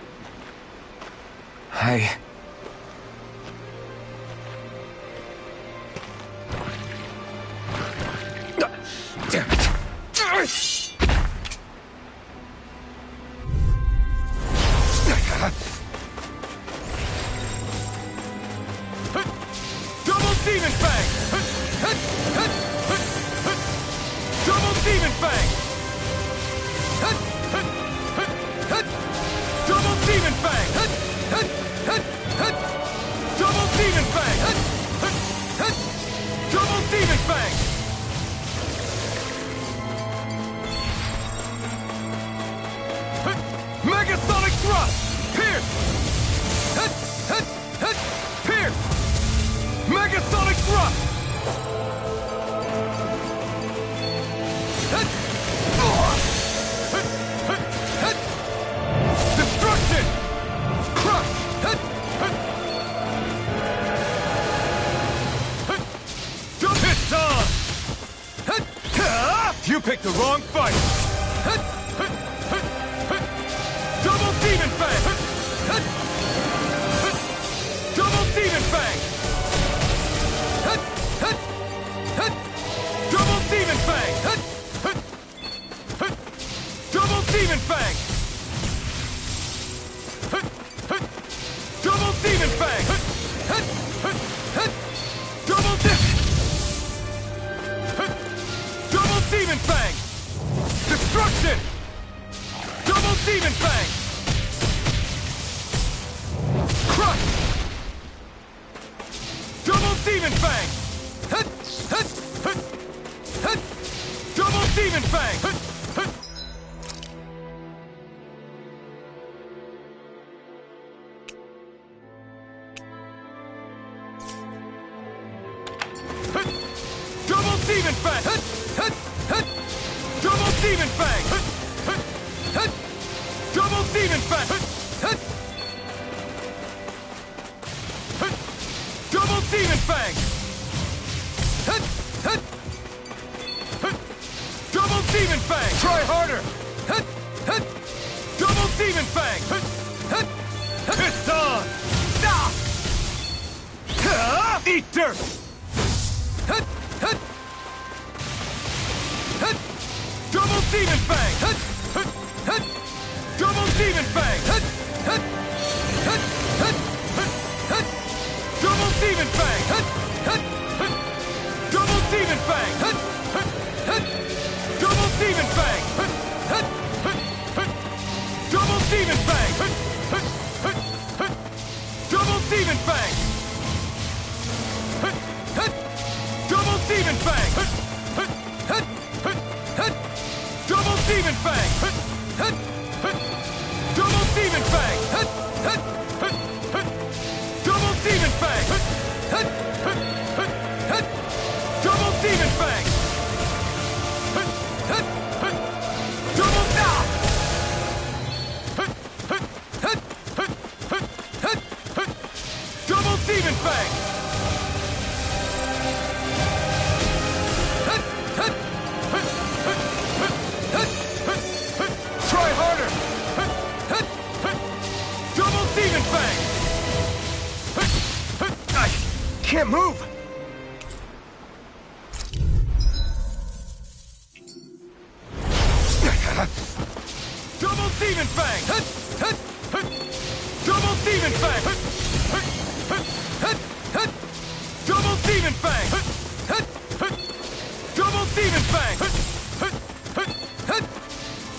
You picked the wrong fight! Double Demon Fang! Double Demon Fang! Double Demon Fang! Double Demon Fang! Double Demon Fang! Double Demon Fang! Destruction! Double Demon Fang! Crush! Double Demon Fang! Double Demon Fang! Double Demon Fang! Double Demon Fang! Double Demon Fang! Double Demon Fang! Double Demon Fang! Try harder! Double Demon Fang! It's on! Eat dirt! Double Demon Fang! Double Demon Fang! Double Demon Fang! Double Demon Fang! Double Demon Fang! Double Demon Fang! Double Demon Fang! Double Demon Fang! Double Demon Fang! Double Demon Fang! Double Demon Fang! Double Demon Fang! Double Double Demon Fang! Try harder! Double Demon Fang! I can't move! Double Demon Fang! Double Demon Fang! Double Demon Fang! Double Demon Fang!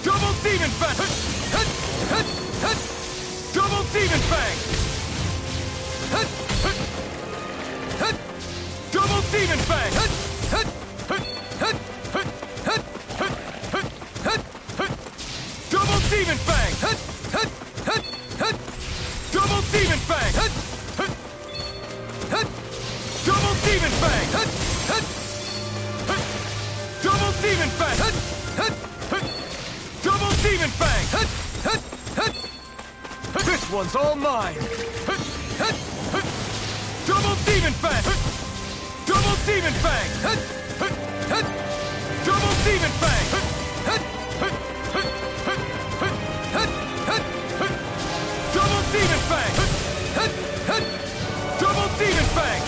Double Demon Fang! Double Demon Fang! Double Demon Fang! Double Demon Fang! Double Demon Fang! Double Demon Fang! Double Demon Fang! Double Demon Fang! This one's all mine! Double Demon Fang! Double Demon Fang! Double Demon Fang! Double Demon Fang! Double Demon Fang!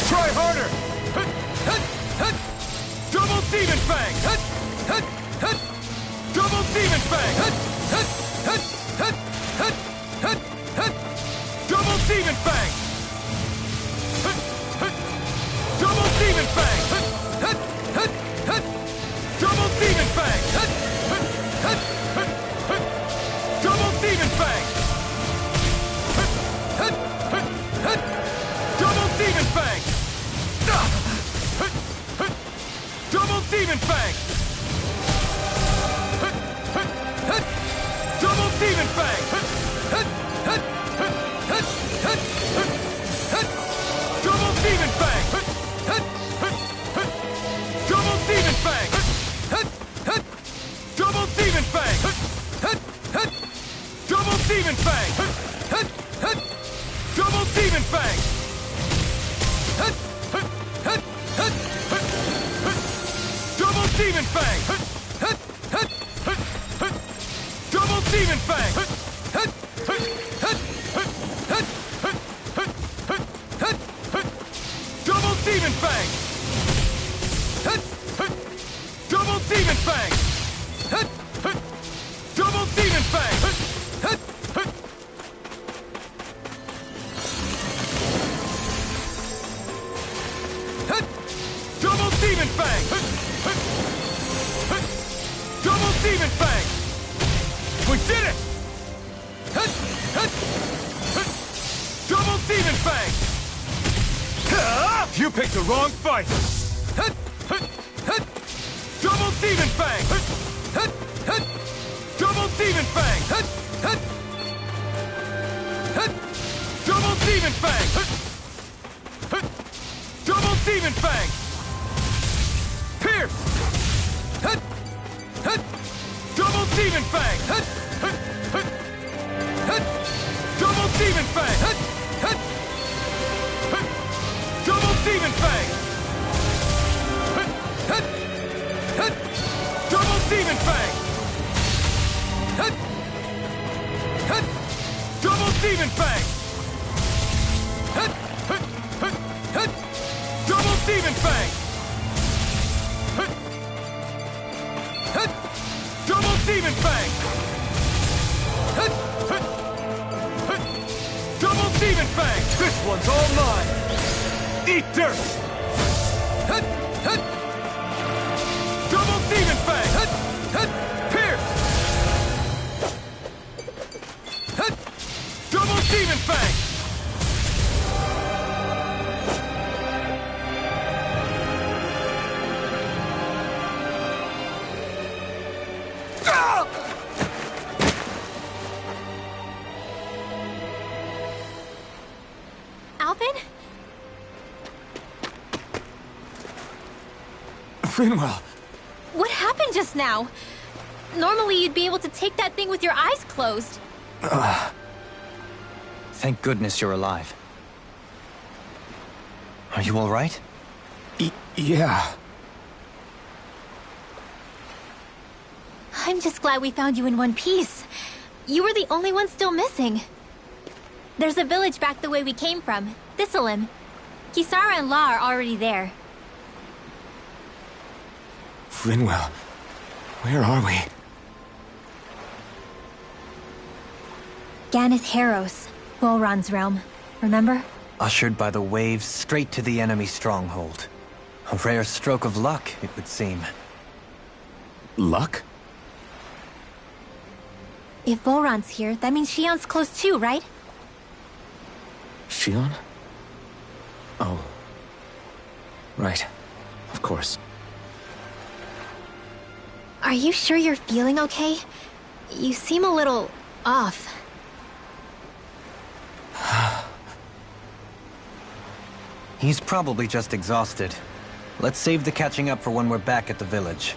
Try harder! Double Demon Fang! Double Demon Fang! Double Demon Fang! Double Demon Fang! Double Demon Fang! Double Demon Fang! Double Demon Fang! Double Demon Fang! Double Demon Fang! Double Demon Fang! Double Demon Fang! Double Demon Fang! Double Demon Fang! Double Demon Fang! Fang! Double Demon Fang! Double Demon Fang! Double Demon Fang! Double Demon Fang! Double Demon Fang! Double Demon Fang! We did it! Double Demon Fang! You picked the wrong fight! Double Demon Fang! Double Demon Fang! Double Demon Fang! Double Demon Fang! Pierce! Double Demon Fang! Double Demon Fang! Double Demon Fang! Double Demon Fang! Double Demon Fang! Double Demon Fang! Double Demon Fang! Double Demon Fang! This one's all mine! Eat dirt! Double Demon Fang! Pierce! Double Demon Fang! Alvin? Rinwell! What happened just now? Normally you'd be able to take that thing with your eyes closed. Thank goodness you're alive. Are you all right? Yeah. I'm just glad we found you in one piece. You were the only one still missing. There's a village back the way we came from, Thistleim. Kisara and La are already there. Rinwell, where are we? Ganeth Heros, Volron's realm. Remember? Ushered by the waves straight to the enemy stronghold. A rare stroke of luck, it would seem. Luck? If Volron's here, that means Shion's close too, right? Shion? Oh. Right. Of course. Are you sure you're feeling okay? You seem a little off. He's probably just exhausted. Let's save the catching up for when we're back at the village.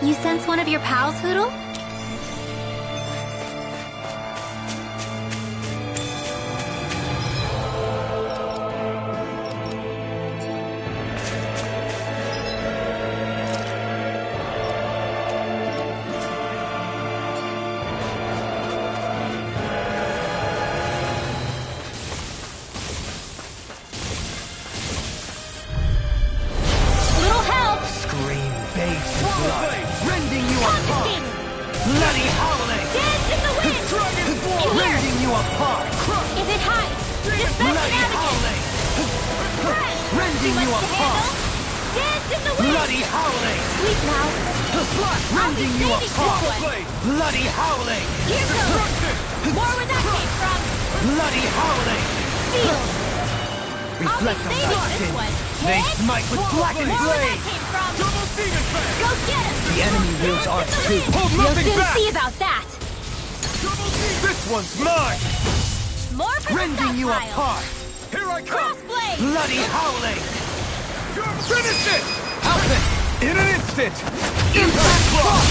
You sense one of your pals, Hoodle? Little help! Scream, base, blood, rending you apart! Bloody howling! Dance in the wind! Rending you apart! Is it high? Dispatch Bloody navigate! howling! Press! Rending Too you much to apart! handle? Dance in the wind! Bloody howling! Sleep now. Rending you saving apart! this one. Bloody howling! Here goes! More where that came from! Bloody howling! Steel! Reflect I'll on be saving that this sin. one. They Hit! smite with blackened More where that blade! came from! Double Demon Fang! Go get him! The enemy wields arts too. Hold You'll nothing soon back! see about that! This one's mine! More for Rending the you stockpile. apart! Here I come! Crossblade! Bloody howling! Finish it! Alpha! In an instant! Impact block!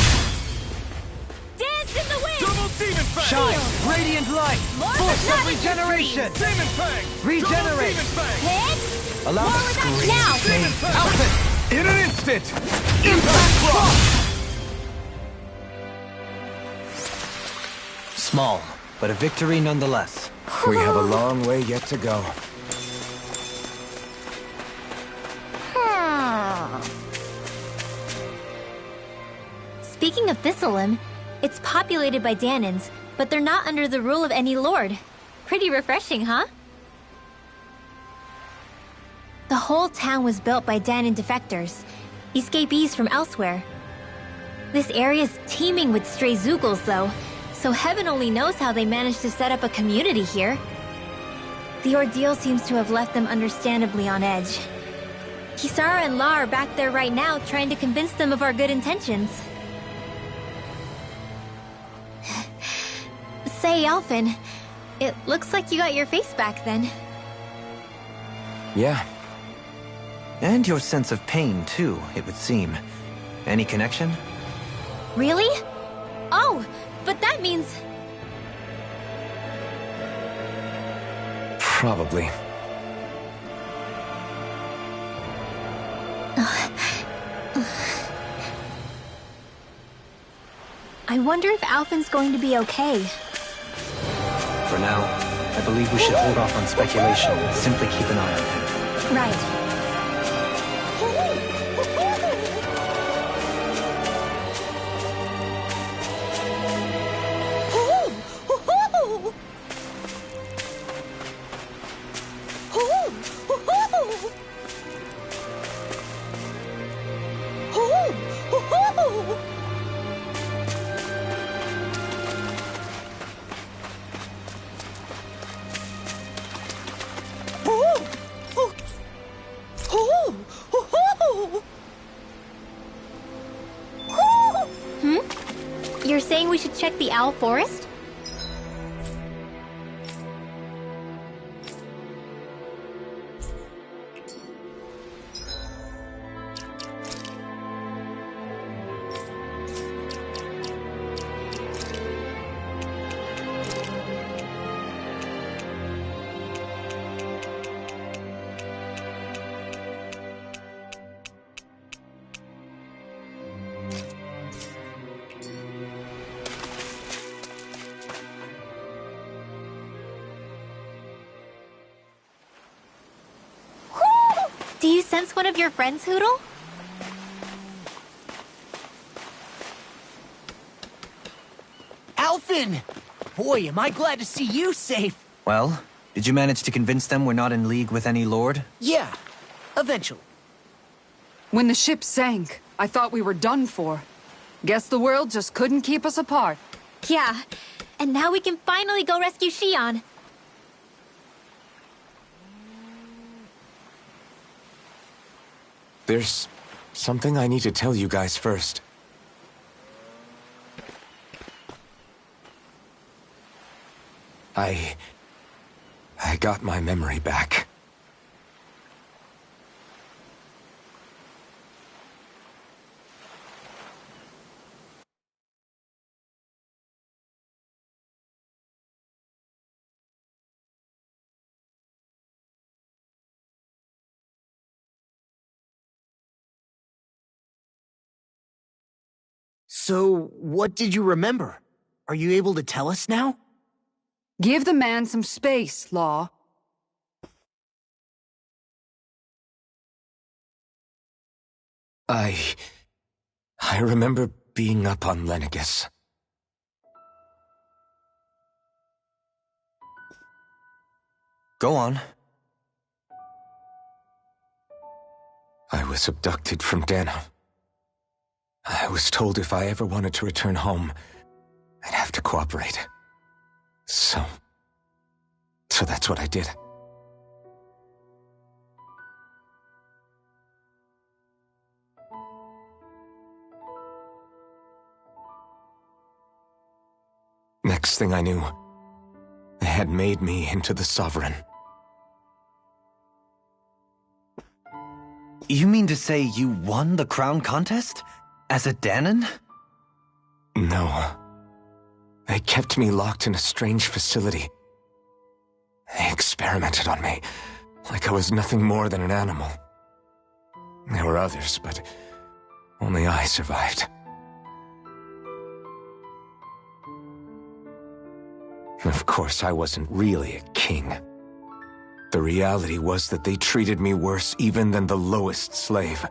Dance in the wind! Double Demon Fang! Shine! Radiant light! More Force but not of regeneration! Demon Fang! Regenerate! Double Demon Fang! Hit! Allow More the with us scream. now! Demon Fang! Alpha! In an instant! Impact block! Small, but a victory nonetheless. We have a long way yet to go. Speaking of Thistleum, it's populated by Danans, but they're not under the rule of any lord. Pretty refreshing, huh? The whole town was built by Danan defectors, escapees from elsewhere. This area's teeming with stray Zeugles, though, so heaven only knows how they managed to set up a community here. The ordeal seems to have left them understandably on edge. Kisara and La are back there right now trying to convince them of our good intentions. Say, Alphen, it looks like you got your face back then. Yeah. And your sense of pain, too, it would seem. Any connection? Really? Oh, but that means... Probably. I wonder if Alphen's going to be okay. For now, I believe we should hold off on speculation and simply keep an eye on him. Right. You're saying we should check the owl forest? Do you sense one of your friends, Hootle? Alphen! Boy, am I glad to see you safe. Well, did you manage to convince them we're not in league with any lord? Yeah, eventually. When the ship sank, I thought we were done for. Guess the world just couldn't keep us apart. Yeah, and now we can finally go rescue Shion. There's something I need to tell you guys first. I got my memory back. So, what did you remember? Are you able to tell us now? Give the man some space, Law. I remember being up on Lenegus. Go on. I was abducted from Dano. I was told if I ever wanted to return home, I'd have to cooperate. So that's what I did. Next thing I knew, they had made me into the Sovereign. You mean to say you won the crown contest? As a Danon? No. They kept me locked in a strange facility. They experimented on me, like I was nothing more than an animal. There were others, but only I survived. Of course, I wasn't really a king. The reality was that they treated me worse even than the lowest slave.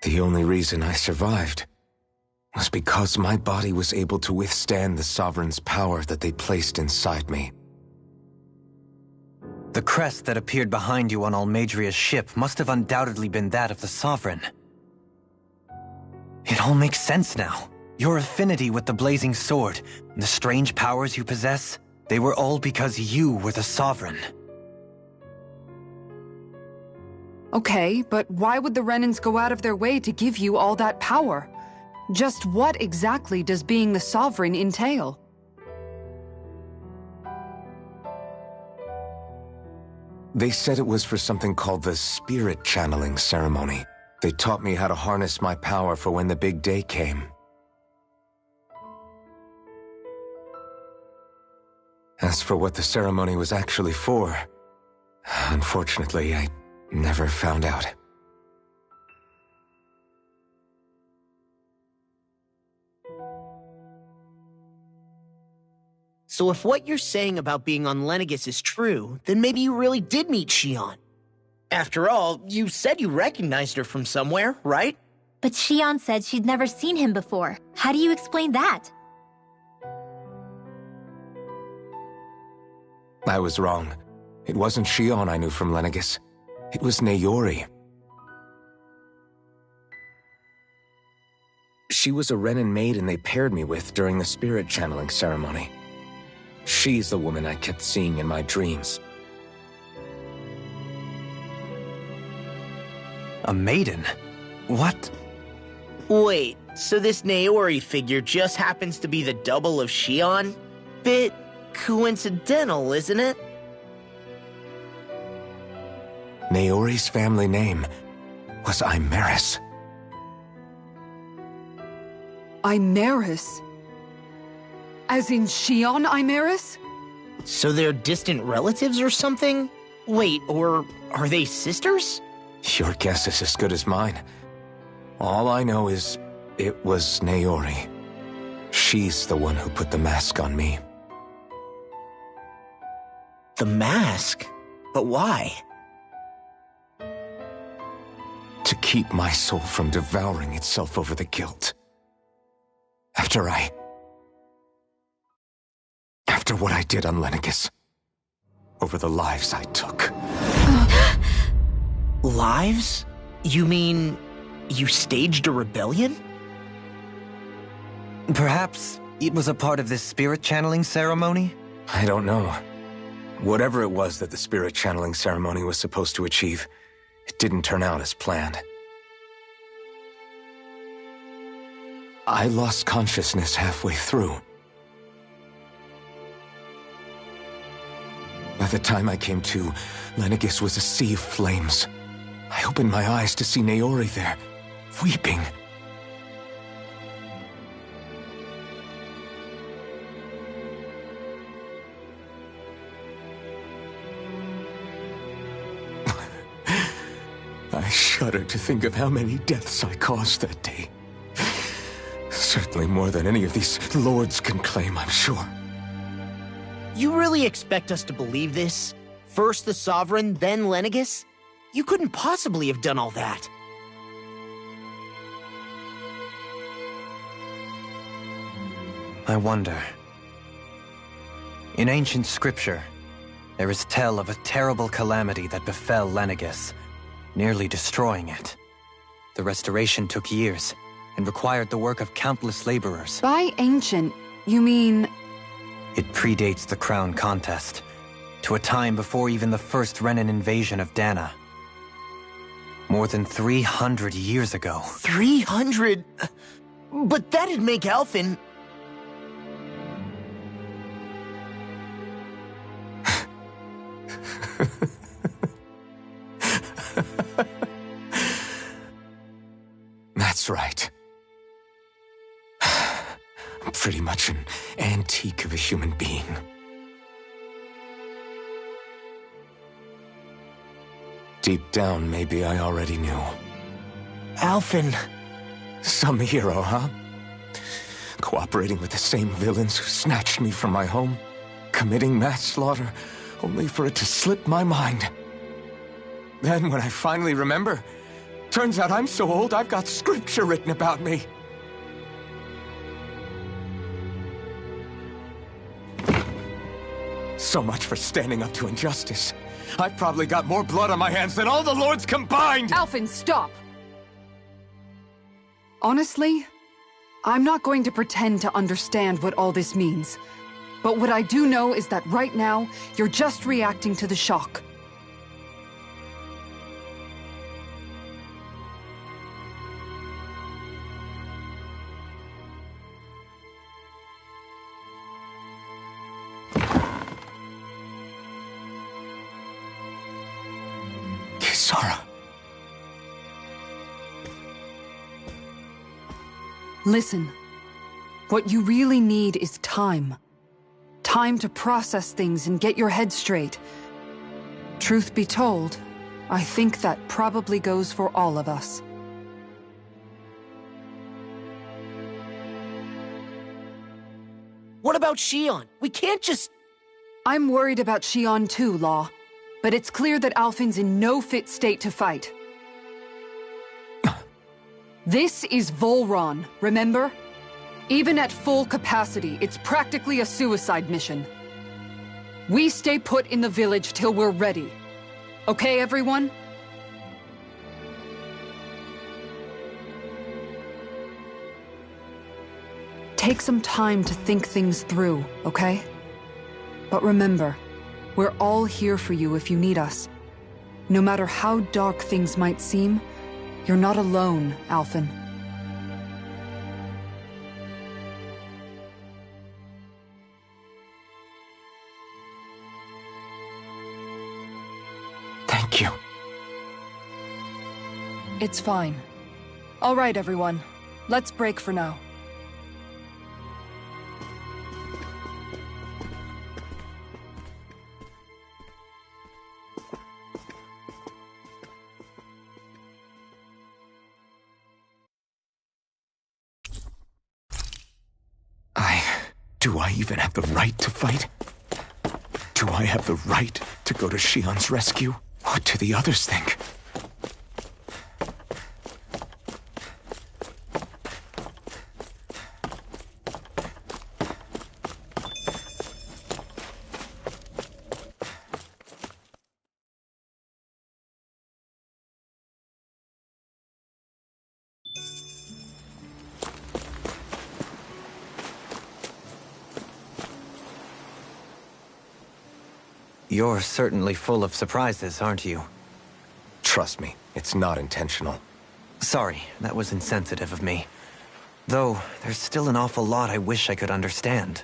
The only reason I survived was because my body was able to withstand the Sovereign's power that they placed inside me. The crest that appeared behind you on Almadria's ship must have undoubtedly been that of the Sovereign. It all makes sense now. Your affinity with the Blazing Sword, and the strange powers you possess, they were all because you were the Sovereign. Okay, but why would the Renans go out of their way to give you all that power? Just what exactly does being the Sovereign entail? They said it was for something called the Spirit Channeling Ceremony. They taught me how to harness my power for when the big day came. As for what the ceremony was actually for, unfortunately, I never found out. So if what you're saying about being on Lenegis is true, then maybe you really did meet Shion. After all, you said you recognized her from somewhere, right? But Shion said she'd never seen him before. How do you explain that? I was wrong. It wasn't Shion I knew from Lenegis. It was Naori. She was a Renan maiden they paired me with during the spirit channeling ceremony. She's the woman I kept seeing in my dreams. A maiden? What? Wait, so this Naori figure just happens to be the double of Shion? Bit coincidental, isn't it? Naori's family name was Imeris. Imeris? As in Shion Imeris? So they're distant relatives or something? Wait, or are they sisters? Your guess is as good as mine. All I know is it was Naori. She's the one who put the mask on me. The mask? But why? To keep my soul from devouring itself over the guilt. After what I did on Lenegis. Over the lives I took. Lives? You mean you staged a rebellion? Perhaps it was a part of this spirit channeling ceremony? I don't know. Whatever it was that the spirit channeling ceremony was supposed to achieve, it didn't turn out as planned. I lost consciousness halfway through. By the time I came to, Lenegis was a sea of flames. I opened my eyes to see Naori there, weeping. I shudder to think of how many deaths I caused that day. Certainly more than any of these lords can claim, I'm sure. You really expect us to believe this? First the Sovereign, then Lenegis? You couldn't possibly have done all that. I wonder. In ancient scripture, there is tell of a terrible calamity that befell Lenegis, nearly destroying it. The restoration took years, and required the work of countless laborers. By ancient, you mean... It predates the crown contest, to a time before even the first Renan invasion of Dana. More than 300 years ago. 300? But that'd make Alphen... That's right. I'm pretty much an antique of a human being. Deep down, maybe I already knew. Alphen. Some hero, huh? Cooperating with the same villains who snatched me from my home, committing mass slaughter, only for it to slip my mind. Then, when I finally remember, turns out I'm so old I've got scripture written about me. So much for standing up to injustice. I've probably got more blood on my hands than all the lords combined! Alphen, stop! Honestly, I'm not going to pretend to understand what all this means. But what I do know is that right now, you're just reacting to the shock. Kisara. Listen, what you really need is time. Time to process things and get your head straight. Truth be told, I think that probably goes for all of us. What about Shion? We can't just... I'm worried about Shion too, Law. But it's clear that Alphen's in no fit state to fight. This is Volron, remember? Even at full capacity, it's practically a suicide mission. We stay put in the village till we're ready. Okay, everyone? Take some time to think things through, okay? But remember, we're all here for you if you need us. No matter how dark things might seem, you're not alone, Alphen. Thank you. It's fine. All right, everyone. Let's break for now. Do I even have the right to fight? Do I have the right to go to Shion's rescue? What do the others think? You're certainly full of surprises, aren't you? Trust me, it's not intentional. Sorry, that was insensitive of me. Though, there's still an awful lot I wish I could understand.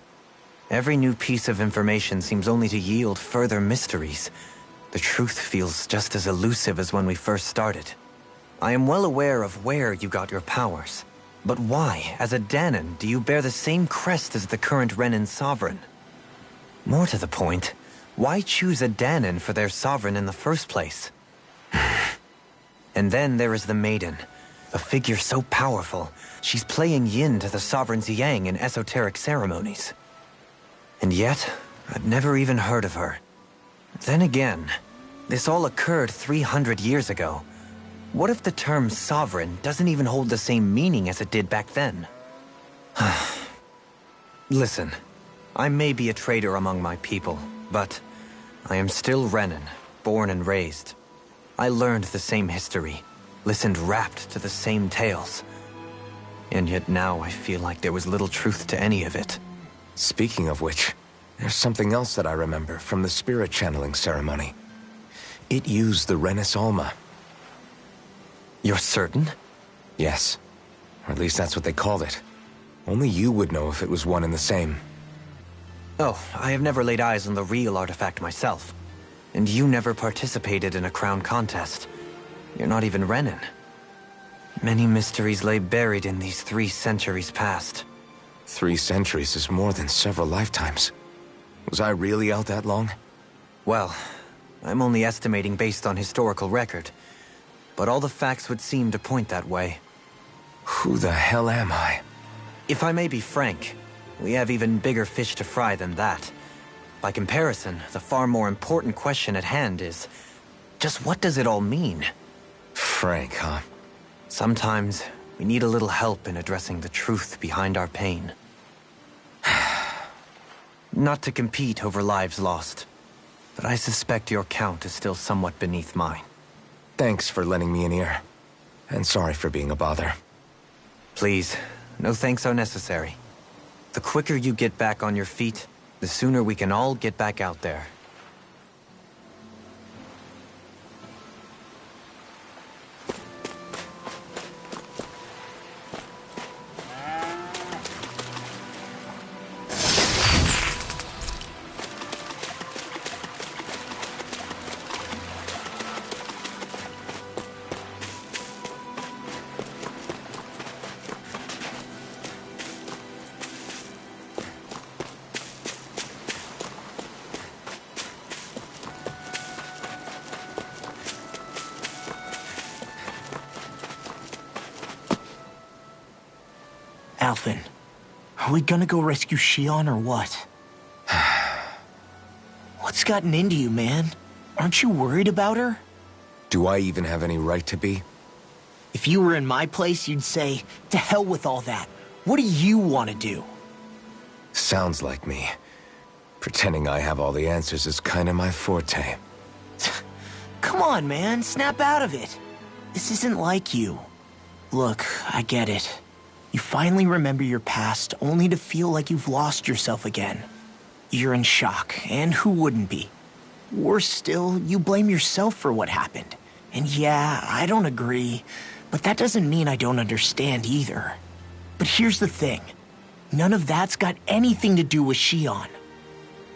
Every new piece of information seems only to yield further mysteries. The truth feels just as elusive as when we first started. I am well aware of where you got your powers. But why, as a Danon, do you bear the same crest as the current Renin sovereign? More to the point, why choose a Danon for their sovereign in the first place? And then there is the Maiden, a figure so powerful, she's playing yin to the sovereign's yang in esoteric ceremonies. And yet, I've never even heard of her. Then again, this all occurred 300 years ago. What if the term sovereign doesn't even hold the same meaning as it did back then? Listen, I may be a traitor among my people, but I am still Renin, born and raised. I learned the same history, listened rapt to the same tales. And yet now I feel like there was little truth to any of it. Speaking of which, there's something else that I remember from the spirit channeling ceremony. It used the Renis Alma. You're certain? Yes. Or at least that's what they called it. Only you would know if it was one and the same. Oh, I have never laid eyes on the real artifact myself. And you never participated in a crown contest. You're not even Renin. Many mysteries lay buried in these 3 centuries past. 3 centuries is more than several lifetimes. Was I really out that long? Well, I'm only estimating based on historical record. But all the facts would seem to point that way. Who the hell am I? If I may be frank, we have even bigger fish to fry than that. By comparison, the far more important question at hand is, just what does it all mean? Frank, huh? Sometimes, we need a little help in addressing the truth behind our pain. Not to compete over lives lost, but I suspect your count is still somewhat beneath mine. Thanks for lending me an ear. And sorry for being a bother. Please, no thanks are necessary. The quicker you get back on your feet, the sooner we can all get back out there. Alphen, are we gonna go rescue Shion or what? What's gotten into you, man? Aren't you worried about her? Do I even have any right to be? If you were in my place, you'd say, to hell with all that. What do you want to do? Sounds like me. Pretending I have all the answers is kinda my forte. Come on, man, snap out of it. This isn't like you. Look, I get it. You finally remember your past, only to feel like you've lost yourself again. You're in shock, and who wouldn't be? Worse still, you blame yourself for what happened. And yeah, I don't agree, but that doesn't mean I don't understand either. But here's the thing. None of that's got anything to do with Shion.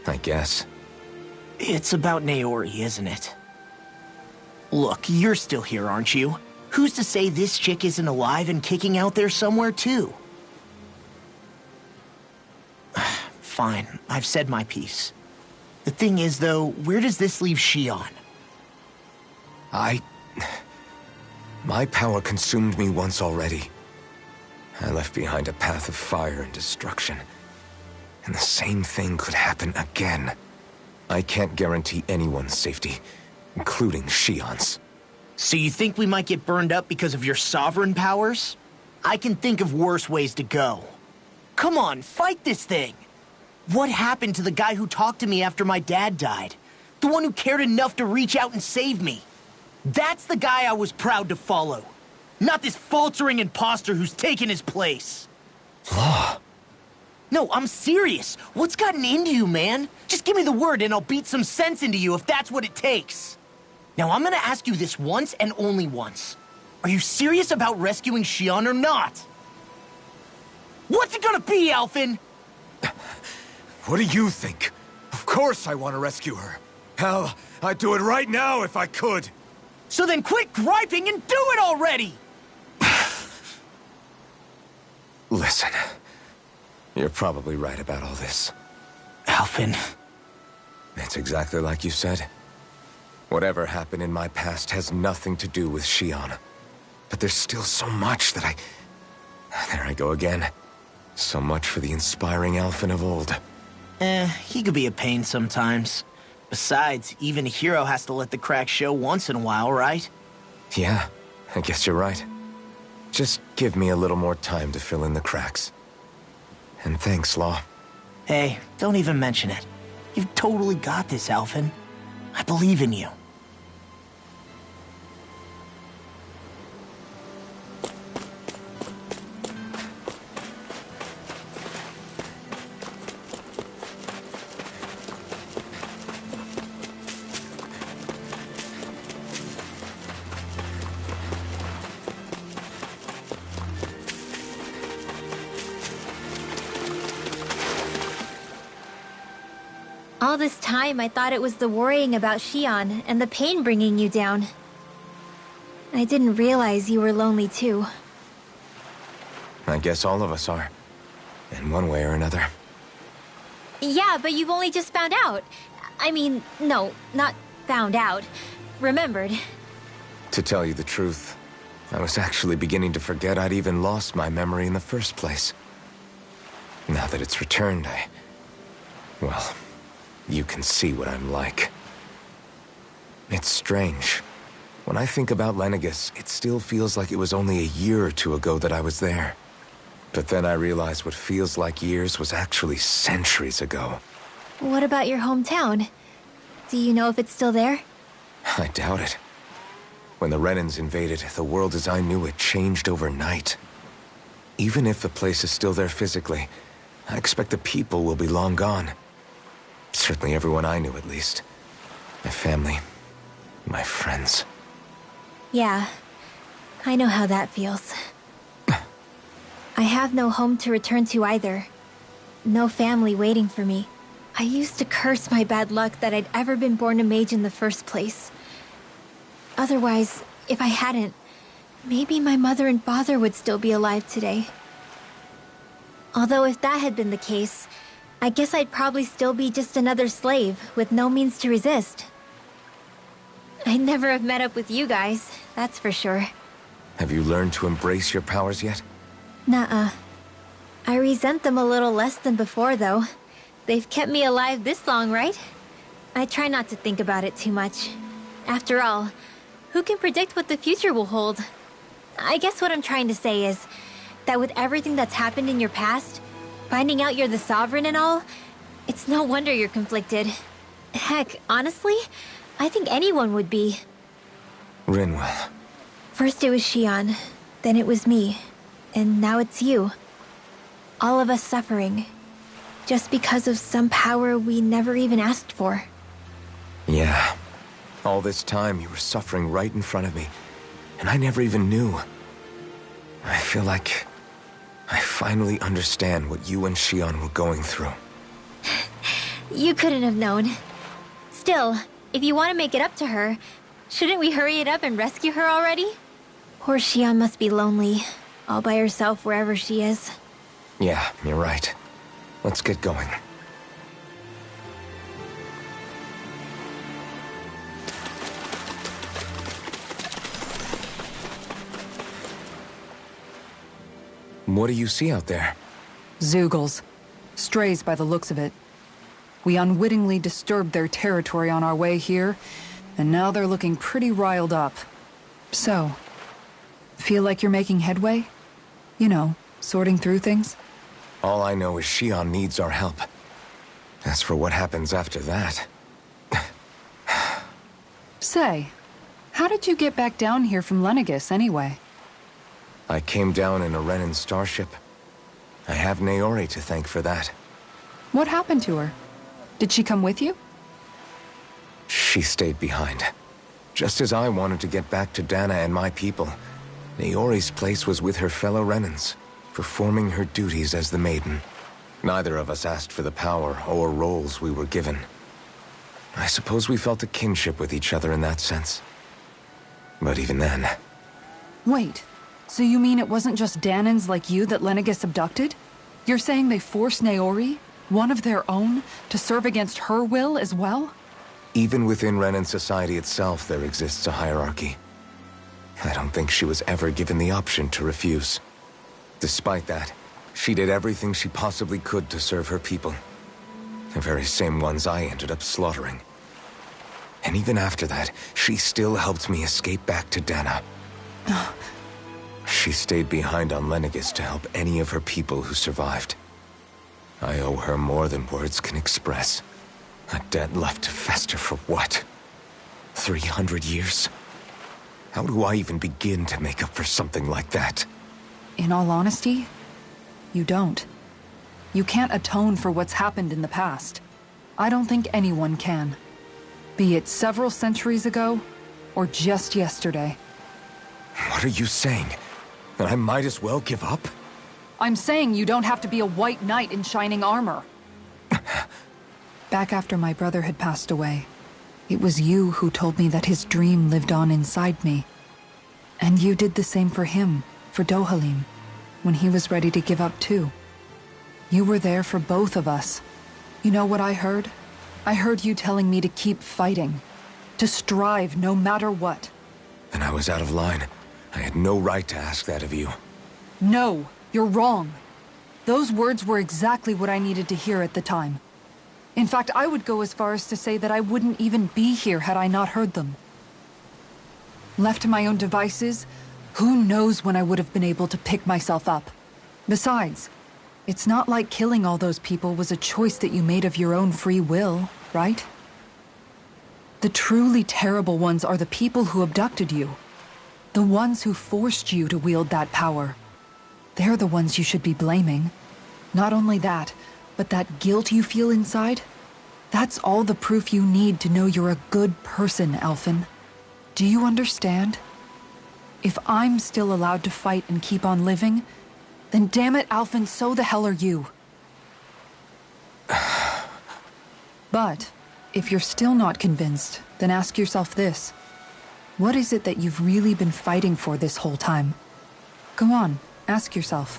I guess. It's about Naori, isn't it? Look, you're still here, aren't you? Who's to say this chick isn't alive and kicking out there somewhere, too? Fine, I've said my piece. The thing is, though, where does this leave Shion? My power consumed me once already. I left behind a path of fire and destruction. And the same thing could happen again. I can't guarantee anyone's safety, including Shion's. So you think we might get burned up because of your sovereign powers? I can think of worse ways to go. Come on, fight this thing! What happened to the guy who talked to me after my dad died? The one who cared enough to reach out and save me? That's the guy I was proud to follow. Not this faltering imposter who's taken his place. Law. No, I'm serious. What's gotten into you, man? Just give me the word and I'll beat some sense into you if that's what it takes. Now, I'm gonna ask you this once and only once. Are you serious about rescuing Shion or not? What's it gonna be, Alphen? What do you think? Of course I want to rescue her. Hell, I'd do it right now if I could. So then quit griping and do it already! Listen, you're probably right about all this. Alphen. It's exactly like you said. Whatever happened in my past has nothing to do with Shion. But there's still so much that There I go again. So much for the inspiring Alphen of old. He could be a pain sometimes. Besides, even a hero has to let the cracks show once in a while, right? Yeah, I guess you're right. Just give me a little more time to fill in the cracks. And thanks, Law. Hey, don't even mention it. You've totally got this, Alphen. I believe in you. All this time, I thought it was the worrying about Shion and the pain bringing you down. I didn't realize you were lonely too. I guess all of us are. In one way or another. Yeah, but you've only just found out. I mean, no, not found out. Remembered. To tell you the truth, I was actually beginning to forget I'd even lost my memory in the first place. Now that it's returned, well, you can see what I'm like. It's strange. When I think about Lenegis, it still feels like it was only a year or two ago that I was there. But then I realized what feels like years was actually centuries ago. What about your hometown? Do you know if it's still there? I doubt it. When the Renans invaded, the world as I knew it changed overnight. Even if the place is still there physically, I expect the people will be long gone. Certainly everyone I knew, at least. My family, my friends. Yeah, I know how that feels. I have no home to return to either. No family waiting for me. I used to curse my bad luck that I'd ever been born a mage in the first place. Otherwise, if I hadn't, maybe my mother and father would still be alive today. Although if that had been the case, I guess I'd probably still be just another slave with no means to resist. I'd never have met up with you guys, that's for sure. Have you learned to embrace your powers yet? Nuh-uh. I resent them a little less than before, though. They've kept me alive this long, right? I try not to think about it too much. After all, who can predict what the future will hold? I guess what I'm trying to say is that with everything that's happened in your past, finding out you're the Sovereign and all, it's no wonder you're conflicted. Heck, honestly, I think anyone would be. Rinwell. First it was Xion, then it was me, and now it's you. All of us suffering, just because of some power we never even asked for. Yeah. All this time you were suffering right in front of me, and I never even knew. I feel like I finally understand what you and Xion were going through. You couldn't have known. Still, if you want to make it up to her, shouldn't we hurry it up and rescue her already? Poor Xion must be lonely, all by herself wherever she is. Yeah, you're right. Let's get going. What do you see out there? Zeugles. Strays by the looks of it. We unwittingly disturbed their territory on our way here, and now they're looking pretty riled up. So, feel like you're making headway? You know, sorting through things? All I know is Xion needs our help. As for what happens after that... Say, how did you get back down here from Lenegis, anyway? I came down in a Renan starship. I have Naori to thank for that. What happened to her? Did she come with you? She stayed behind. Just as I wanted to get back to Dana and my people, Naori's place was with her fellow Renans, performing her duties as the Maiden. Neither of us asked for the power or roles we were given. I suppose we felt a kinship with each other in that sense. But even then... Wait, so you mean it wasn't just Danans like you that Lenegis abducted? You're saying they forced Naori, one of their own, to serve against her will as well? Even within Renan society itself, there exists a hierarchy. I don't think she was ever given the option to refuse. Despite that, she did everything she possibly could to serve her people. The very same ones I ended up slaughtering. And even after that, she still helped me escape back to Dana. She stayed behind on Lenegis to help any of her people who survived. I owe her more than words can express. A debt left to fester for what? 300 years? How do I even begin to make up for something like that? In all honesty, you don't. You can't atone for what's happened in the past. I don't think anyone can. Be it several centuries ago, or just yesterday. What are you saying? That I might as well give up? I'm saying you don't have to be a white knight in shining armor. Back after my brother had passed away, it was you who told me that his dream lived on inside me. And you did the same for him, for Dohalim, when he was ready to give up too. You were there for both of us. You know what I heard? I heard you telling me to keep fighting. To strive no matter what. And I was out of line. I had no right to ask that of you. No, you're wrong. Those words were exactly what I needed to hear at the time. In fact, I would go as far as to say that I wouldn't even be here had I not heard them. Left to my own devices, who knows when I would have been able to pick myself up. Besides, it's not like killing all those people was a choice that you made of your own free will, right? The truly terrible ones are the people who abducted you. The ones who forced you to wield that power. They're the ones you should be blaming. Not only that, but that guilt you feel inside, that's all the proof you need to know you're a good person, Alphen. Do you understand? If I'm still allowed to fight and keep on living, then damn it, Alphen, so the hell are you. But, if you're still not convinced, then ask yourself this. What is it that you've really been fighting for this whole time? Go on, ask yourself.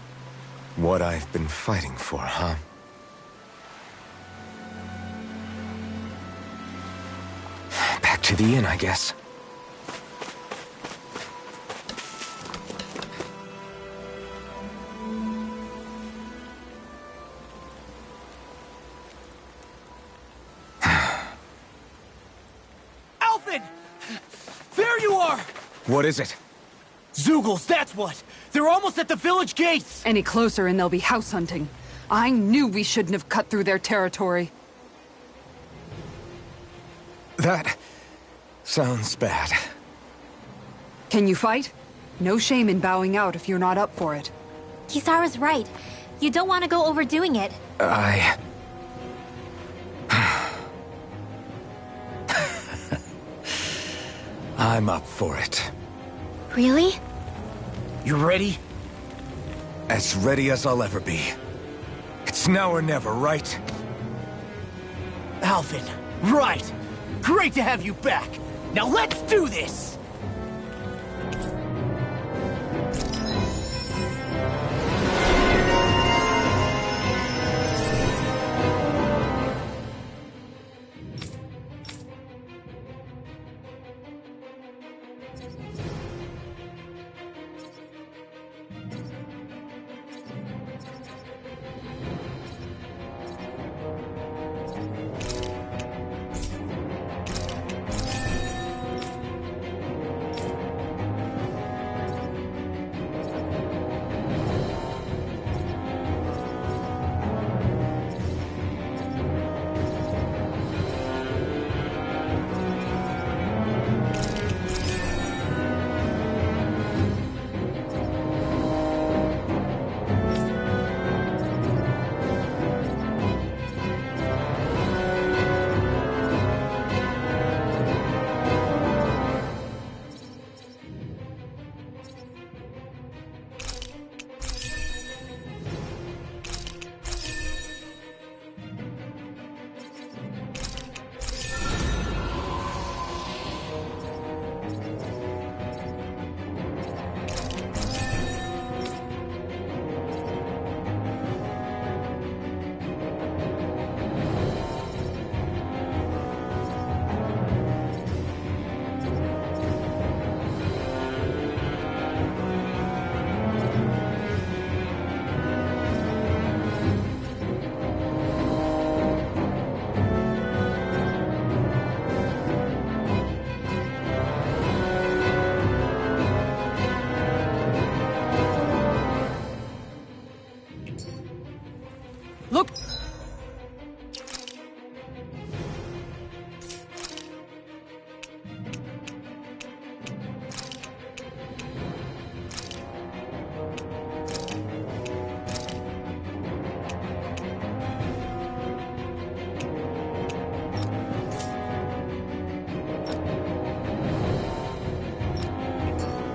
What I've been fighting for, huh? Back to the inn, I guess. Alphen! There you are! What is it? Zeugles, that's what! They're almost at the village gates! Any closer and they'll be house hunting. I knew we shouldn't have cut through their territory. That sounds bad. Can you fight? No shame in bowing out if you're not up for it. Kisara's right. You don't want to go overdoing it. I'm up for it. Really? You ready? As ready as I'll ever be. It's now or never, right? Alphen, right! Great to have you back! Now let's do this! Look!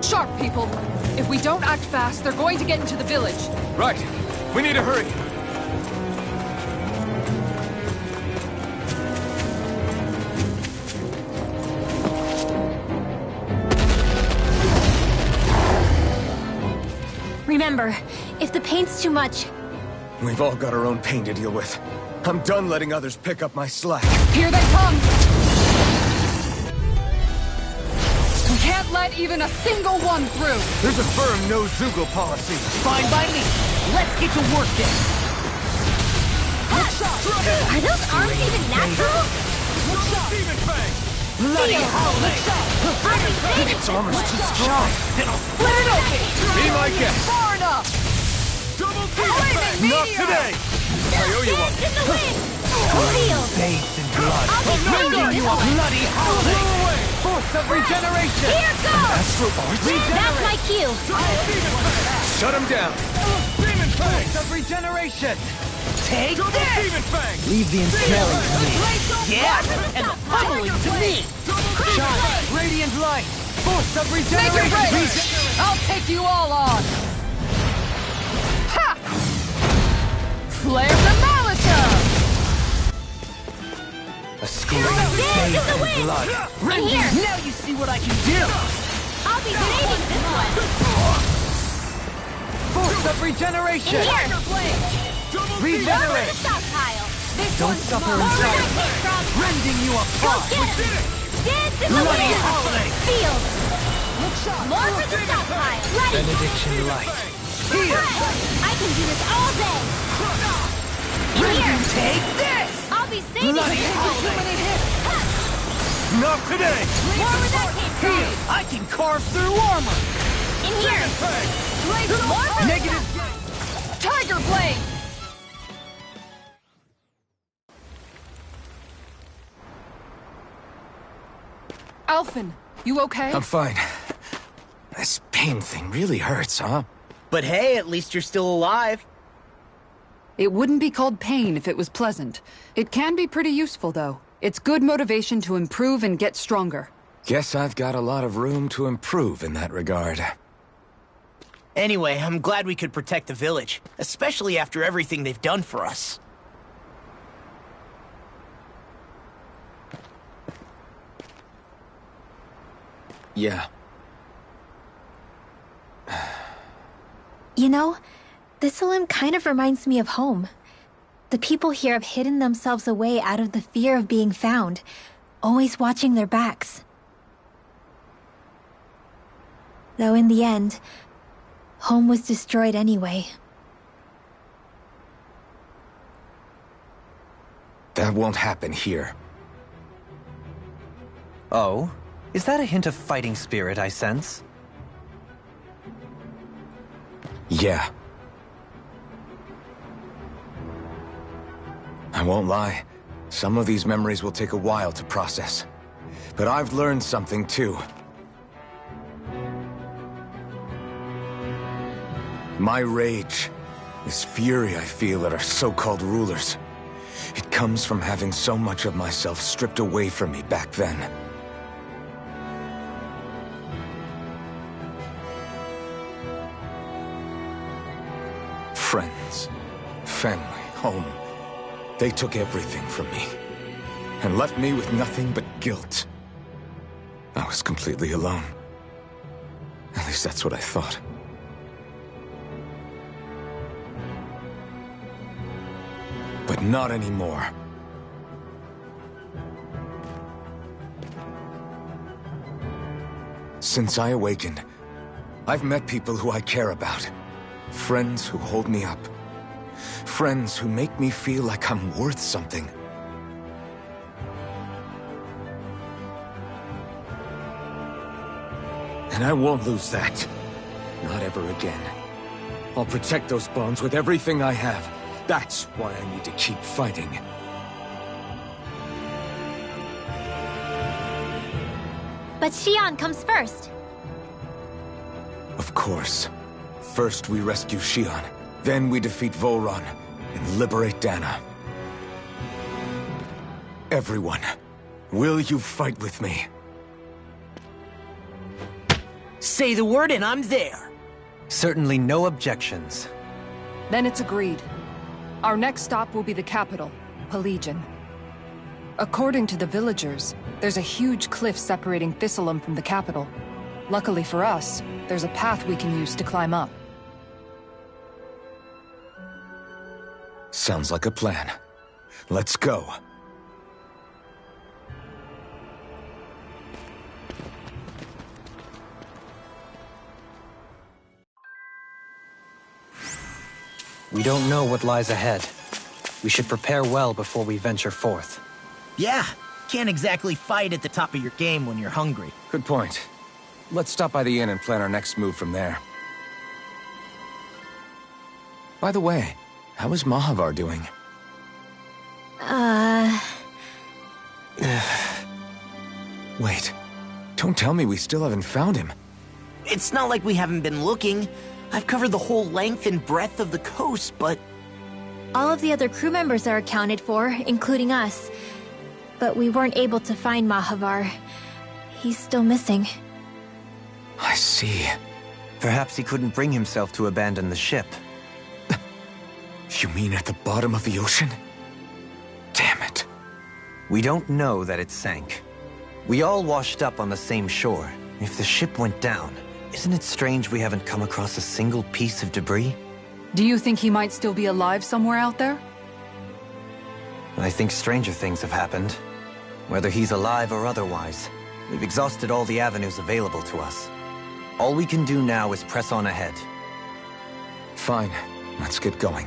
Sharp, people! If we don't act fast, they're going to get into the village. Right. We need to hurry. remember, if the pain's too much... We've all got our own pain to deal with. I'm done letting others pick up my slack. Here they come! We can't let even a single one through! There's a firm no-Zoogle policy. Fine by me. Let's get to work then. Are those arms even natural? Bloody howling! Its armor's too strong. Then I'll split it open! Be my guest. Far enough! Double demon Not today! I owe you one. In the wind! Field! Bathed in blood. I'll be Rendering you a bloody howling! Force of regeneration! Here goes! Astral Arts? That's my cue! Shut him down! Demon Fang! Force of regeneration! Take Double this! Demon Fang! Leave the ensnaring to me. Yeah, and the pummeling to me! Shine! Radiant light! Force of Make your regeneration! break! I'll take you all on! Ha! Flare the Molotov! A scream Dance in the bathed in wind! blood. In here! Now you see what I can do! I'll be saving this one! Force of regeneration! In here! Over the Regenerate! stockpile! This Don't one's suffer small. in Where silence. did I came from? Rending you Go apart! get him! Dance in the Bloody wind! howling! Field! More for the stockpile! Ready! Benediction light. Here! I can do this all day! In here! Take this! I'll be saving Bloody this howling! Not today! More where that came from! I can carve through armor! In here! More for Negative. Tiger Blade! Alphen, you okay? I'm fine. This pain thing really hurts, huh? But hey, at least you're still alive. It wouldn't be called pain if it was pleasant. It can be pretty useful, though. It's good motivation to improve and get stronger. Guess I've got a lot of room to improve in that regard. Anyway, I'm glad we could protect the village, especially after everything they've done for us. Yeah. You know, Thistleum kind of reminds me of home. The people here have hidden themselves away out of the fear of being found, always watching their backs. Though in the end, home was destroyed anyway. That won't happen here. Oh? Is that a hint of fighting spirit I sense? Yeah. I won't lie. Some of these memories will take a while to process. But I've learned something too. My rage, this fury I feel at our so-called rulers, it comes from having so much of myself stripped away from me back then. Friends, family, home. They took everything from me, and left me with nothing but guilt. I was completely alone. At least that's what I thought. But not anymore. Since I awakened, I've met people who I care about. Friends who hold me up. Friends who make me feel like I'm worth something. And I won't lose that. Not ever again. I'll protect those bonds with everything I have. That's why I need to keep fighting. But Xion comes first. Of course. First we rescue Xion, then we defeat Volron and liberate Dana. Everyone, will you fight with me? Say the word and I'm there. Certainly no objections. Then it's agreed. Our next stop will be the capital, Pelegion. According to the villagers, there's a huge cliff separating Thistleum from the capital. Luckily for us, there's a path we can use to climb up. Sounds like a plan. Let's go. We don't know what lies ahead. We should prepare well before we venture forth. Yeah, can't exactly fight at the top of your game when you're hungry. Good point. Let's stop by the inn and plan our next move from there. By the way, how is Mahavar doing? Wait, don't tell me we still haven't found him. It's not like we haven't been looking. I've covered the whole length and breadth of the coast, but... All of the other crew members are accounted for, including us. But we weren't able to find Mahavar. He's still missing. I see. Perhaps he couldn't bring himself to abandon the ship. You mean at the bottom of the ocean? Damn it. We don't know that it sank. We all washed up on the same shore. If the ship went down, isn't it strange we haven't come across a single piece of debris? Do you think he might still be alive somewhere out there? I think stranger things have happened. Whether he's alive or otherwise, we've exhausted all the avenues available to us. All we can do now is press on ahead. Fine, let's get going.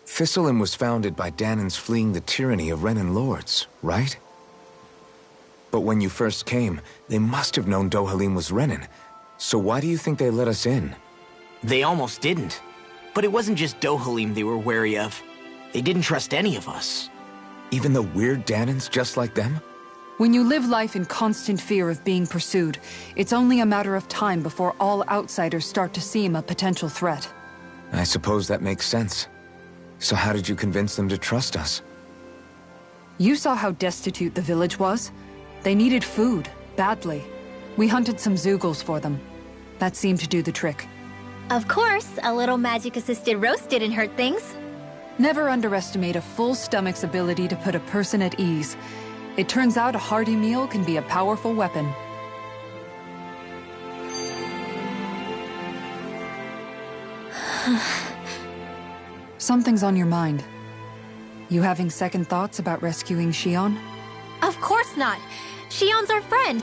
Thistlein was founded by Danans fleeing the tyranny of Renan lords, right? But when you first came, they must have known Dohalim was Renan. So why do you think they let us in? They almost didn't. But it wasn't just Dohalim they were wary of. They didn't trust any of us. Even the weird Danans just like them? When you live life in constant fear of being pursued, it's only a matter of time before all outsiders start to seem a potential threat. I suppose that makes sense. So how did you convince them to trust us? You saw how destitute the village was. They needed food, badly. We hunted some Zeugles for them. That seemed to do the trick. Of course, a little magic-assisted roast didn't hurt things. Never underestimate a full stomach's ability to put a person at ease. It turns out a hearty meal can be a powerful weapon. Something's on your mind. You having second thoughts about rescuing Shion? Of course not! Shion's our friend!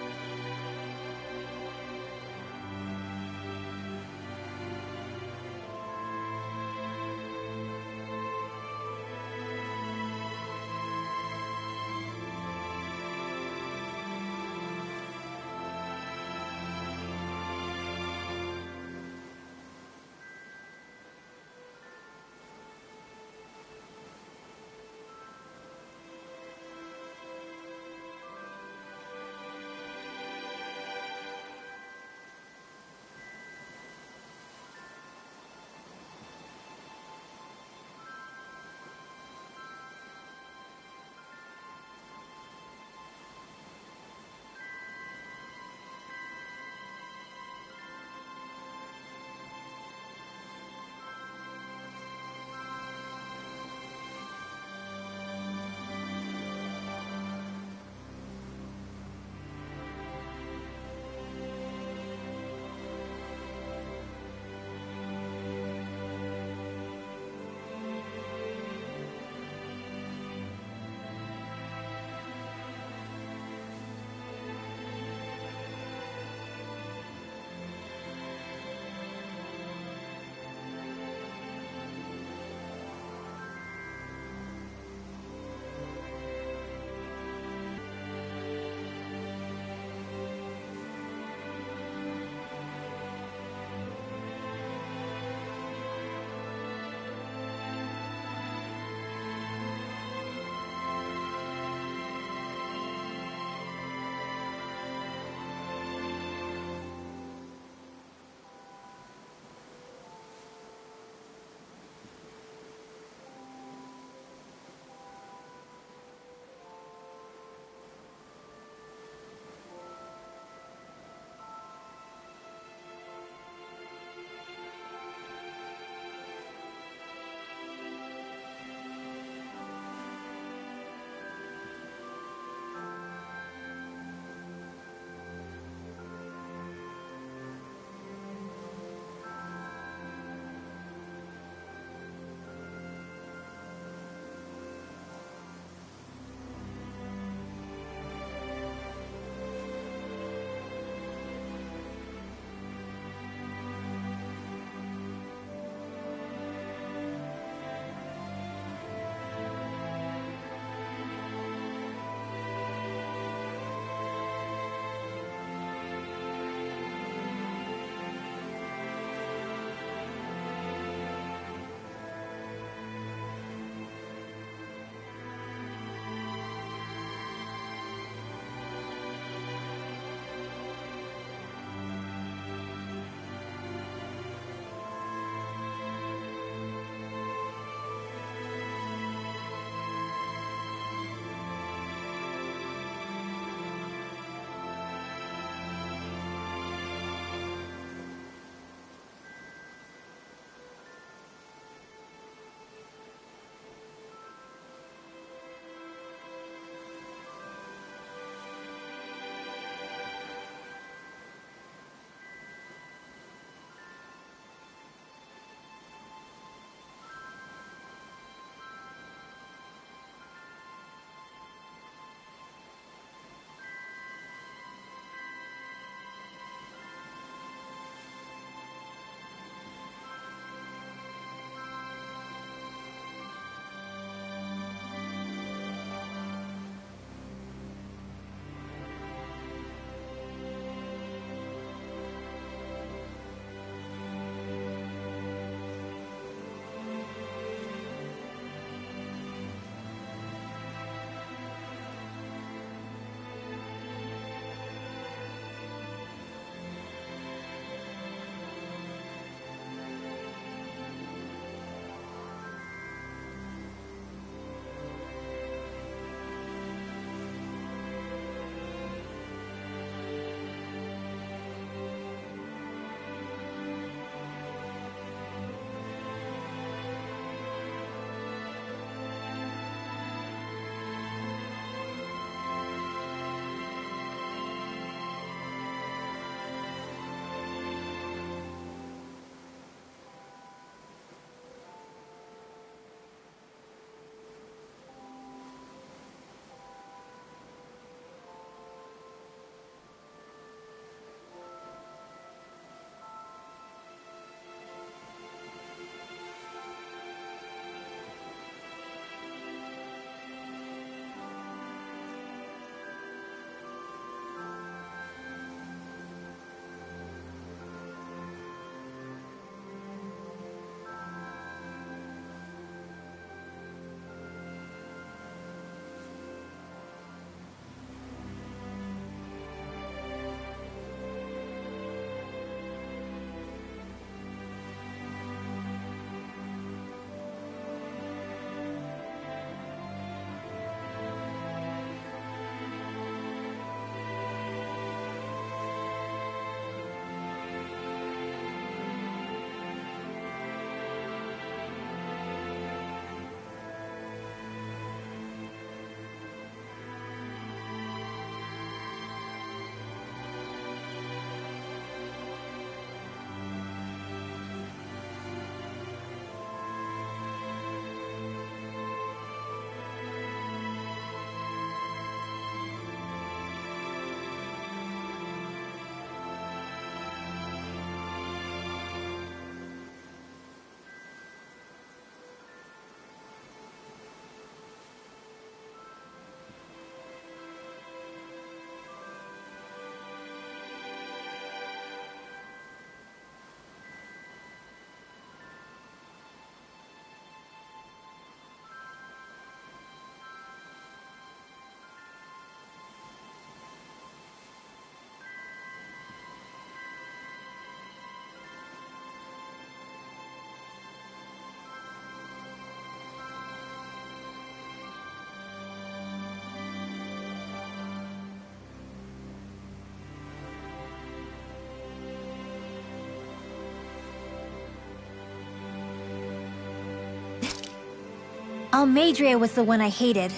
Almeidrea was the one I hated.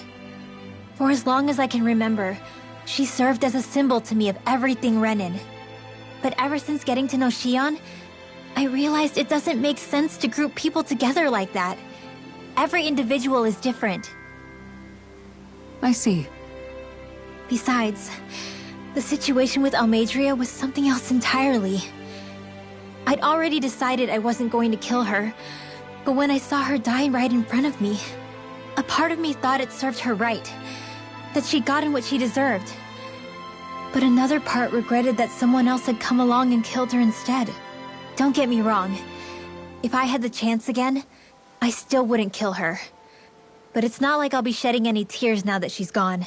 For as long as I can remember, she served as a symbol to me of everything Renin. But ever since getting to know Shion, I realized it doesn't make sense to group people together like that. Every individual is different. I see. Besides, the situation with Almeidrea was something else entirely. I'd already decided I wasn't going to kill her, but when I saw her die right in front of me, a part of me thought it served her right, that she'd gotten what she deserved. But another part regretted that someone else had come along and killed her instead. Don't get me wrong. If I had the chance again, I still wouldn't kill her. But it's not like I'll be shedding any tears now that she's gone.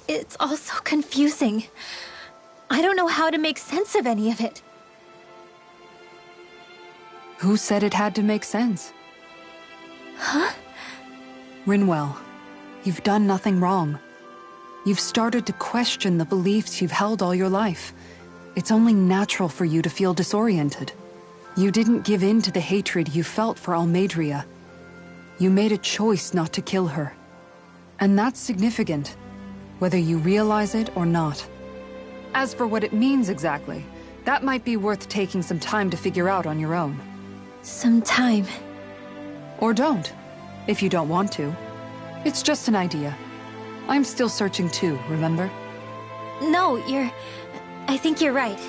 It's all so confusing. I don't know how to make sense of any of it. Who said it had to make sense? Huh? Rinwell, you've done nothing wrong. You've started to question the beliefs you've held all your life. It's only natural for you to feel disoriented. You didn't give in to the hatred you felt for Almeidrea. You made a choice not to kill her. And that's significant, whether you realize it or not. As for what it means exactly, that might be worth taking some time to figure out on your own. Some time. Or don't, if you don't want to. It's just an idea. I'm still searching too, remember? No, I think you're right.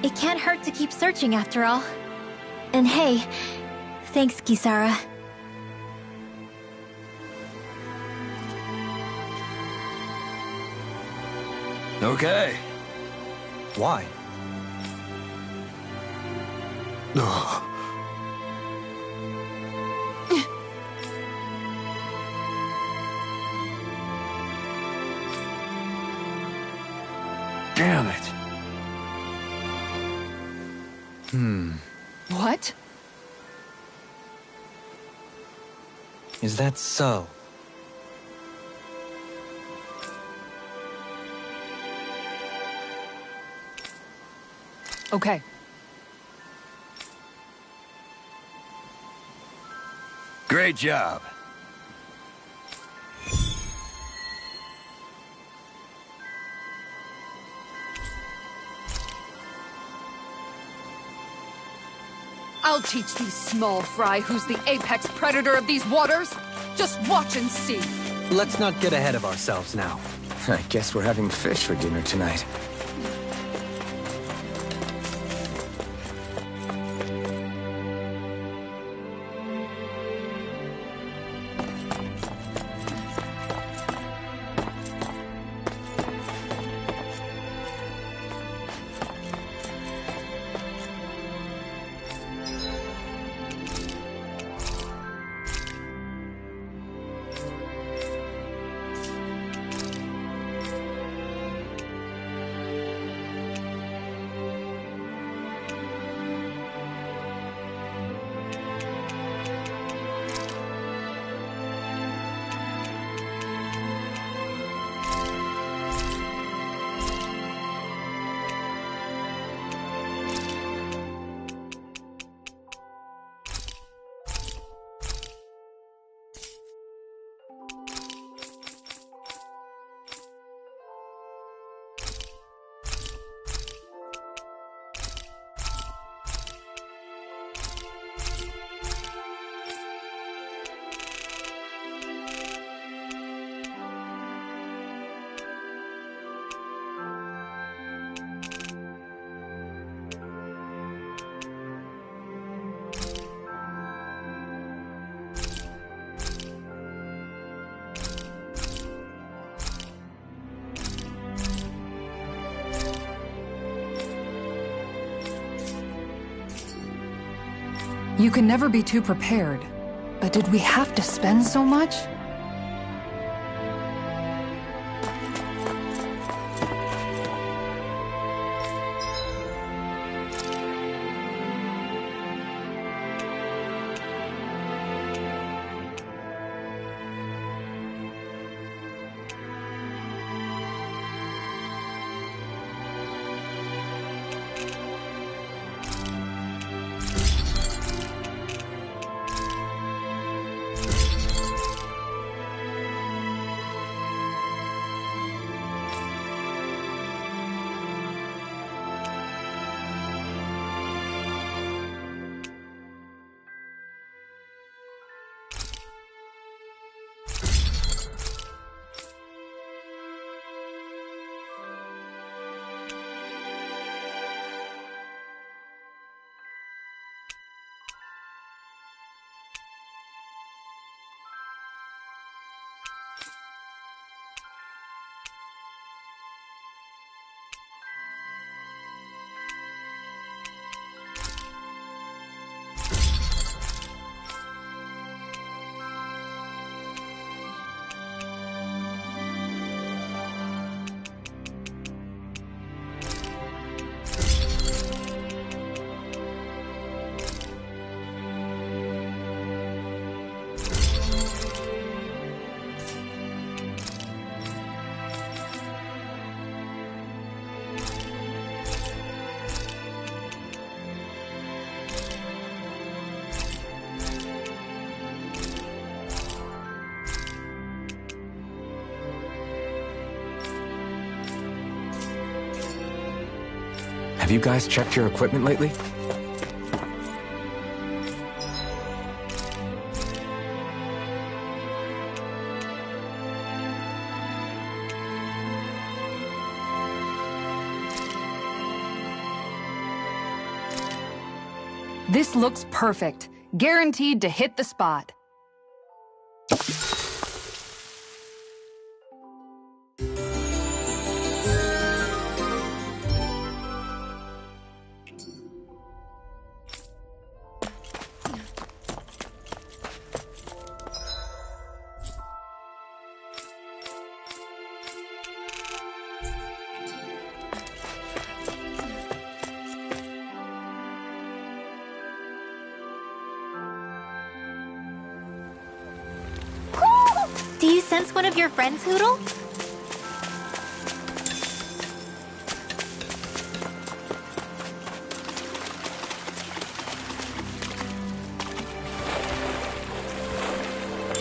It can't hurt to keep searching after all. And hey, thanks, Kisara. Okay. Why? Damn it. What? Is that so? Okay. Great job. I'll teach these small fry who's the apex predator of these waters. Just watch and see. Let's not get ahead of ourselves now. I guess we're having fish for dinner tonight. You can never be too prepared. But did we have to spend so much? Have you guys checked your equipment lately? This looks perfect. Guaranteed to hit the spot. Do you sense one of your friends, Hoodle?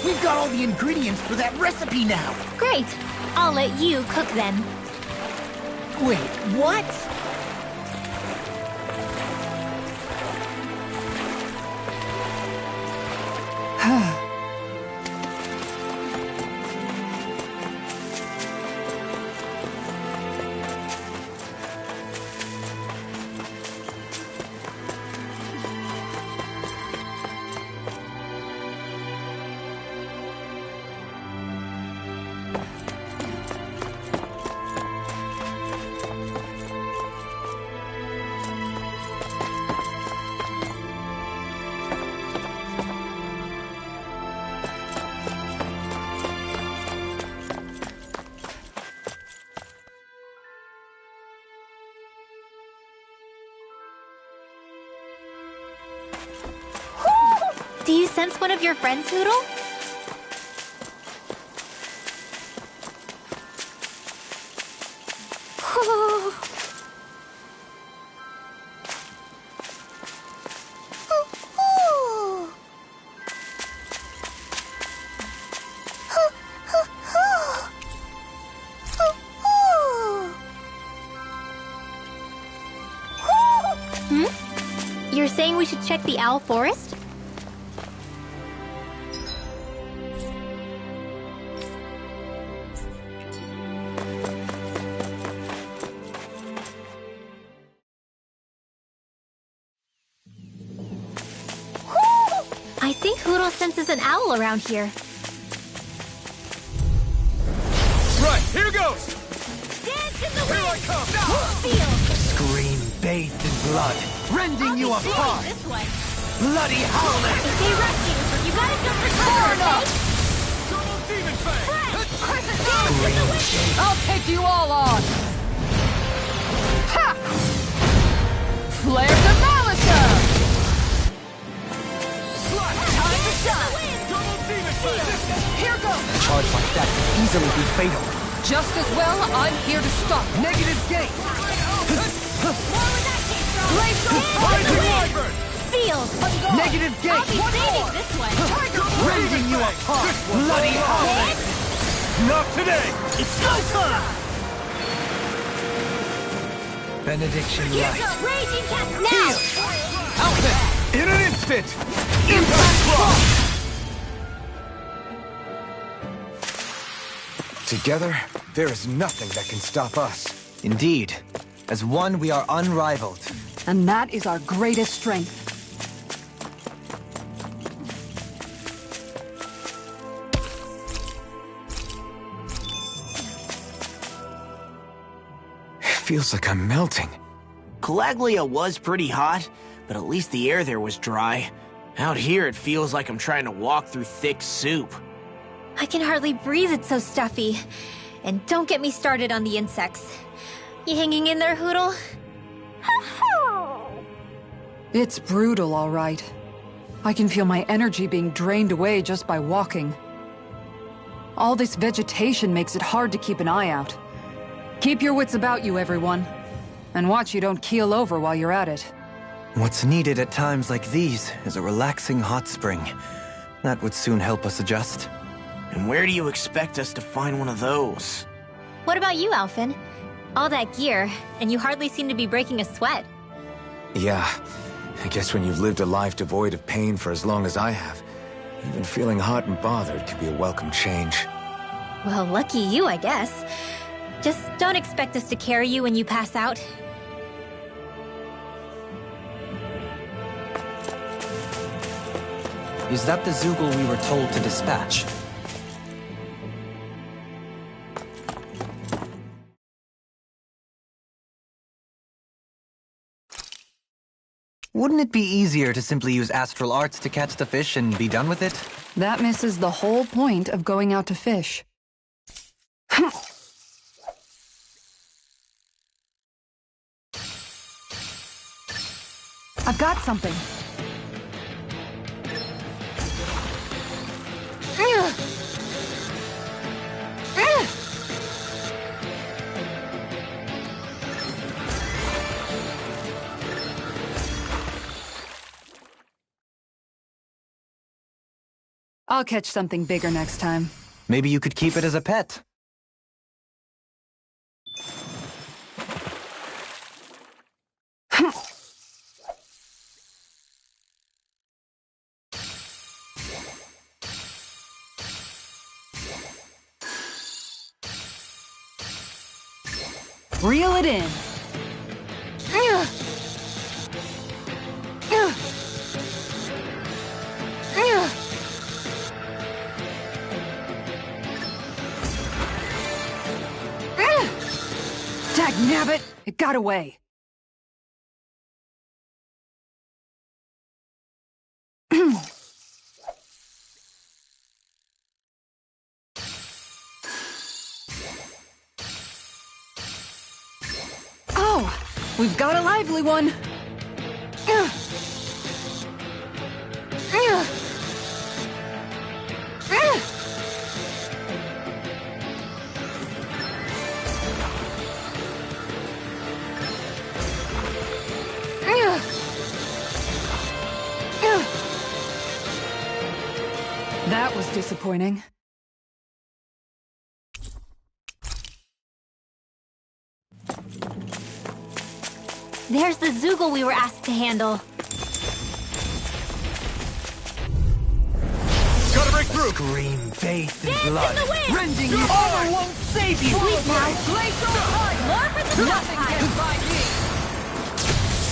We've got all the ingredients for that recipe now! Great! I'll let you cook then. Wait, what? Do you sense one of your friends, Hoodle? You're saying we should check the owl forest? I think Hoodle senses an owl around here. Right, here goes! Dance in the wind! Here I come! Feel! Scream bathed in blood, rending you apart! This one. Bloody howling! They rush you. You gotta jump for cover, okay? Turbo Demon Fang! Crescent dance in the wind! I'll take you all on! Ha! Flare the Malisa! Time to shine! Turbo Demon Fang! Here goes! A charge like that could easily be fatal. Just as well, I'm here to stop. Negative gate! More where that came from! Rising Wyvern! Field! Negative I'll gate! be saving this one! Rending you apart! Bloody howling! Not today! It's go time! Benediction Here light. goes Raging Cat now! Outfit! In an instant! Impact Cross! Together, there is nothing that can stop us. Indeed. As one, we are unrivaled. And that is our greatest strength. It feels like I'm melting. Calaglia was pretty hot, but at least the air there was dry. Out here, it feels like I'm trying to walk through thick soup. I can hardly breathe, it's so stuffy. And don't get me started on the insects. You hanging in there, Hoodle? It's brutal, all right. I can feel my energy being drained away just by walking. All this vegetation makes it hard to keep an eye out. Keep your wits about you, everyone. And watch you don't keel over while you're at it. What's needed at times like these is a relaxing hot spring. That would soon help us adjust. And where do you expect us to find one of those? What about you, Alphen? All that gear, and you hardly seem to be breaking a sweat. Yeah, I guess when you've lived a life devoid of pain for as long as I have, even feeling hot and bothered could be a welcome change. Well, lucky you, I guess. Just don't expect us to carry you when you pass out. Is that the Zoogle we were told to dispatch? Wouldn't it be easier to simply use astral arts to catch the fish and be done with it? That misses the whole point of going out to fish. I've got something. I'll catch something bigger next time. Maybe you could keep it as a pet. Reel it in. Dagnabbit! It got away. Oh, we've got a lively one. That was disappointing. There's the Zoogle we were asked to handle. Gotta break through! Scream, bathed in Dance blood. in the wind! Rending you Armor won't save you! Sleep now. More for the nothing gets by me.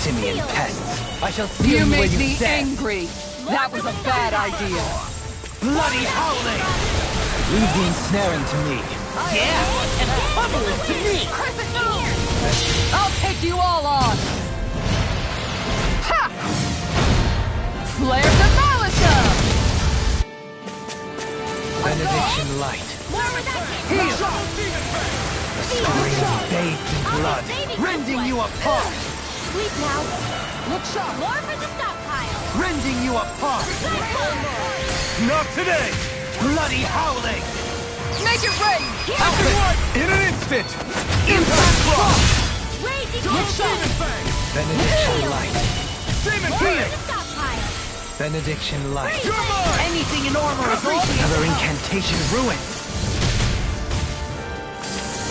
simian pests. I shall see You where made you me stand. angry. That was a bad idea. Bloody howling! Leave the ensnaring to me. Yeah, and pummeling to me! I'll take you all on. Ha! Flare the Malisa! Benediction light. Heal! A scream bathed in blood. Rending you apart! Sleep now. Look sharp! More for the stockpile. Rending you apart! Not today! Bloody howling! Make it rain! In an instant! Impact block! Raging Look sharp! Benediction light. Demon For King! the stockpile. Benediction light. You're mine! Anything in armor is all Another incantation ruined.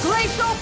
Glacial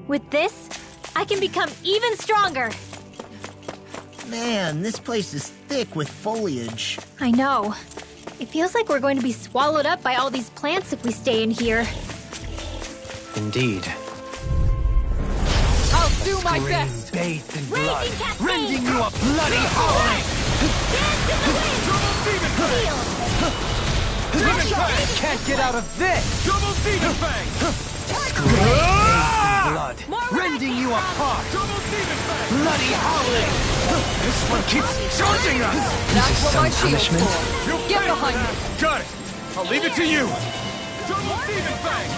With this, I can become even stronger. Man, this place is thick with foliage. I know. It feels like we're going to be swallowed up by all these plants if we stay in here. Indeed. I'll do my best! Bathed in blood, Raging cascade! rending you a bloody howling! Dance in the wind! Field! Demon Fang can't get out of this! Double Demon Fang! Bathed in blood, rending you apart! Double Demon Fang! Bloody howling! This one keeps charging us! That's what my shield's for. Get behind me! Got it! I'll leave it to you! Double Demon Fang!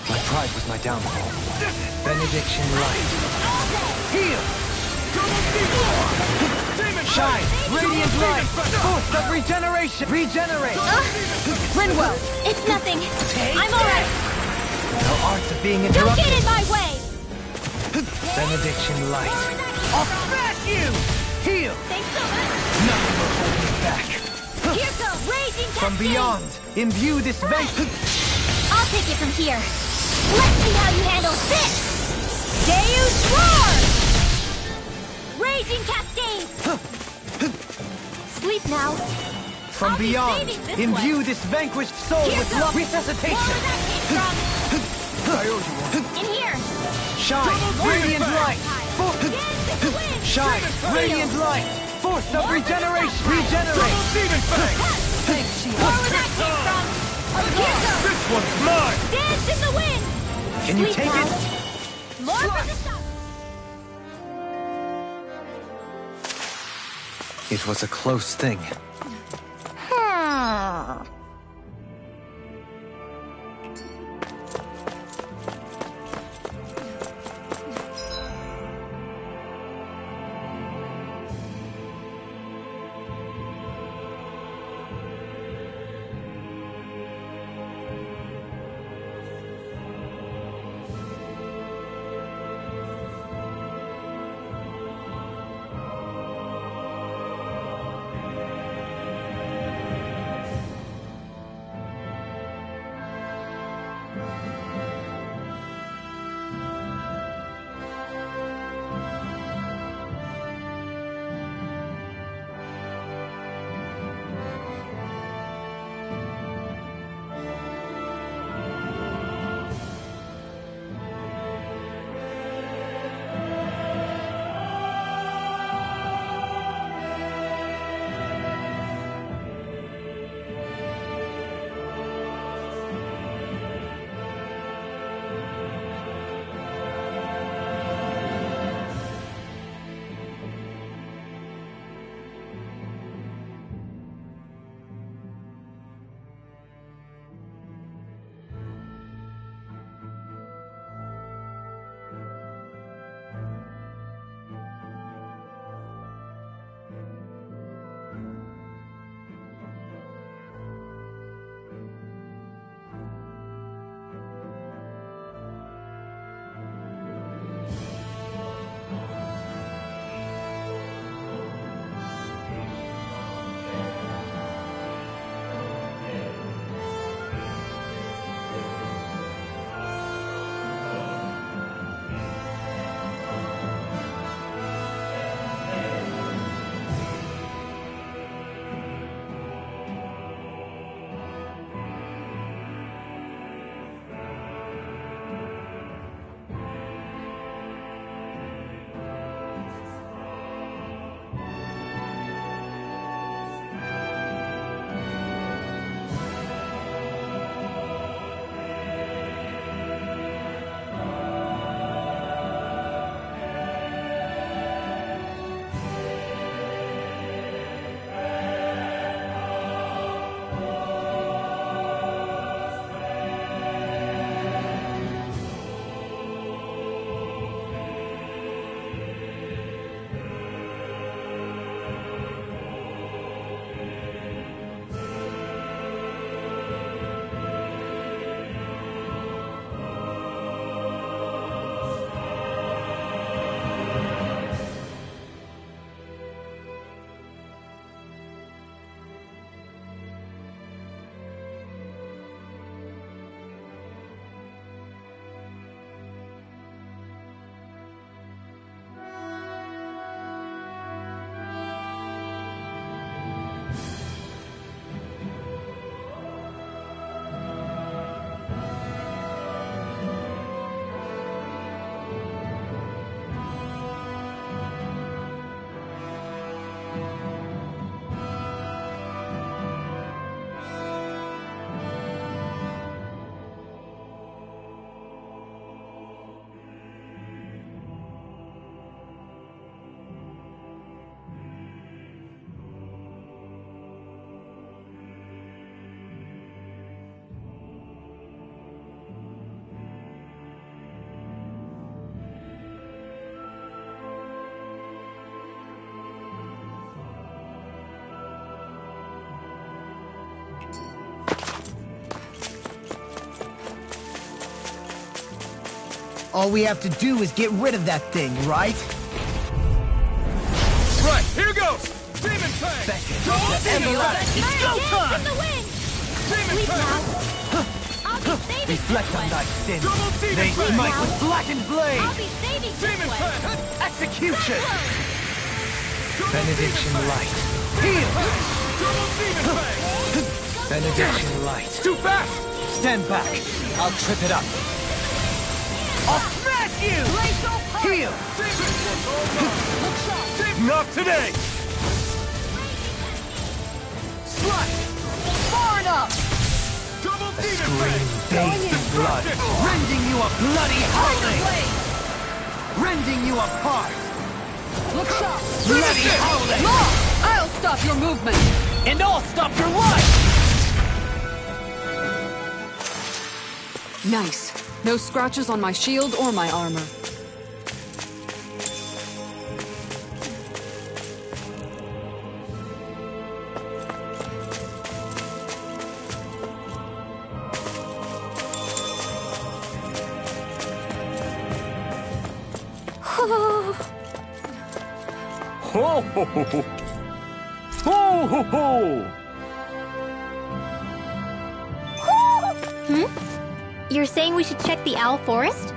My pride was my downfall. Benediction light. Heal! Shine! Radiant light! Force of regeneration! Regenerate! Rinwell! It's nothing. I'm alright. No arts of being Don't interrupted! get in my way! Benediction light! I'll smash you! Heal! Thanks so much. Nothing will hold me back! Here goes raging cascade! From beyond, imbue this vanquish! I'll take it from here. Let's see how you handle this! Deus Roar! Raging cascade! Sleep now. From I'll be beyond, saving this imbue one. this vanquished soul Here with goes. love More resuscitation! where that came I owe you one. from. In here. Shine, radiant light! Dance in the wind. Shine, radiant light! Force of regeneration! Regenerate! Demon Fang! Thanks, Shield. More where that came from. Here goes. This one's mine! Dance in the wind. Can you Sleep take now. it? More for the shot. It was a close thing. All we have to do is get rid of that thing, right? Right, here goes! Demon Fang! It's go time! Demon Fang! Reflect on thy sin. They smite with blackened blade. I'll be saving Demon this one. Fang! Execution! Benediction light. Heal! Demon Fang! Benediction light. Too fast! Stand back. I'll trip it up. I'll smash you! Heal! Not today! Slice! Far enough! Double A Demon scream Fang! bathed in blood. Rending you a bloody howling! Rending you apart! Look sharp! Bloody howling! I'll stop your movement! And I'll stop your life! Nice. No scratches on my shield or my armor. Ho ho ho ho! Ho ho ho! You're saying we should check the Owl Forest?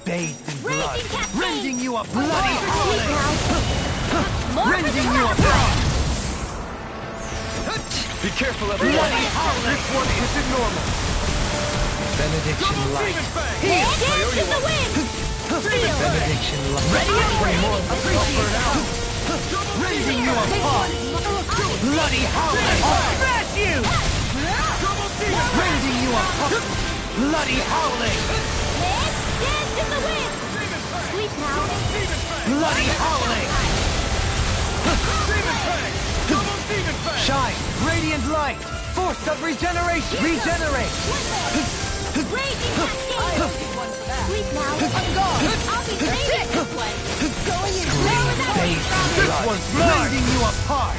Bathed in blood. Rending you a bloody howling! Rending you apart! Be careful, everyone. Bloody howling! This one isn't normal. Benediction light. Heal! Dance in the wind! Benediction light. Ready up for more! Rending you apart! Bloody howling! I'll smash you! Rending you apart! Bloody howling! Dance in the wind! Sleep now. Bloody howling! Shine. Radiant light. Force of regeneration. Regenerate. Raging cascade! Sleep now. On guard! I'll be saving this one! Going in! This one's rending you apart!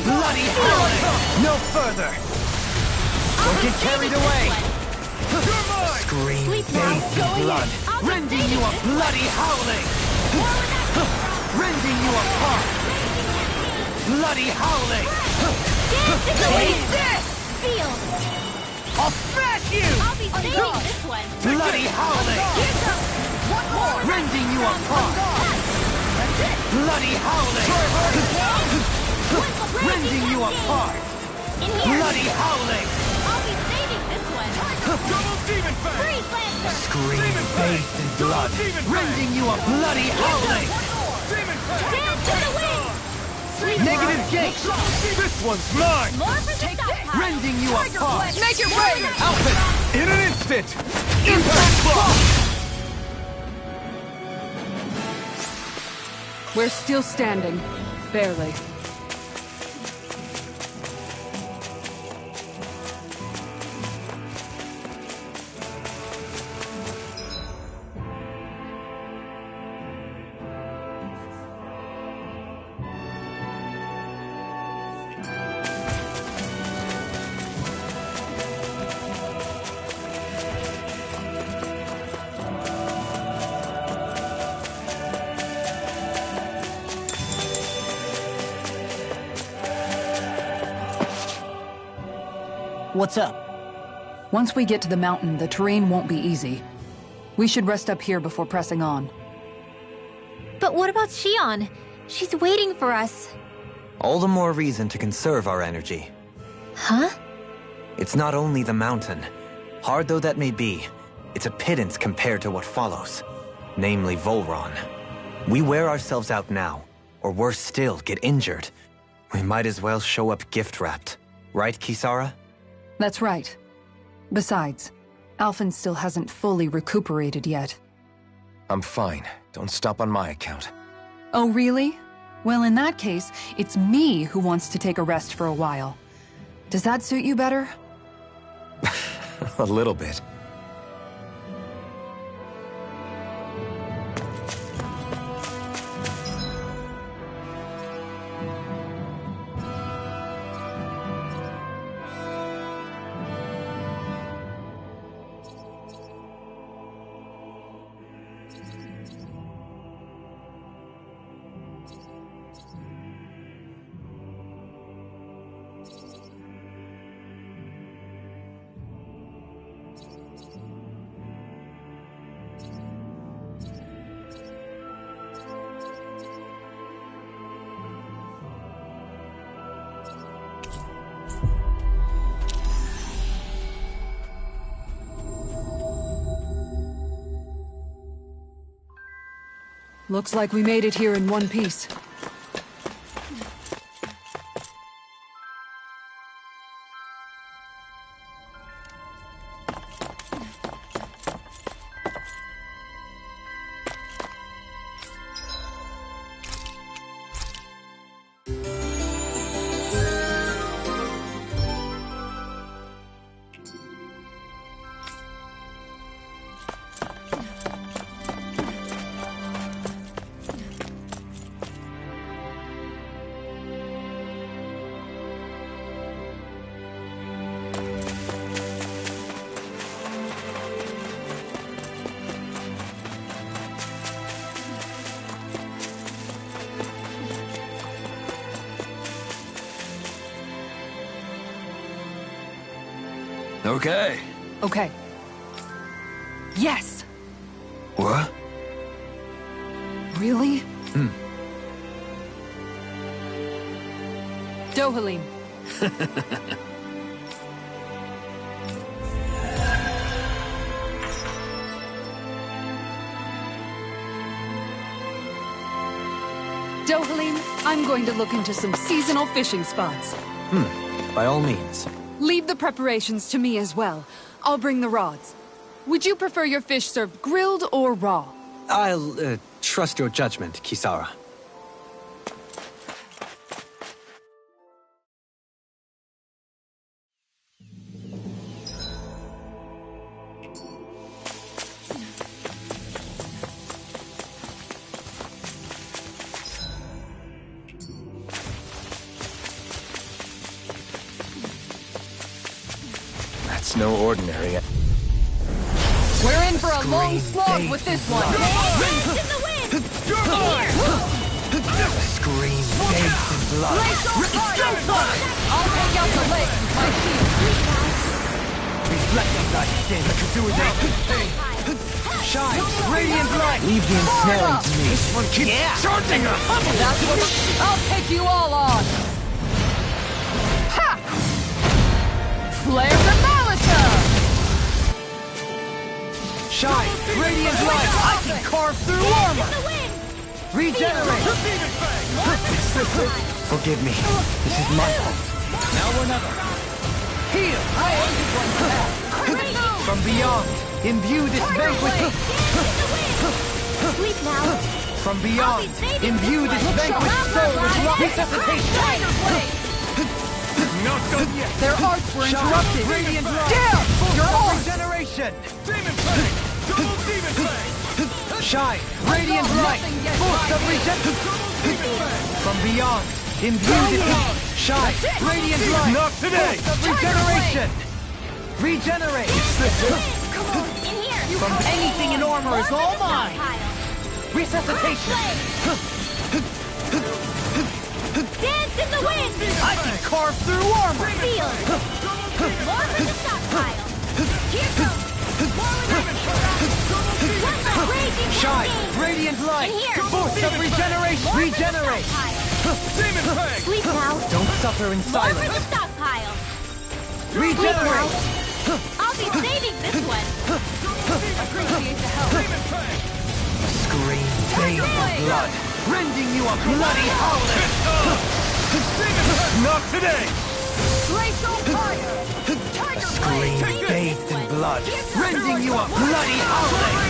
Bloody howling! No further! Don't get carried away. Scream Sleep now. bathed in blood. Rending you a bloody howling! Rending you apart! Bloody howling! Take this! Feel! I'll smash you! I'll be saving this one! Bloody howling! Rending you apart! Bloody howling! Rending you apart! In here! Bloody howling! I'll be saving this one! Double Demon Fang! Freeze Lancer! Scream bathed in blood. Rending you a bloody howling! Dance to the wind! Sleep Negative now. gate! This one's mine! More for the stockpile! Rending you apart! Make it rain! In an instant! Impact block! We're still standing. Barely. What's up? Once we get to the mountain, the terrain won't be easy. We should rest up here before pressing on. But what about Shion? She's waiting for us. All the more reason to conserve our energy. Huh? It's not only the mountain. Hard though that may be, it's a pittance compared to what follows. Namely Volron. We wear ourselves out now, or worse still, get injured. We might as well show up gift-wrapped. Right, Kisara? That's right. Besides, Alphen still hasn't fully recuperated yet. I'm fine. Don't stop on my account. Oh, really? Well, in that case, it's me who wants to take a rest for a while. Does that suit you better? A little bit. Looks like we made it here in one piece. Okay. Okay. Yes! What? Really? Dohalim. Dohalim, I'm going to look into some seasonal fishing spots. By all means. Leave the preparations to me as well. I'll bring the rods. Would you prefer your fish served grilled or raw? I'll, trust your judgment, Kisara. That's no ordinary. We're in for a long slog with this one. Dance in the wind! Scream bathed in blood. I'll take out the leg with my shield. Reflecting thy sin could do with anything. Shine, radiant light. Leave the ensnaring to me. This one keeps charging us. That's what I'll take you all on. Ha! Flare the Malika! Shine, radiant light. I can carve through armor. Regenerate. Forgive me. This is my fault. Now or never. Heal. I ain't one for that. From beyond, imbue this vanquished. Sleep now. From beyond, imbue this vanquished soul with resuscitation. Not done yet. Their arts were interrupted. Radiant light. Down! You're on! Regeneration. Demon Plague! Double Demon Plague! Shine, radiant light. Force of regeneration. From beyond, imbue this. Shine, radiant light. Not today! Force of regeneration. Regenerate. From anything in armor is all mine. Resuscitation. Dance in the wind! I can carve through armor. Field! More for the stockpile. Here goes. Forward on interruptions. One more raging Shine! hurricane. Radiant light! And here. Force of regeneration! More for the Regenerate! stockpile. Demon Fang! Sleep now. Don't suffer in More for the silence! stockpile. Regenerate! I'll be saving this one. Appreciate the help. Demon Fang! A scream bathed in blood, rending you a bloody howling! Not today! Glacial fire! A scream bathed in blood, rending you a bloody howling!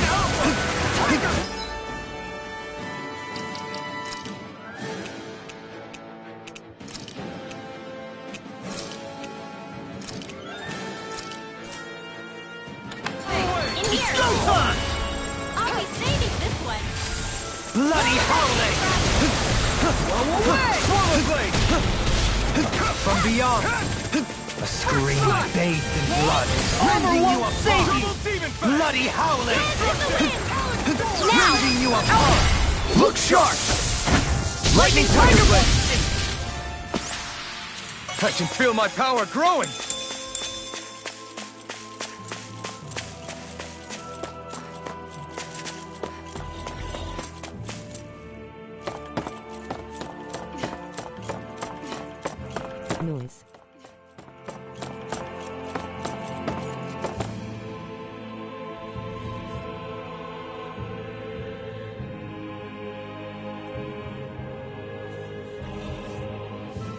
In here. Showtime! I'll be saving this one. Bloody howling! Swallow Blade! From beyond, a scream bathed in blood, rending you a bloody howling! Rending you apart! Look sharp! Lightning Tiger Blade! I can feel my power growing! Noise.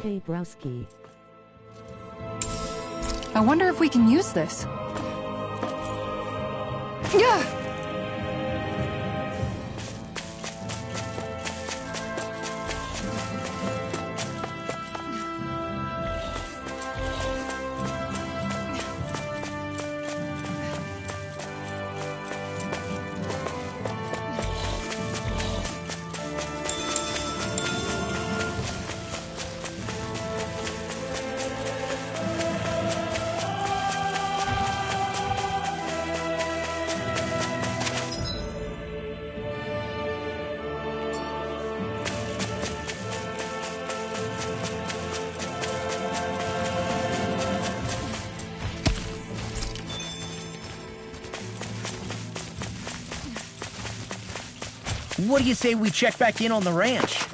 Hey Browski. I wonder if we can use this. Yeah! What do you say we check back in on the ranch?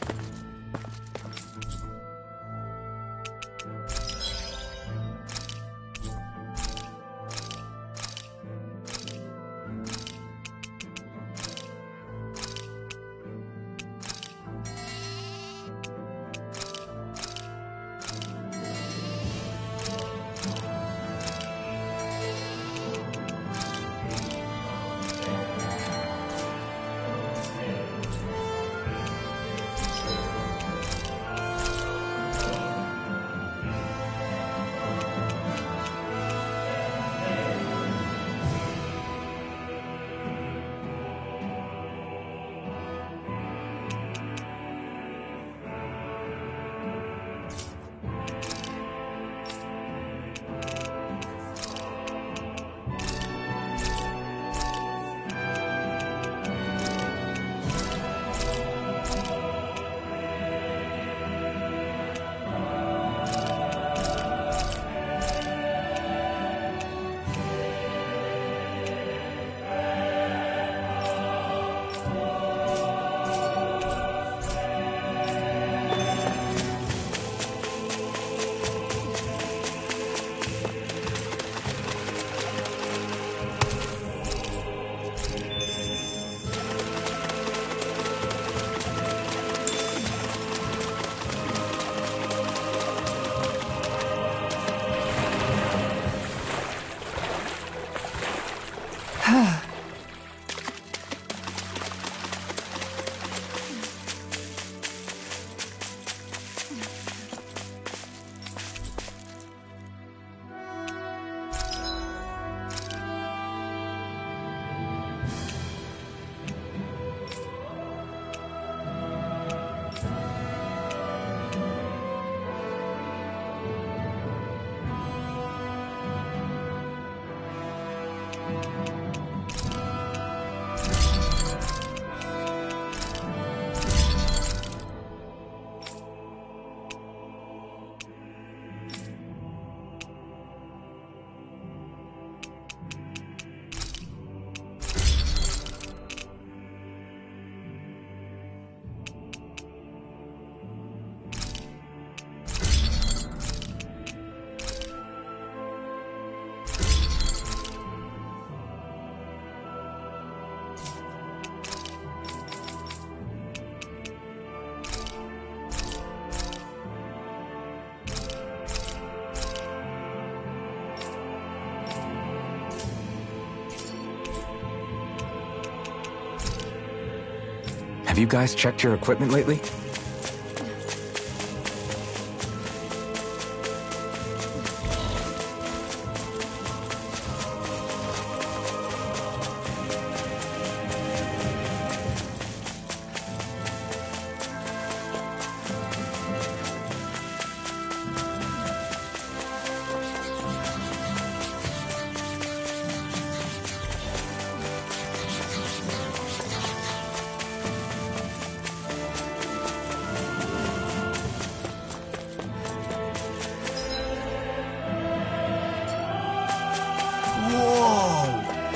Have you guys checked your equipment lately?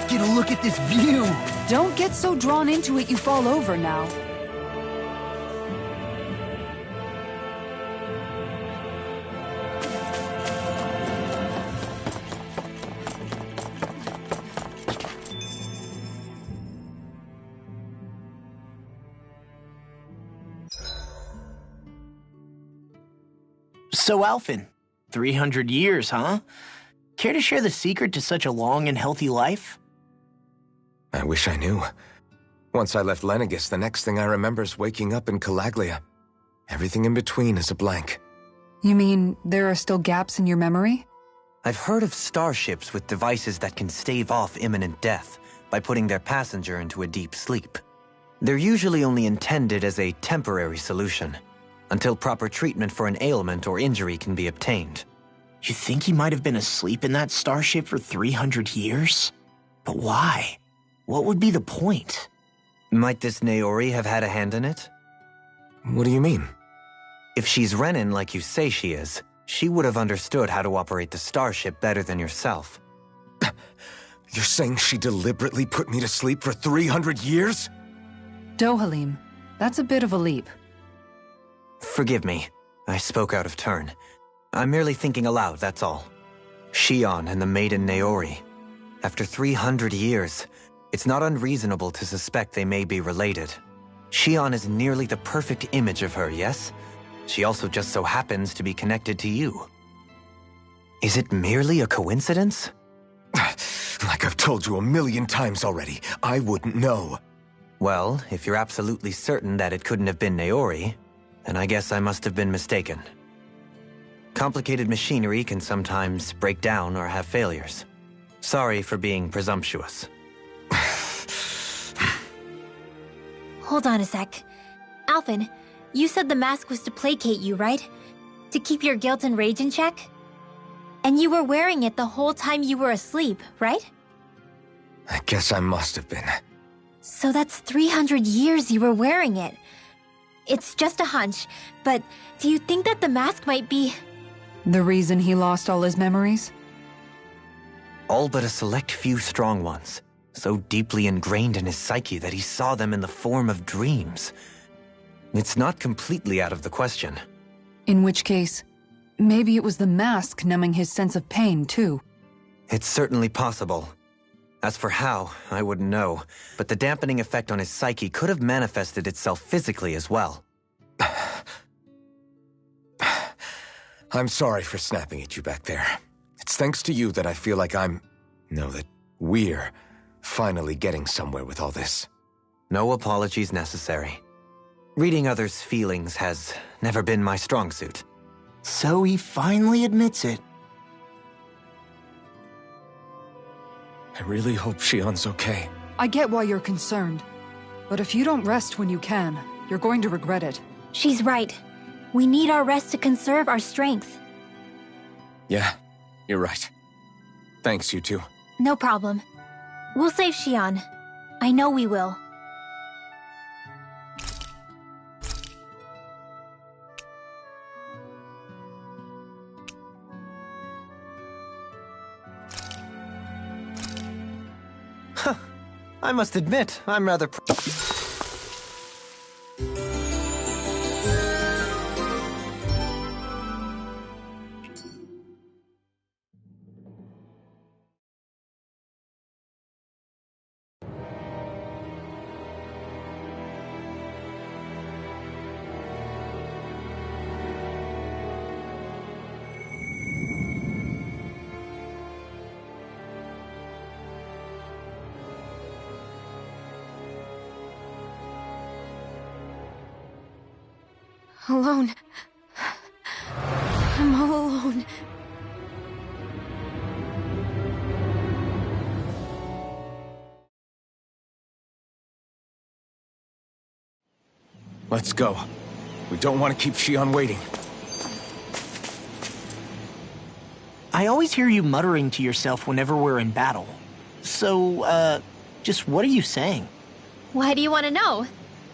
Get a look at this view! Don't get so drawn into it you fall over now. So, Alphen, 300 years, huh? Care to share the secret to such a long and healthy life? I wish I knew. Once I left Lenegis, the next thing I remember is waking up in Calaglia. Everything in between is a blank. You mean there are still gaps in your memory? I've heard of starships with devices that can stave off imminent death by putting their passenger into a deep sleep. They're usually only intended as a temporary solution, until proper treatment for an ailment or injury can be obtained. You think he might have been asleep in that starship for 300 years? But why? What would be the point? Might this Naori have had a hand in it? What do you mean? If she's Renin like you say she is, she would have understood how to operate the starship better than yourself. You're saying she deliberately put me to sleep for 300 years? Dohalim, that's a bit of a leap. Forgive me. I spoke out of turn. I'm merely thinking aloud, that's all. Shion and the maiden Naori. After 300 years, it's not unreasonable to suspect they may be related. Shion is nearly the perfect image of her, yes? She also just so happens to be connected to you. Is it merely a coincidence? Like I've told you 1,000,000 times already, I wouldn't know. Well, if you're absolutely certain that it couldn't have been Naori, then I guess I must have been mistaken. Complicated machinery can sometimes break down or have failures. Sorry for being presumptuous. Hold on a sec. Alphen, you said the mask was to placate you, right? To keep your guilt and rage in check? And you were wearing it the whole time you were asleep, right? I guess I must have been. So that's 300 years you were wearing it. It's just a hunch, but do you think that the mask might be... The reason he lost all his memories? All but a select few strong ones, so deeply ingrained in his psyche that he saw them in the form of dreams. It's not completely out of the question. In which case, maybe it was the mask numbing his sense of pain, too. It's certainly possible. As for how, I wouldn't know, but the dampening effect on his psyche could have manifested itself physically as well. I'm sorry for snapping at you back there. It's thanks to you that I feel like that we're finally getting somewhere with all this. No apologies necessary. Reading others' feelings has never been my strong suit. So he finally admits it. I really hope Shion's okay. I get why you're concerned. But if you don't rest when you can, you're going to regret it. She's right. We need our rest to conserve our strength. Yeah, you're right. Thanks, you two. No problem. We'll save Shion. I know we will. Huh. I must admit, I'm rather Alone. I'm all alone. Let's go. We don't want to keep Shion waiting. I always hear you muttering to yourself whenever we're in battle. So, just what are you saying? Why do you want to know?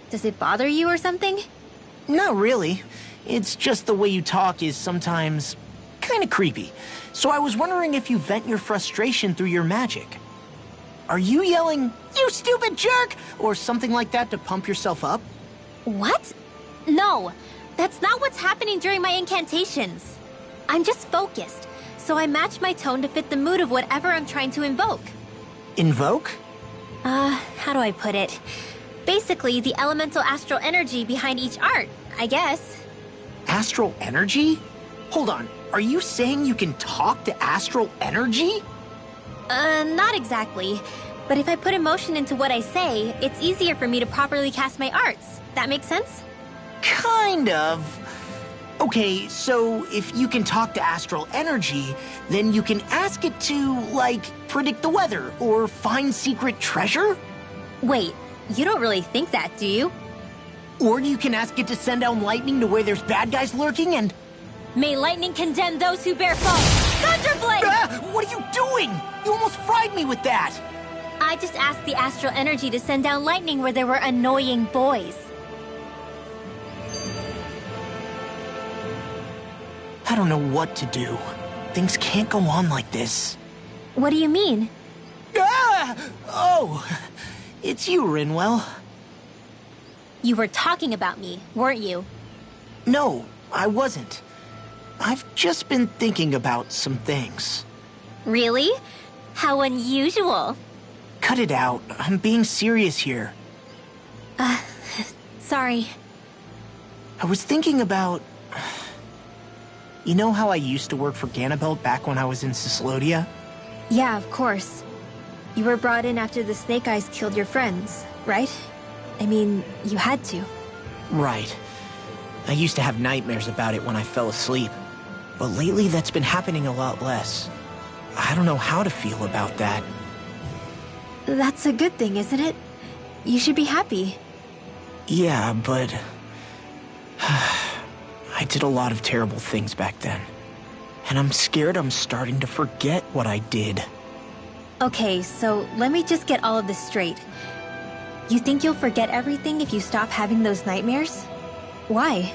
Does it bother you or something? Not really. It's just the way you talk is sometimes kind of creepy. So I was wondering if you vent your frustration through your magic. Are you yelling, "You stupid jerk," or something like that to pump yourself up? What? No, that's not what's happening during my incantations. I'm just focused, so I match my tone to fit the mood of whatever I'm trying to invoke. Invoke? How do I put it? Basically, the elemental astral energy behind each art, I guess. Astral energy? Hold on, are you saying you can talk to astral energy? Not exactly. But if I put emotion into what I say, it's easier for me to properly cast my arts. That makes sense? Kind of. Okay, so if you can talk to astral energy, then you can ask it to, like, predict the weather or find secret treasure? Wait, you don't really think that, do you? Or you can ask it to send down lightning to where there's bad guys lurking and... May lightning condemn those who bear false! Thunderblade! What are you doing? You almost fried me with that! I just asked the astral energy to send down lightning where there were annoying boys. I don't know what to do. Things can't go on like this. What do you mean? Oh, it's you, Rinwell. You were talking about me, weren't you? No, I wasn't. I've just been thinking about some things. Really? How unusual. Cut it out. I'm being serious here. Sorry. I was thinking about... You know how I used to work for Ganabelt back when I was in Cyslodia? Yeah, of course. You were brought in after the Snake Eyes killed your friends, right? I mean, you had to. Right. I used to have nightmares about it when I fell asleep. But lately that's been happening a lot less. I don't know how to feel about that. That's a good thing, isn't it? You should be happy. Yeah, but... I did a lot of terrible things back then. And I'm scared I'm starting to forget what I did. Okay, so let me just get all of this straight. You think you'll forget everything if you stop having those nightmares? Why?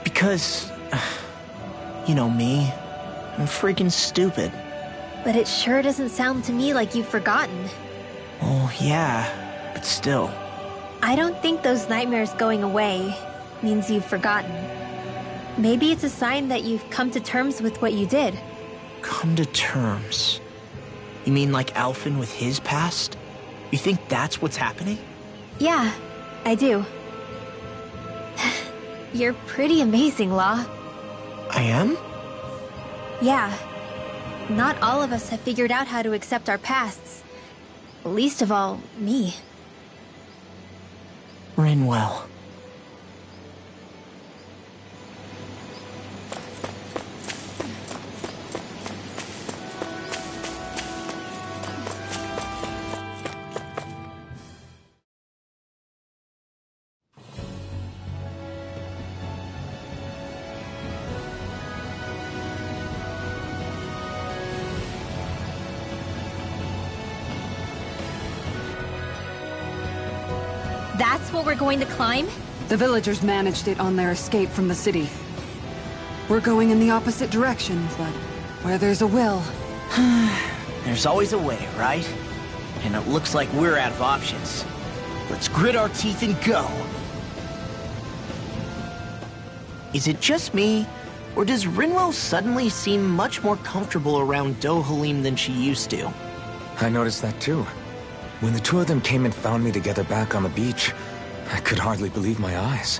Because... You know me. I'm freaking stupid. But it sure doesn't sound to me like you've forgotten. Oh, yeah, but still. I don't think those nightmares going away means you've forgotten. Maybe it's a sign that you've come to terms with what you did. Come to terms? You mean like Alphen with his past? You think that's what's happening? Yeah, I do. You're pretty amazing, Law. I am? Yeah. Not all of us have figured out how to accept our pasts. Least of all, me. Rinwell. That's what we're going to climb? The villagers managed it on their escape from the city. We're going in the opposite direction, but where there's a will... There's always a way, right? And it looks like we're out of options. Let's grit our teeth and go. Is it just me, or does Rinwell suddenly seem much more comfortable around Dohalim than she used to? I noticed that too. When the two of them came and found me together back on the beach, I could hardly believe my eyes.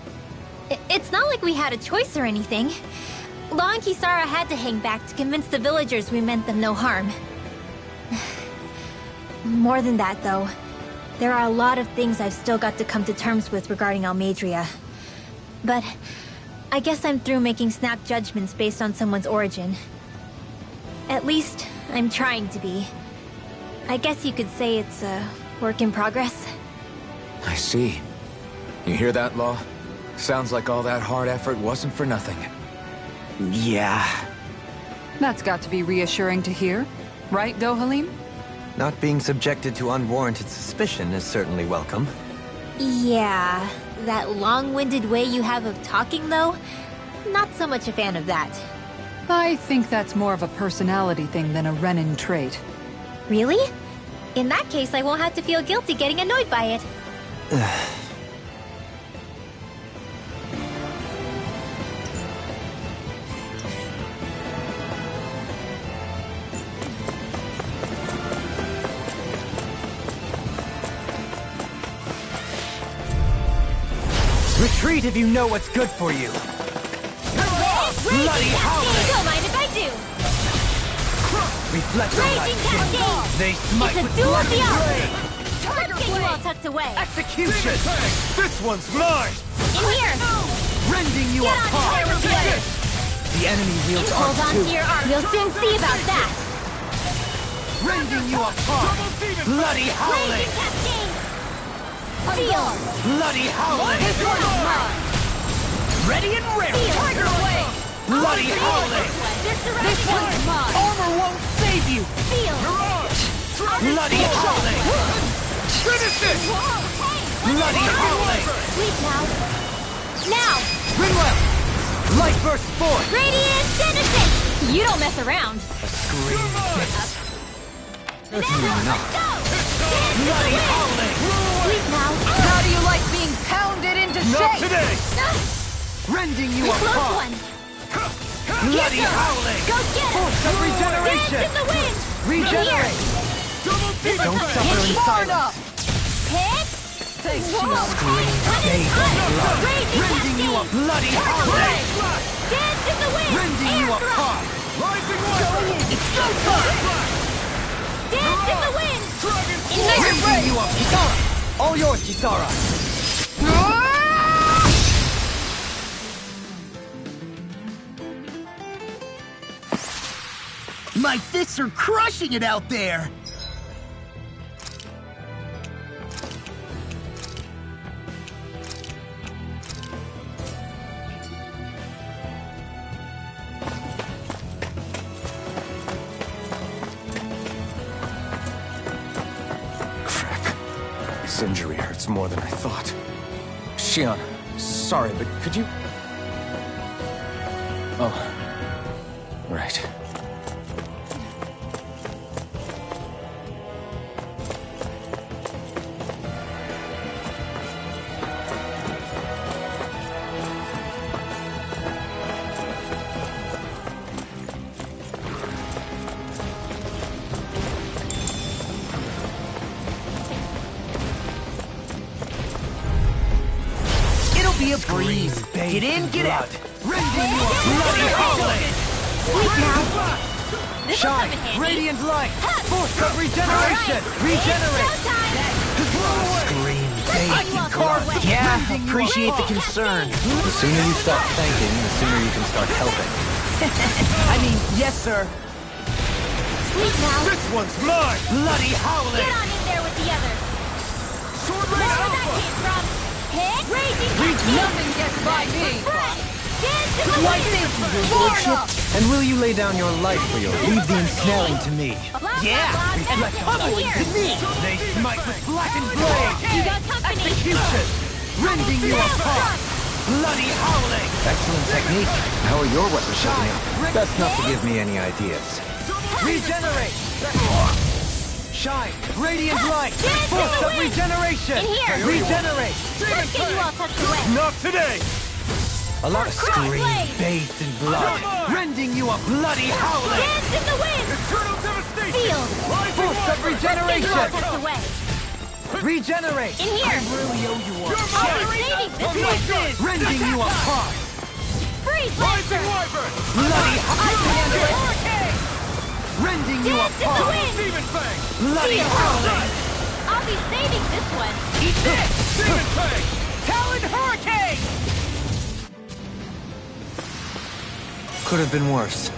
It's not like we had a choice or anything. Law and Kisara had to hang back to convince the villagers we meant them no harm. More than that, though. There are a lot of things I've still got to come to terms with regarding Almadria. But I guess I'm through making snap judgments based on someone's origin. At least, I'm trying to be. I guess you could say it's a work in progress. I see. You hear that, Law? Sounds like all that hard effort wasn't for nothing. Yeah. That's got to be reassuring to hear. Right, Dohalim? Not being subjected to unwarranted suspicion is certainly welcome. Yeah, that long-winded way you have of talking, though? Not so much a fan of that. I think that's more of a personality thing than a Renin trait. Really? In that case, I won't have to feel guilty getting annoyed by it. Retreat if you know what's good for you. Bloody howling! Don't mind if I do. Reflect on my Raging skin. cascade! They smite It's a with duel of bloody the arts! blade. Let's get you all tucked away. Execution! This one's mine! In here! Rending you Get on apart! fire with it! The enemy wields Hold arts on too. to your arm. We'll soon see about that. Rending you apart! Bloody howling! Raging cascade! Feel! Bloody howling! This one's mine! Ready and ready! Feel! Tiger away! Bloody howling! This one's mine! Armor won't save you! Feel! Bloody howling! Finish it! Bloody howling! Sleep now! Now! Rinwell! Light burst forth! Radiant Genesis! You don't mess around! A scream hits. Bloody howling! Sleep now! How do you like being pounded into Not shape? today! Rending you Close apart! one! Bloody howling! Go get him! Force of regeneration! Dance in the wind! Regenerate! Don't suffer in silence! Pick! Thanks, Whoa! Scream, bathe in blood! Rending you a bloody howling! Dance in the wind! Rending you apart! Going in! It's go time! Dance in the wind! Rending you apart! Kisara! All yours, Kisara! My fists are crushing it out there! Crap. This injury hurts more than I thought. Shion, sorry, but could you... Oh. Right. Be a breeze. Get in, get out. Rending you a bloody howling! Sleep now! This will come Shine! in handy. Radiant light! Force of regeneration! Regenerate! Scream, you all carve away. Yeah, appreciate the concern. The sooner you stop thanking, the sooner you can start helping. I mean, yes, sir. Sleep now! This one's mine! Bloody howling! Get on in there with the others! Sword Where did that came from? Pick! Raging cascade! Nothing gets by me! Dance in the wind! And will you lay down your life for your Leave the ensnaring to me. Yeah, and pummeling to me. They smite with blackened blade! You got company! Execution! Rending you apart! Bloody howling! excellent technique. How are your weapons shaping up? Best not to give me any ideas. Regenerate! Shine! Radiant light! Dance in Force the of wind! regeneration! In here! Regenerate! Let's get you all tucked away! Not today! A lot of Scream, blade! bathed in blood! Rending you a bloody howling! Dance in the wind! Eternal devastation! Field! Force of Let's get you all regeneration! tucked away! Regenerate! In here! I really owe you one. I'll be saving this one! Rending you apart! Freeze, Lancer! Bloody howling! Rending you Dance in the apart! wind! Bloody Field! howling! I'll be saving this one! Eat this! Demon Fang! Talon Hurricane! Could have been worse.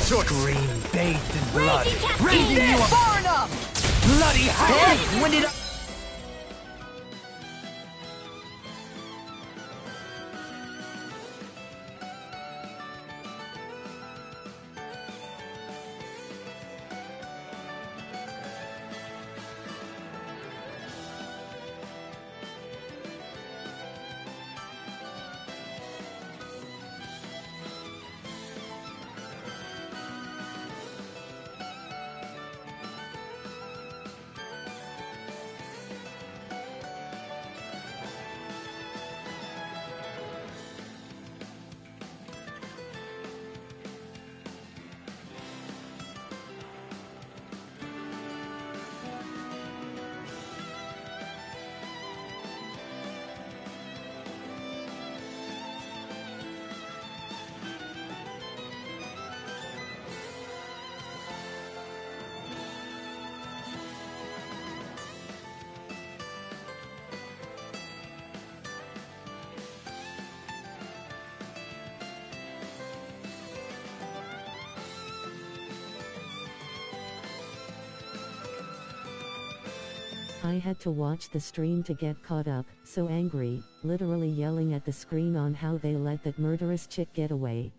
Scream bathed in blood. Rending you up. Far enough! Bloody hell! When did I... I had to watch the stream to get caught up, so angry, literally yelling at the screen on how they let that murderous chick get away.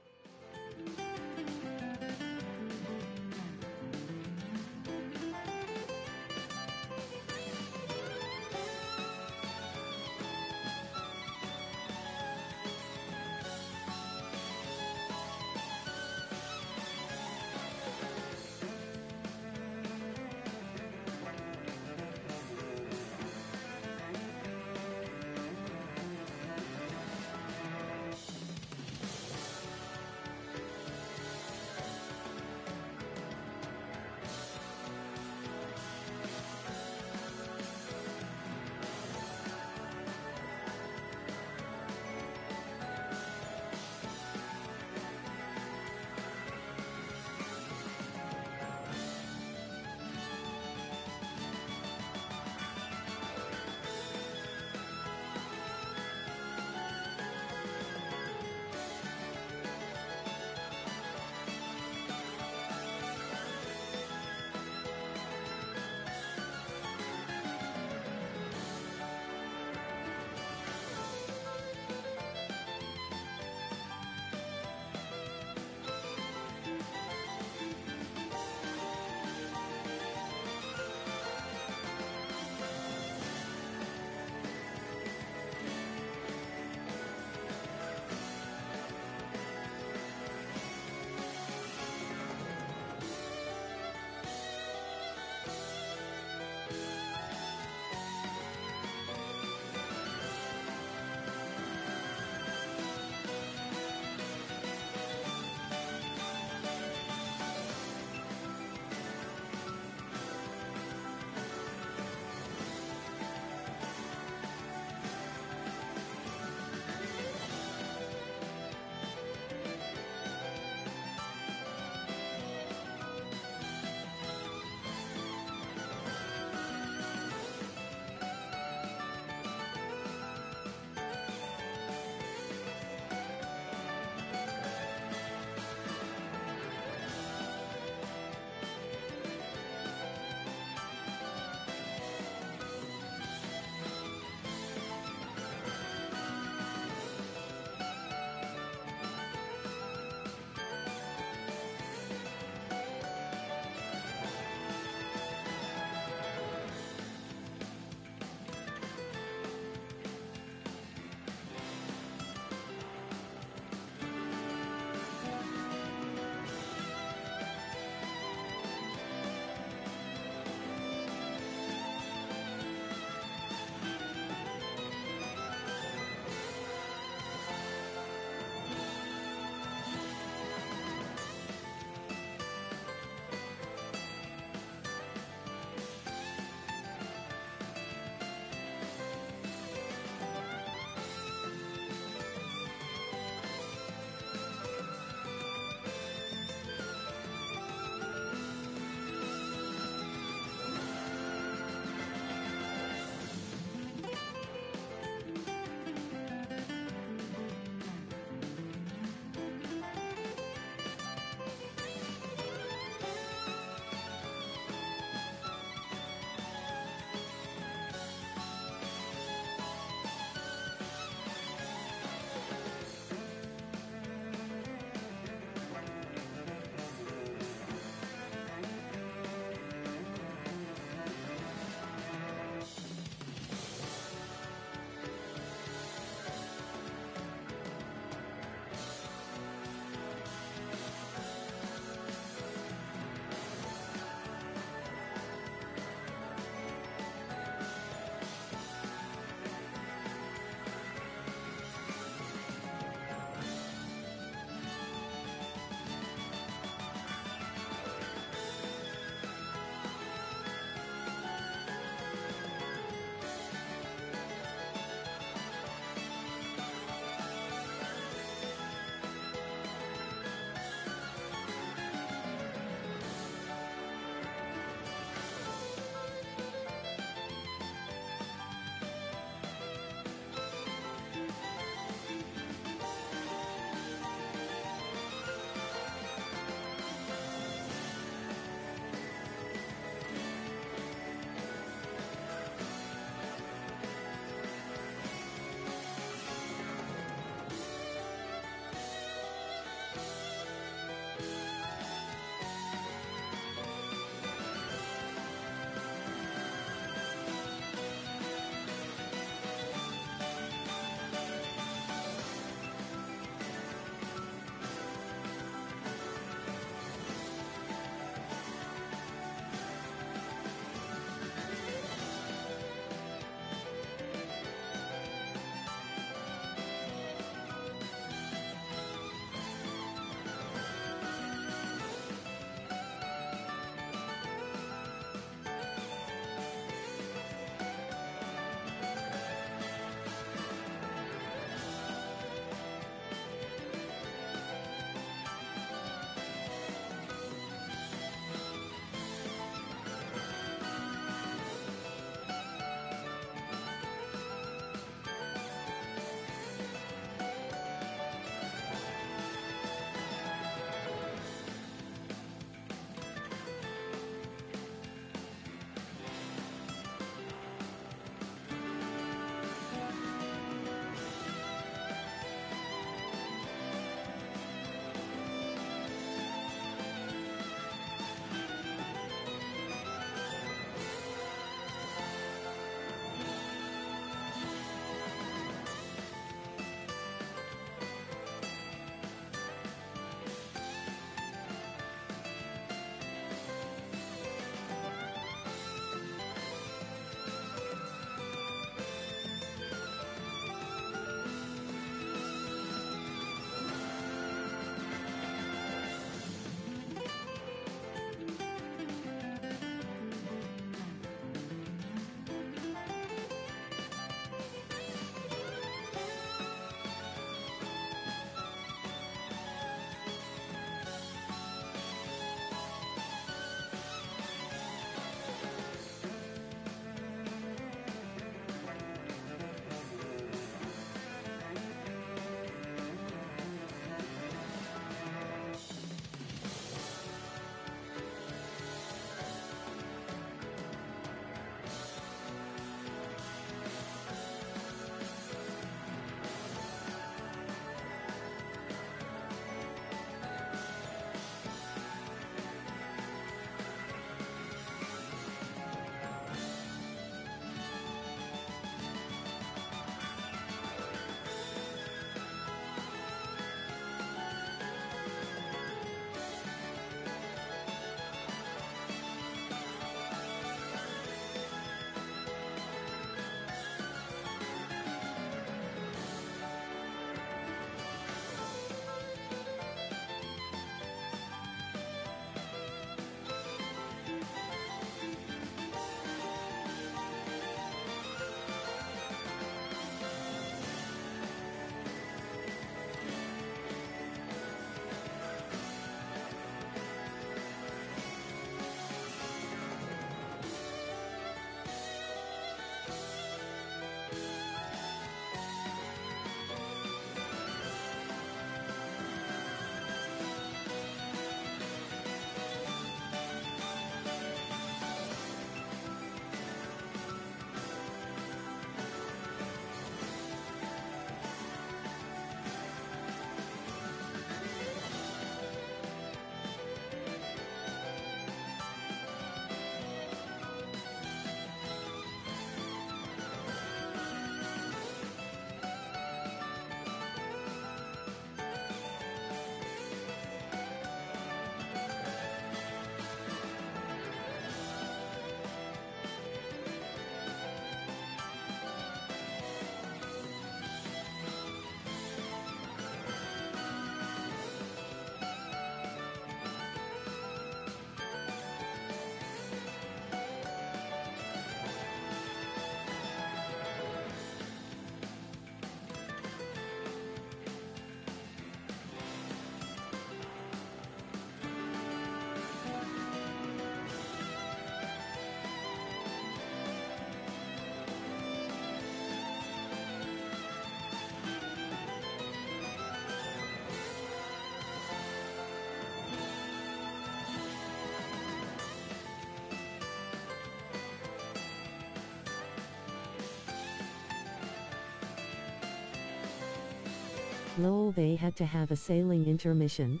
Lol, they had to have a sailing intermission.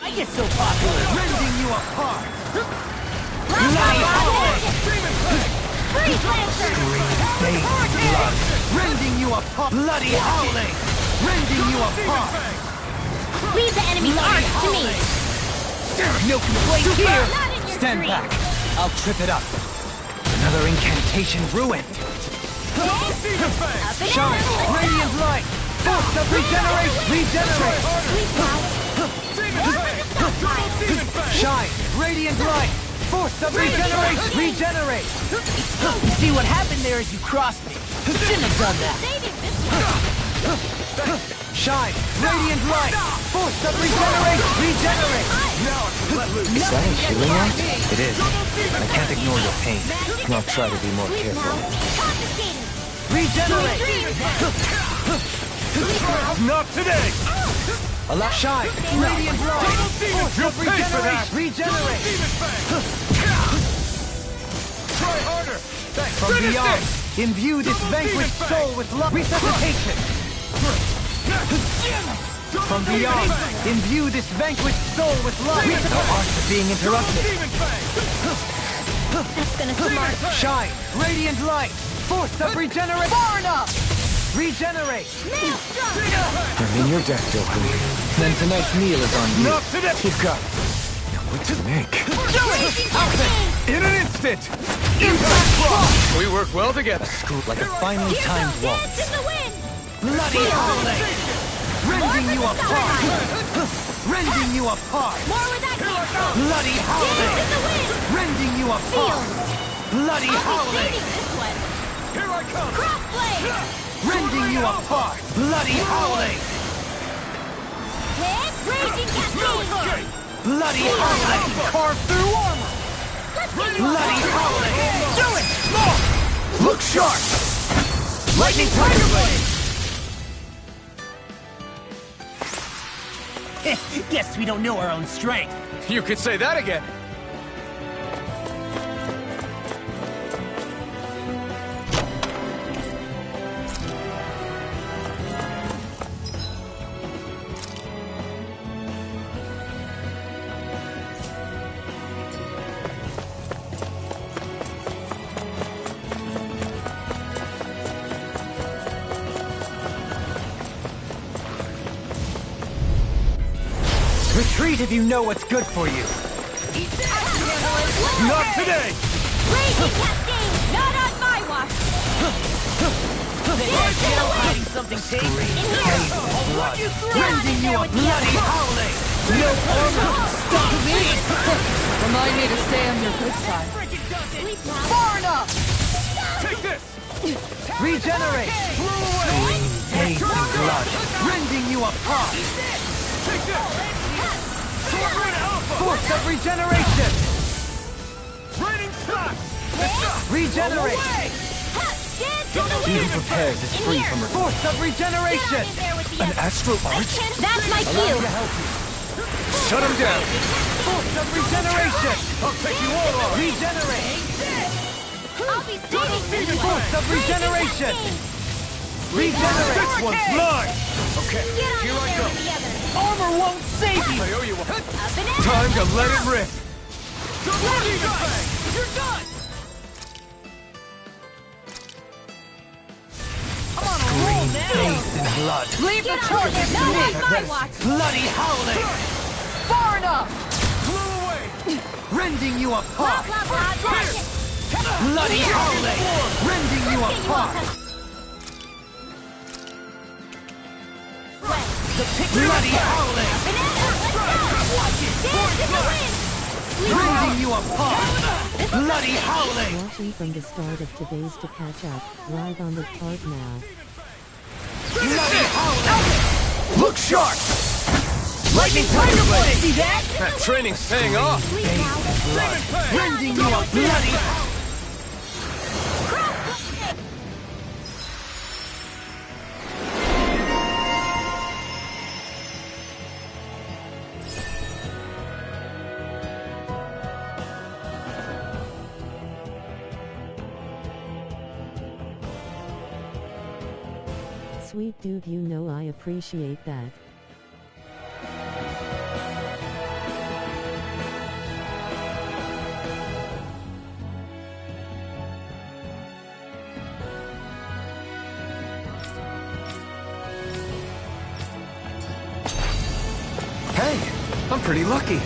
I get so popular, rending you apart! Freeze Lancer! Scream, fade, blood, rending you apart! Bloody howling! Rending you apart! Leave the enemy's arms to me! No complaint here! Not in your Stand dreams. back. I'll trip it up. Another incantation ruined. Up and Shine! out. Radiant light! Force of regeneration! Regenerate! Sweet out. Shine! Radiant light! Force of regeneration! Regenerate! You see what happened there as you crossed me. Shouldn't have done that. Saving this one. Shine! Radiant light! Force of regeneration! Regenerate! Is that a healing act? It is. I can't ignore your pain. I'll try to be more Sweet careful. mouth. Confiscated. Regenerate! Not today! Shine! Radiant light! Force of regeneration! Regenerate! Try harder! From beyond, imbue this vanquished soul with love. Resuscitation! From beyond, imbue this vanquished soul with love. The art of being interrupted. That's gonna smart. Shine! Radiant light! Force of regeneration! Far enough! Regenerate! Maelstrom! I'm in your debt, Goku. Then tonight's meal is on you. Not today! You've got what to make. In an instant! We work well together. Like a finely timed waltz. Dance in the wind! Bloody howling! Rending you apart! Rending you apart! More where that came from! Bloody howling! Dance in the wind! Rending you apart! Bloody I'll be howling! saving this one! Here I come! Crossblade! Rending you apart! Bloody howling! Hit! Raging Cascade! Bloody howling! I can carve through armor! Bloody howling! Do it! More! Look sharp! Lightning Tiger Blade! Guess we don't know our own strength. You could say that again. Retreat if you know what's good for you! Not today! Raging Cascade! Not on my watch! Dance in the wind! Something tasty! In here! Rending you a bloody howling! No armor! Stop me! Remind me to stay on your good side. Sweet mouth! Far enough! Take this! Regenerate! Scream, Bathed in blood! Rending you apart! take this! Force of regeneration! Raining shots! Regenerate! Dance in the He wind! who prepares is free from her. Force of regeneration! Get on in there with the An others. astral arch? That's my cue! Shut him down! Force of regeneration! I'll take you all on! Regenerate! I'll be saving this one! Force of regeneration! Regenerate! This one's mine! Okay, Get on here in I there go. with the others! Armor won't save you! I owe you one. Up and out! Time to let it rip! You're done! bathed in blood. Leave the charges to me! My watch. Bloody howling! Far enough! Rending you apart! Blah, blah, blah, Bloody howling! Rending you apart! Bloody howling! Rending you apart! Bloody howling! Watching from the start of today's to catch up, live on the card now. Bloody howling! Look sharp! Lightning tiger blade! See that? That training's paying off. Rending you a bloody... Sweet dude, you know I appreciate that. Hey, I'm pretty lucky.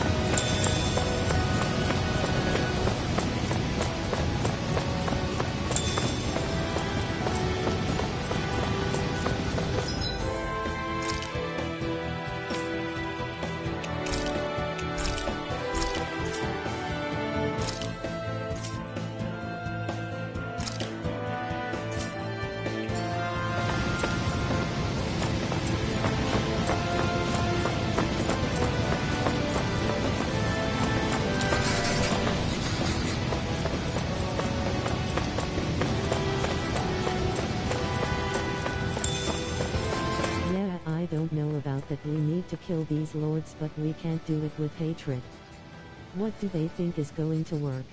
I don't know about that. We need to kill these lords, but we can't do it with hatred. What do they think is going to work?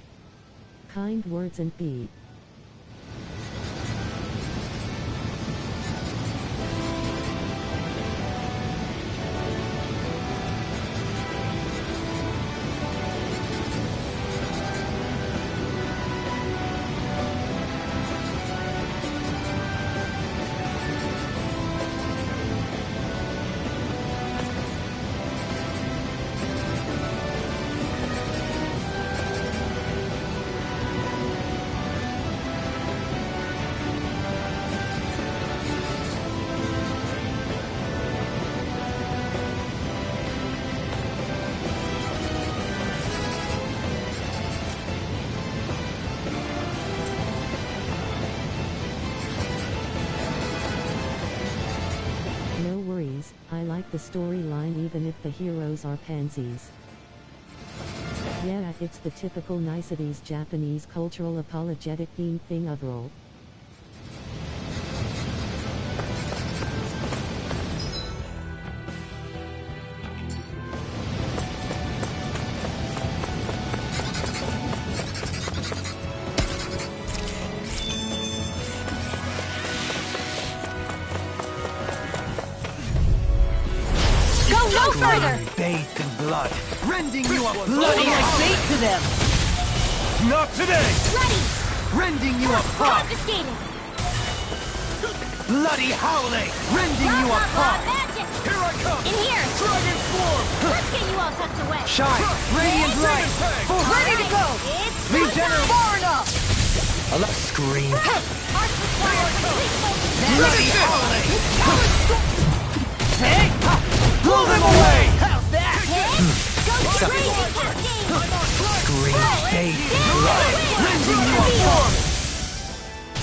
Kind words and be. I like the storyline even if the heroes are pansies. Yeah, it's the typical niceties Japanese cultural apologetic thing overall. No further! Bathed in blood, rending you a Bloody like bait to them! Not today! Bloody! Rending you apart! Confiscated! Bloody howling! Rending you apart! Magic! Here I come! In here! Dragon form! Let's get you all tucked away! Shine! Radiant light! Ready to go! It's Regenerate! Far enough! A left scream! Arts required complete focus! Bloody howling! Hey! Blow them away! How's that? Go crazy, cascade! Scream, bathed in blood, rending you apart!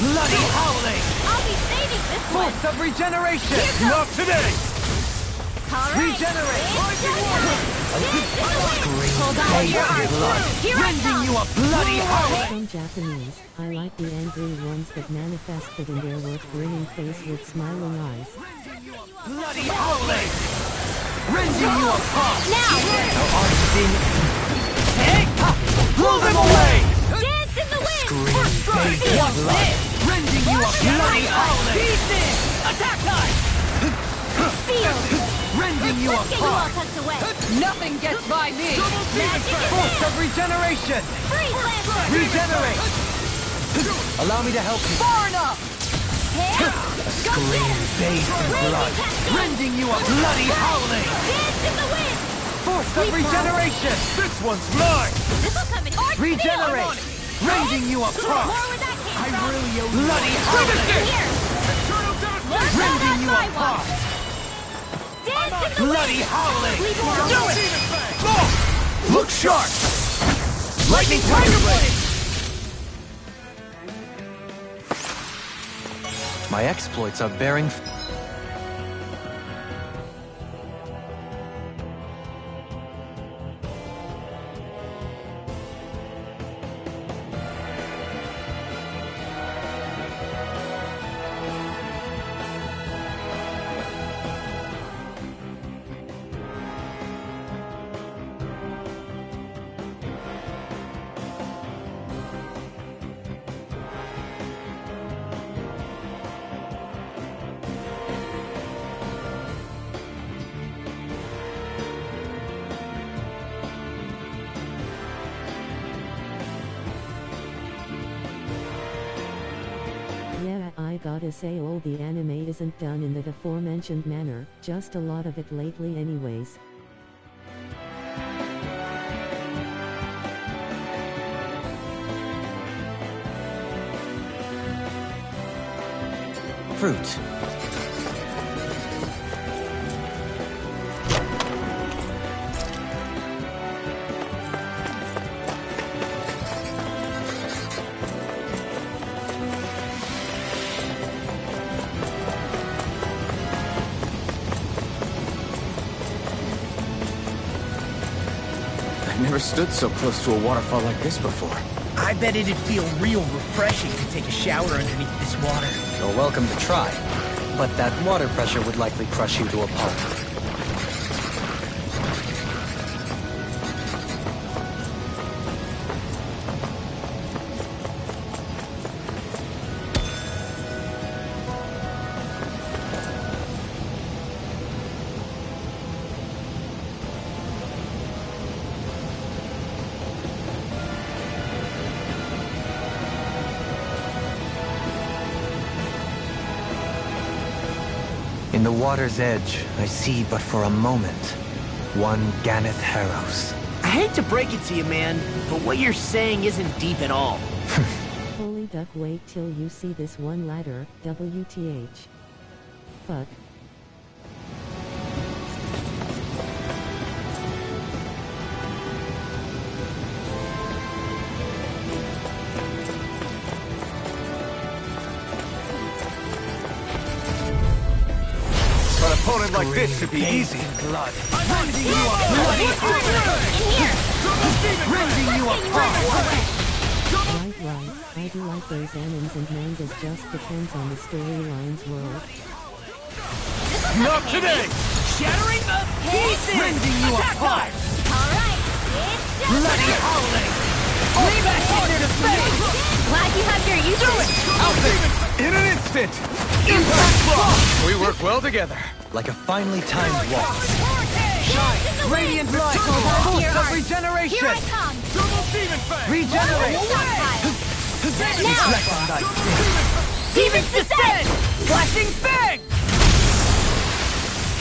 Bloody howling! I'll be saving this one! Force of regeneration! Not today! Alright! Regenerate! Scream, Hold on, bathed your in arms! blood, Here I rending come! you a bloody howling! Some Japanese, I like the angry ones that manifested in their work, grinning face with smiling eyes. Bloody howling! Rending you apart! Now! Thou art sin. Hey! Blow them away! Dance in the wind! Scream, bathed in blood, rending you a bloody howling! Attack time! Feel! Rending you Let's get you all apart! tucked away! Nothing gets by me! Magic is Force in! of regeneration! Freeze, Lancer! Regenerate! Allow me to help you. Far enough! A scream bathed in blood, rending you a bloody howling! Dance in the wind! Force of regeneration! This one's mine! This'll come in hard. Regenerate! Rending you apart! More where that came from. Really owe you bloody howling! Here! Rending you apart! Dance in the Bloody howling! Do it! Look sharp! Lightning Tiger Blade! My exploits are bearing... Yeah, I gotta say all the anime isn't done in the aforementioned manner, just a lot of it lately anyways. Fruit. I've never stood so close to a waterfall like this before. I bet it'd feel real refreshing to take a shower underneath this water. You're welcome to try, but that water pressure would likely crush you to a pulp. In the water's edge, I see but for a moment one Ganeth Harrows. I hate to break it to you, man, but what you're saying isn't deep at all. Holy duck, wait till you see this one ladder, WTH. Fuck. An opponent like this should be easy. Blood. Rending you a bloody howling! Rending you apart! Right. I do like those animes and mangas, just depends on the storyline's world. Not today! Shattering the pieces! Rending you apart! Alright, it's just Bloody howling! Way back here to face! glad you have your uses. In an instant! Impact block! We work well together. Like a finely timed waltz. Shine! Radiant light! Force of regeneration! Here I come. Regenerate! Now, Reflect on thy sin! Demon's Descent! Flashing fang!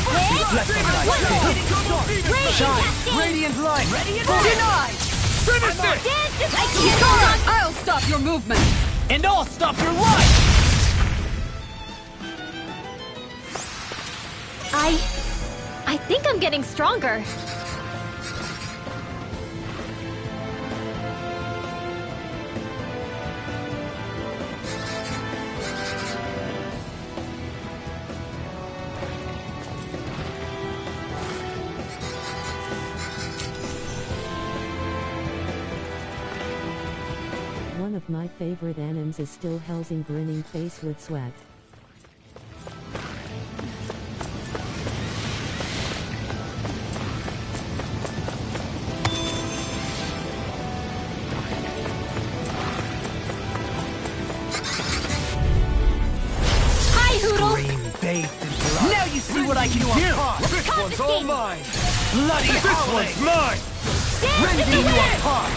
Reflect on thy sin! Shine! Radiant light! Denied! Finish it! Dance is I I'll stop your movement! And I'll stop your life! I think I'm getting stronger. One of my favorite animes is still Helsing grinning face with sweat. Now you see what I can do! This one's all mine! Bloody howling! This one's mine! Rending you apart!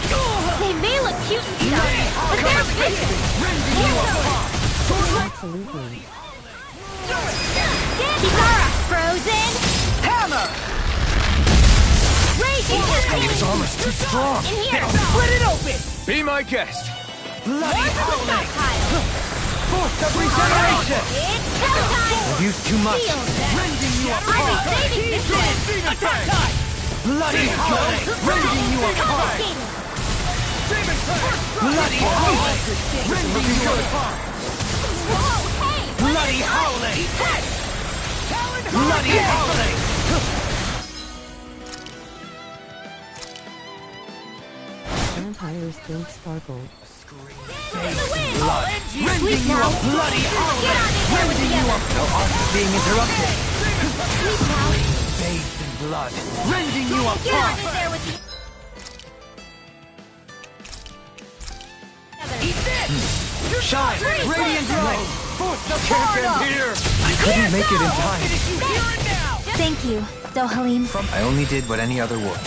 They may look cute and stuff, but they're vicious. Rending you apart! Absolutely. Kisara, frozen! Hammer! Raging His armor's too strong. in here! Split it open! Be my guest. Bloody howling! Stockpile! Force of regeneration! It's showtime! You've used too much. Feel that. Rending you I'll apart! be saving this one! Attack time! Bloody howling! Rending you apart! Bloody howling! Rending you apart! Whoa, hey! Bloody howling! Bloody howling! Vampires don't sparkle. Blood! Rending you a bloody howling! Rending you up! No art is being interrupted! Bathed in blood! Rending you Get apart! out of there with the... Shine! Radiant light! Force of power here! I couldn't make it in time. Thank you, Dohalim. I only did what any other would.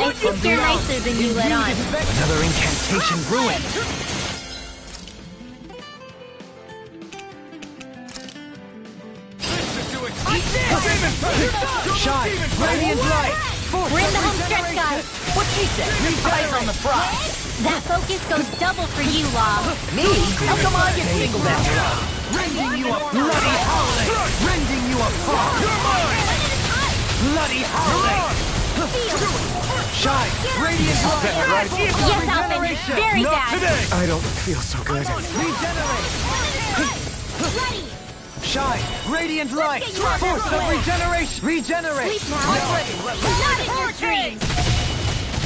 I think you're nicer than you let on. Another incantation ruined! Shine! Radiant light! We're in the home stretch, guys. What she said? Eyes on the prize! That focus goes double for you, Law. Me? How come I get singled out? Rending you up! Bloody howling! Rending you apart! You're mine! Bloody howling! Shine! Radiant light! Yes, Alvin. Very Not bad. today. I don't feel so good. Regenerate! Ready. Shine! Radiant light! Force of regeneration! Regenerate! Sleep now. Not in your dreams.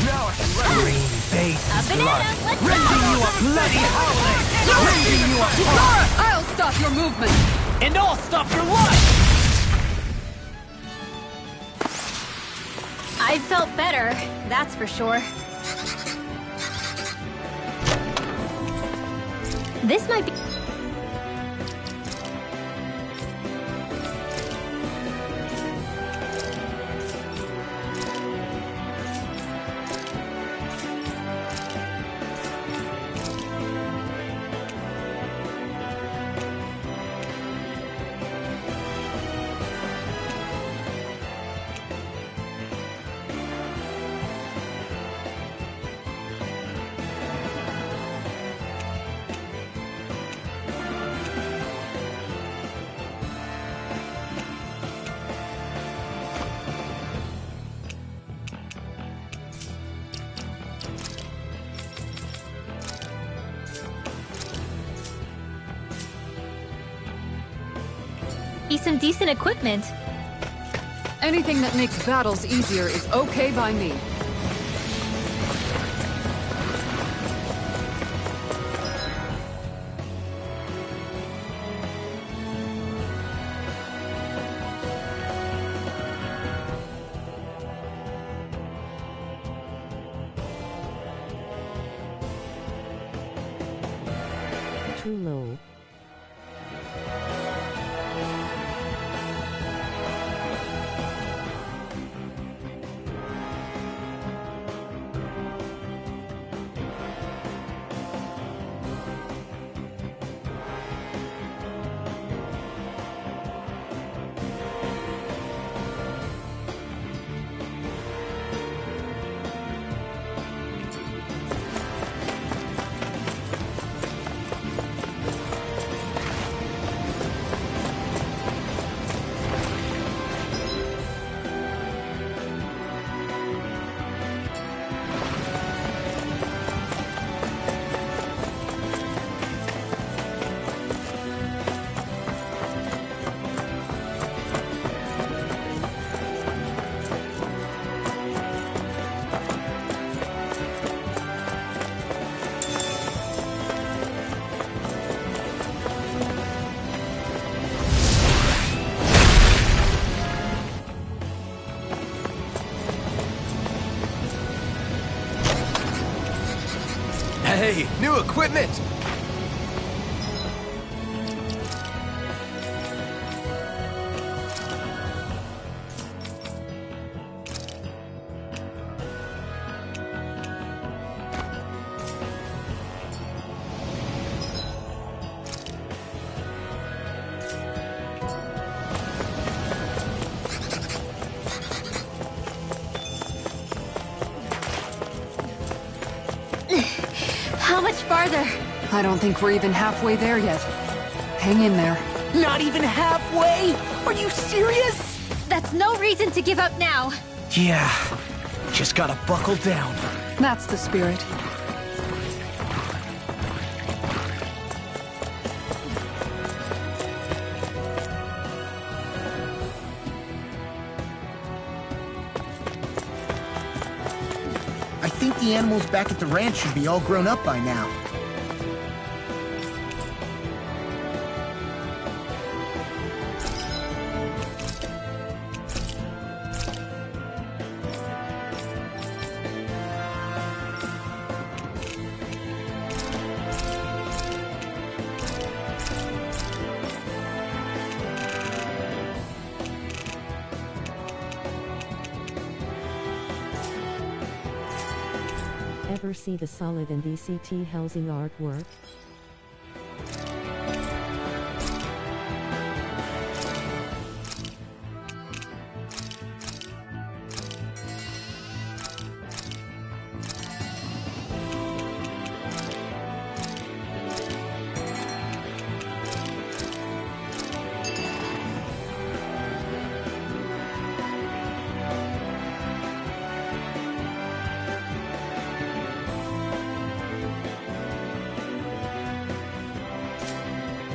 Now scream, bathed A in blood! banana. Let's Rending you go. a bloody howling! Rending you apart! I'll stop your movement! And I'll stop your life! I felt better, that's for sure. This might be... some decent equipment. Anything that makes battles easier is okay by me. Too low. Hey, new equipment! How much farther? I don't think we're even halfway there yet. Hang in there. Not even halfway? Are you serious? That's no reason to give up now. Yeah, just gotta buckle down. That's the spirit. I think the animals back at the ranch should be all grown up by now. Ever see the Solid and ECT housing artwork?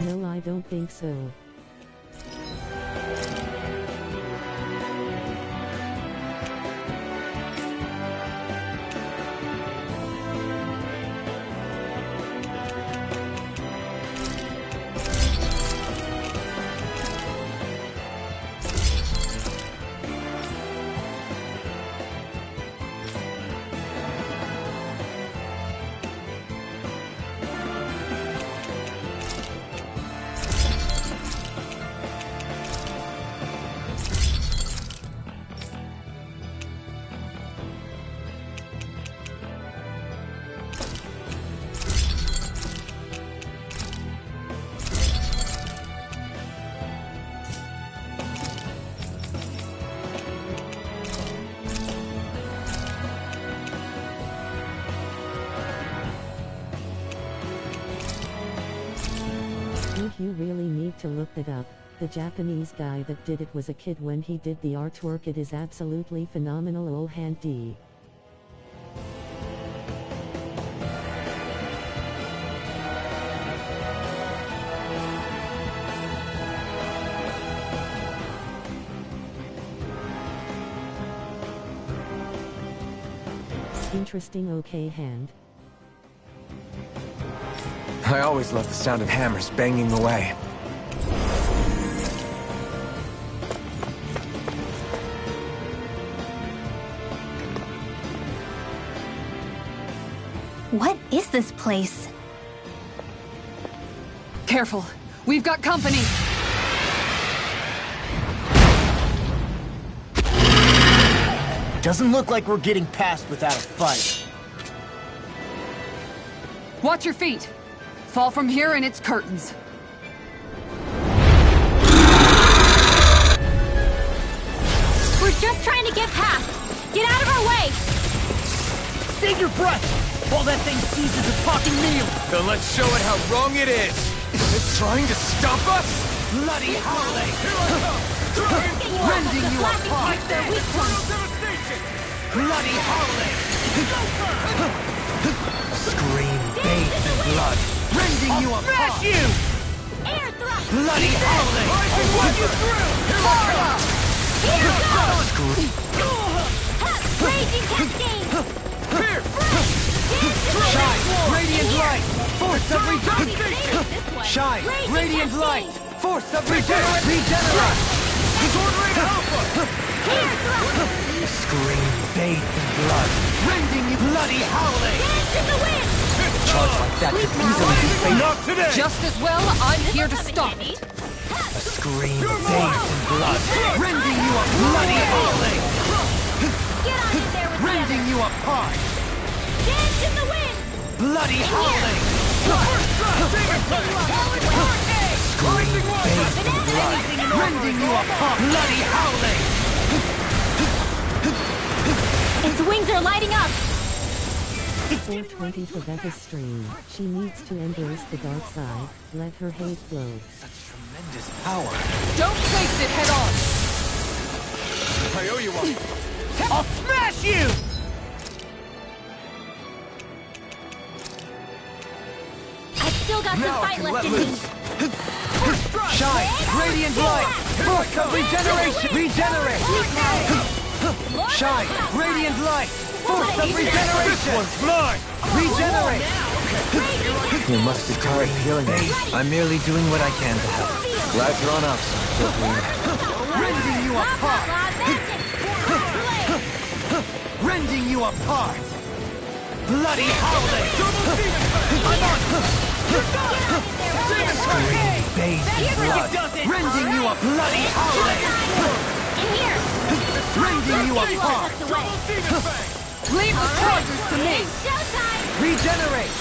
No, I don't think so. You really need to look that up. The Japanese guy that did it was a kid when he did the artwork. It is absolutely phenomenal. Ol handy. Interesting. Okay, hand. I always love the sound of hammers banging away. What is this place? Careful. We've got company. Doesn't look like we're getting past without a fight. Watch your feet. Fall from here and it's curtains. We're just trying to get past. Get out of our way! Save your breath! While that thing seizes a talking meal! Then let's show it how wrong it is! Is it trying to stop us? Bloody howling! Rending you apart! Bloody howling! A scream bathed in blood, rending you apart! Smash you! Air thrust! Bloody howling! I'll walk you through! Here goes! Raging cascade! Here! Shine! Radiant light! Force of regeneration! Shine! Radiant light! Force of regeneration! Disorderate alpha! Here thrust! A scream bathed in blood, Rending you! Bloody howling! Dance in the wind! a charge like that could easily be fatal. Not today! Just as well, I'm here to stop it. A scream bathed in blood, Rending you a bloody howling! Get on in there with Rending you apart! Dance in the wind! Bloody howling! scream bathed in blood, Rending you apart! Bloody howling! Its wings are lighting up! Its 420 for Becca's stream. She needs to embrace the dark side, let her hate flow. Such tremendous power. Don't face it head on! I owe you one. I'll smash you! I've still got some fight left in me. Shine! Radiant light! Force of regeneration! Regenerate! Shine! Radiant light! Force of regeneration! This one's mine! Regenerate! You must be tired of healing me. I'm merely doing what I can to help. Glad you're on out, Rending you apart! Rending you apart! Bloody howling! I'm on! Scream, bathed in blood! Rending you a bloody howling! In here! Rending you apart! Leave the charges to me! Showtime! Regenerate!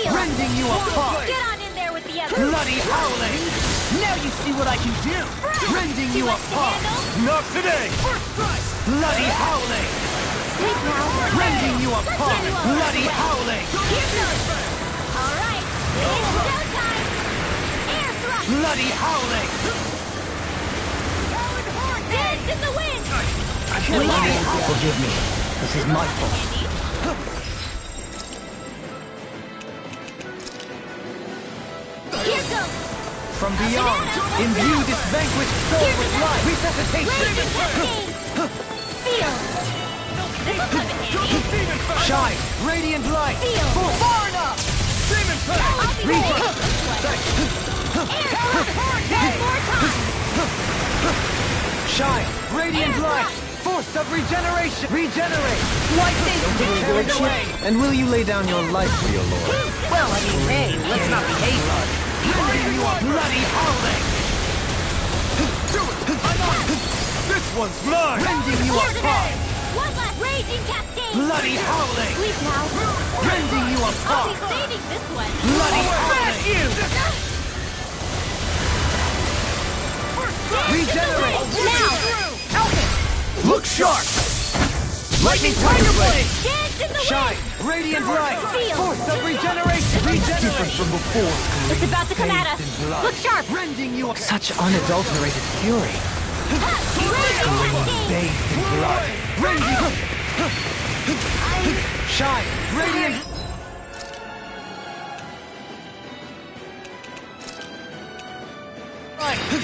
Rending you apart! Get on in there with the others! Bloody howling! Now you see what I can do! Rending you much to apart! handle? Not today! Bloody howling! Sleep now! Rending you apart! Bloody howling! Here goes! Alright! It's showtime! Air thrust! Bloody howling! Dance in the wind! Forgive me. This is my fault. Here goes! From beyond, imbue this vanquished soul with life. Resuscitation! Raging cascade! Feel! This'll come in handy! Shine! Radiant light! Feel! Far enough! I'll be ready! Air thrust! One more time! Shine! Radiant light! Force of regeneration! Regenerate! Light Take your away! And will you lay down your life for your lord? Well, I mean, hey, let's not be hasty. Rending you a bloody howling! This one's mine! Rending you apart! One last raging cascade! Bloody howling! Sleep now! Rending you I'll be apart! saving this one! Bloody howling! Regenerate! Now! Look sharp! Lightning Tiger Blade! Dance in the Shine! wind! Radiant light! Feel! Force of regeneration! Regenerate! From before. It's about to come at us! Look sharp! Rending you apart! Such unadulterated fury. Raging cascade! Bathed in blood! Rending! Shine! Radiant!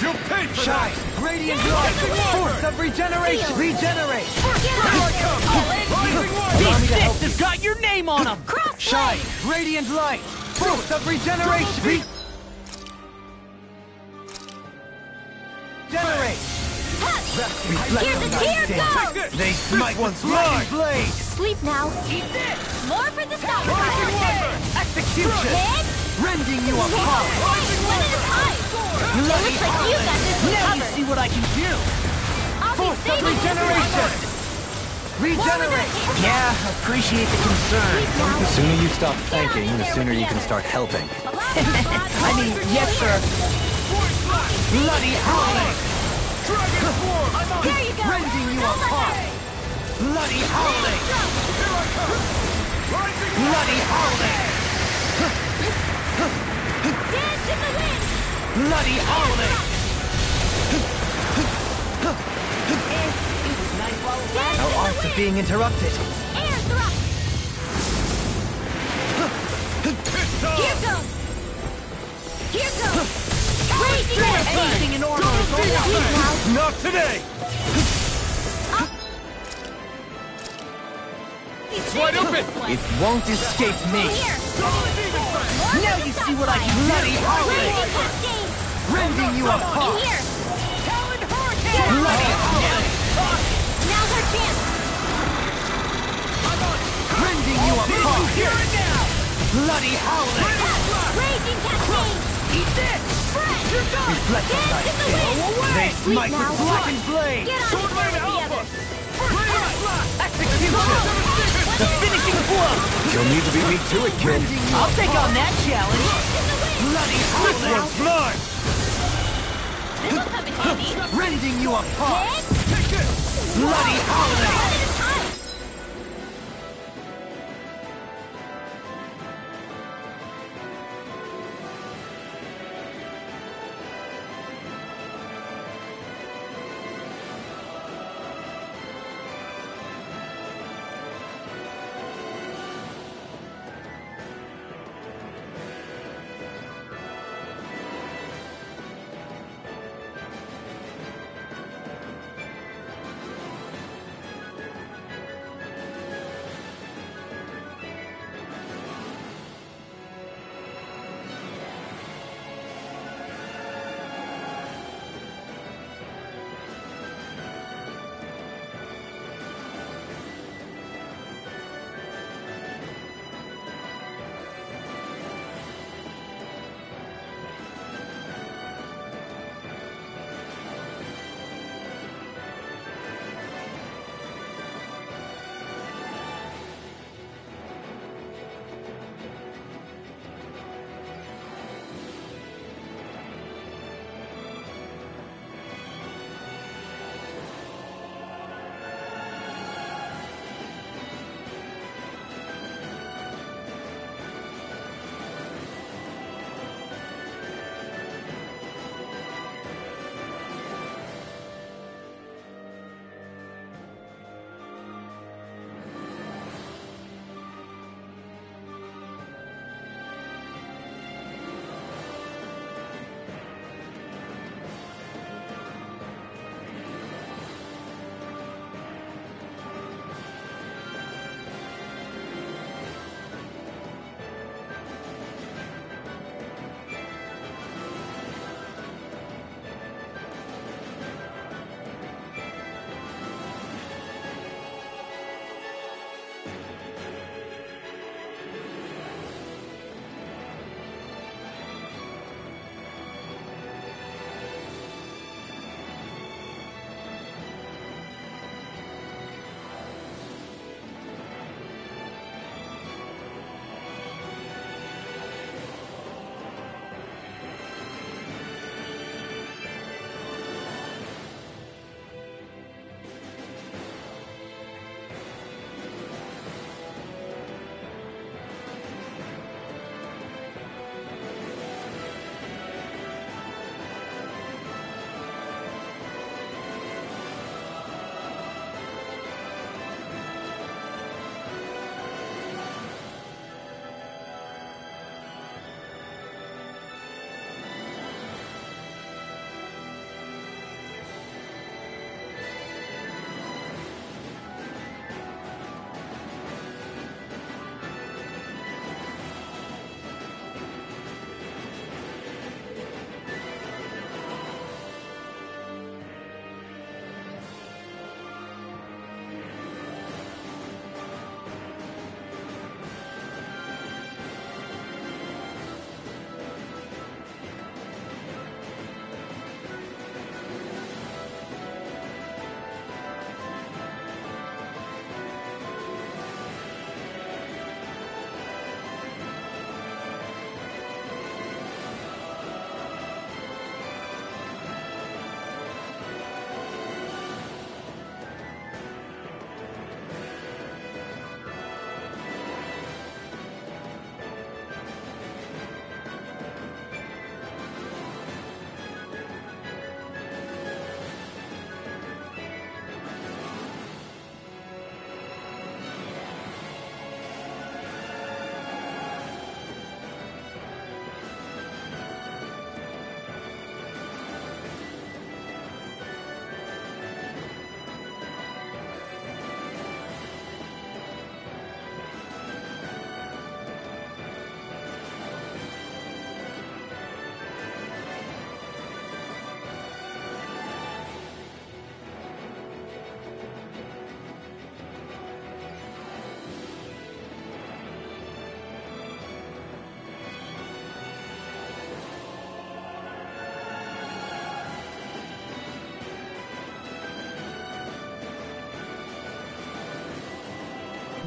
You'll pay for Shine! Radiant light! Force of regeneration! Regenerate! These fists have got your name on them! Shine! Radiant light! Force of regeneration! Regenerate! Here goes! They smite with lightning blade! Sleep now! More for the stop! Execution! Hit! Rending you apart! One at a time! It looks like you got this one Now you covered! see what I can do! I'll be Force of saving this regeneration! Regenerate! Yeah, appreciate the concern. The sooner you stop thanking, the sooner you can start helping. I mean, yes, sir. Bloody howling! There you go! Rending you apart! Bloody howling! Bloody howling! Dance in the wind! Bloody howling! Our arts are being interrupted. Air thrust! Here goes! Here goes! Raging Anything in order is Sleep now! Not today! It's wide open! It won't escape me. Here! Now you see what I can do! Bloody howling! Raging cascade! Rending you In apart! here! Bloody howling! Now's our chance! Rending you apart! Bloody howling! Raging cascade! Eat this! Reflect on thy Dance in the fate! wind! They smite now. with blackened blade! Get on with the others! Execution! The finishing blow! You'll need to beat me to it, kid. I'll take on that challenge! Bloody This howling! one's mine! This'll come in handy! Rending you apart! Hit! Bloody howling! One at a time!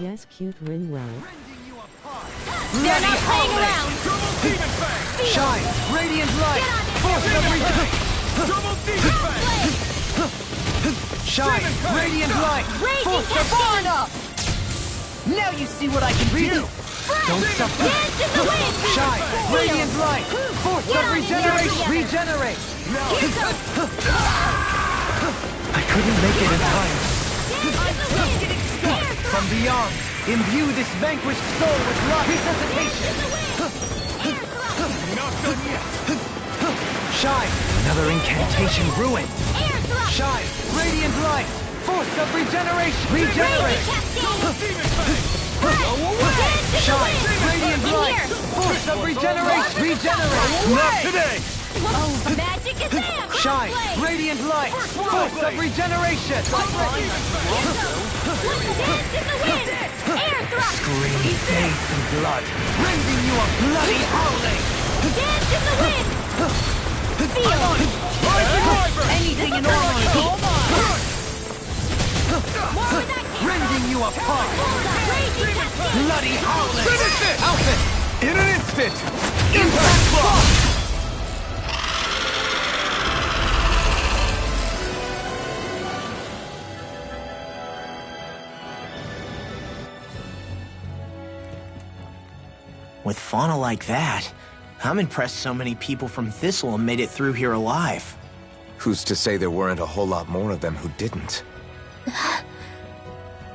Yes, cute Rinwell. They're not playing around! Shine! Radiant light! Force everything! Shine! Radiant light! Force everything! Up! Now you see what I can do! Don't suffer! Dance in the wind! Shine! Radiant light! Force of regeneration! Regenerate! I couldn't make it in time. From beyond, imbue this vanquished soul with love resuscitation! Not done yet! Shine! Another incantation ruined! Shine! Radiant light! Force of regeneration! Regenerate! Shine! Radiant light! Force of regeneration! Regenerate! Not today! Oh, magic is there! Shine! Radiant light! Force of regeneration! Dance in the wind! Air thrust! Scream faith and blood, rending you a bloody howling! Dance in the wind! Feel! Anything in order! Rending you apart! Bloody howling! Finish it! Alpha! In an instant! Impact block! With fauna like that, I'm impressed so many people from Thistleum made it through here alive. Who's to say there weren't a whole lot more of them who didn't?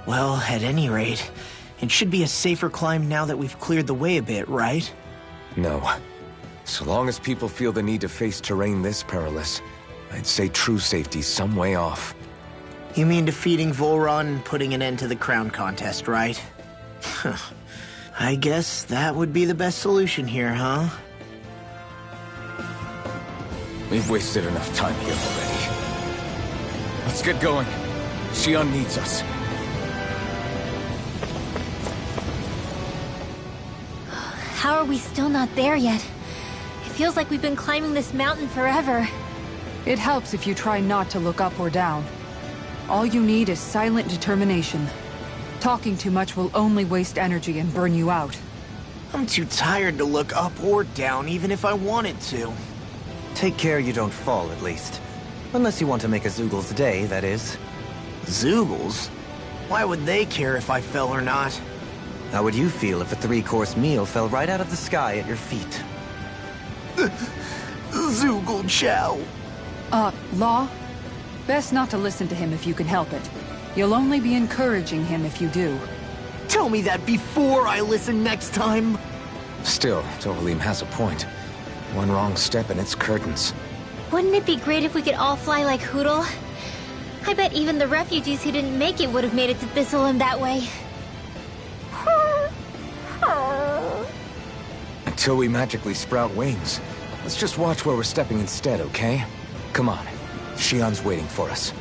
Well, at any rate, it should be a safer climb now that we've cleared the way a bit, right? No. So long as people feel the need to face terrain this perilous, I'd say true safety's some way off. You mean defeating Volron and putting an end to the crown contest, right? I guess that would be the best solution here, huh? We've wasted enough time here already. Let's get going. Xion needs us. How are we still not there yet? It feels like we've been climbing this mountain forever. It helps if you try not to look up or down. All you need is silent determination. Talking too much will only waste energy and burn you out. I'm too tired to look up or down, even if I wanted to. Take care you don't fall, at least. Unless you want to make a Zoogel's day, that is. Zoogles? Why would they care if I fell or not? How would you feel if a 3-course meal fell right out of the sky at your feet? Zoogle chow. Law? Best not to listen to him if you can help it. You'll only be encouraging him if you do. Tell me that before I listen next time! Still, Tohalim has a point. One wrong step and it's curtains. Wouldn't it be great if we could all fly like Hootle? I bet even the refugees who didn't make it would have made it to Thistleum that way. Until we magically sprout wings, let's just watch where we're stepping instead, okay? Come on. Xion's waiting for us.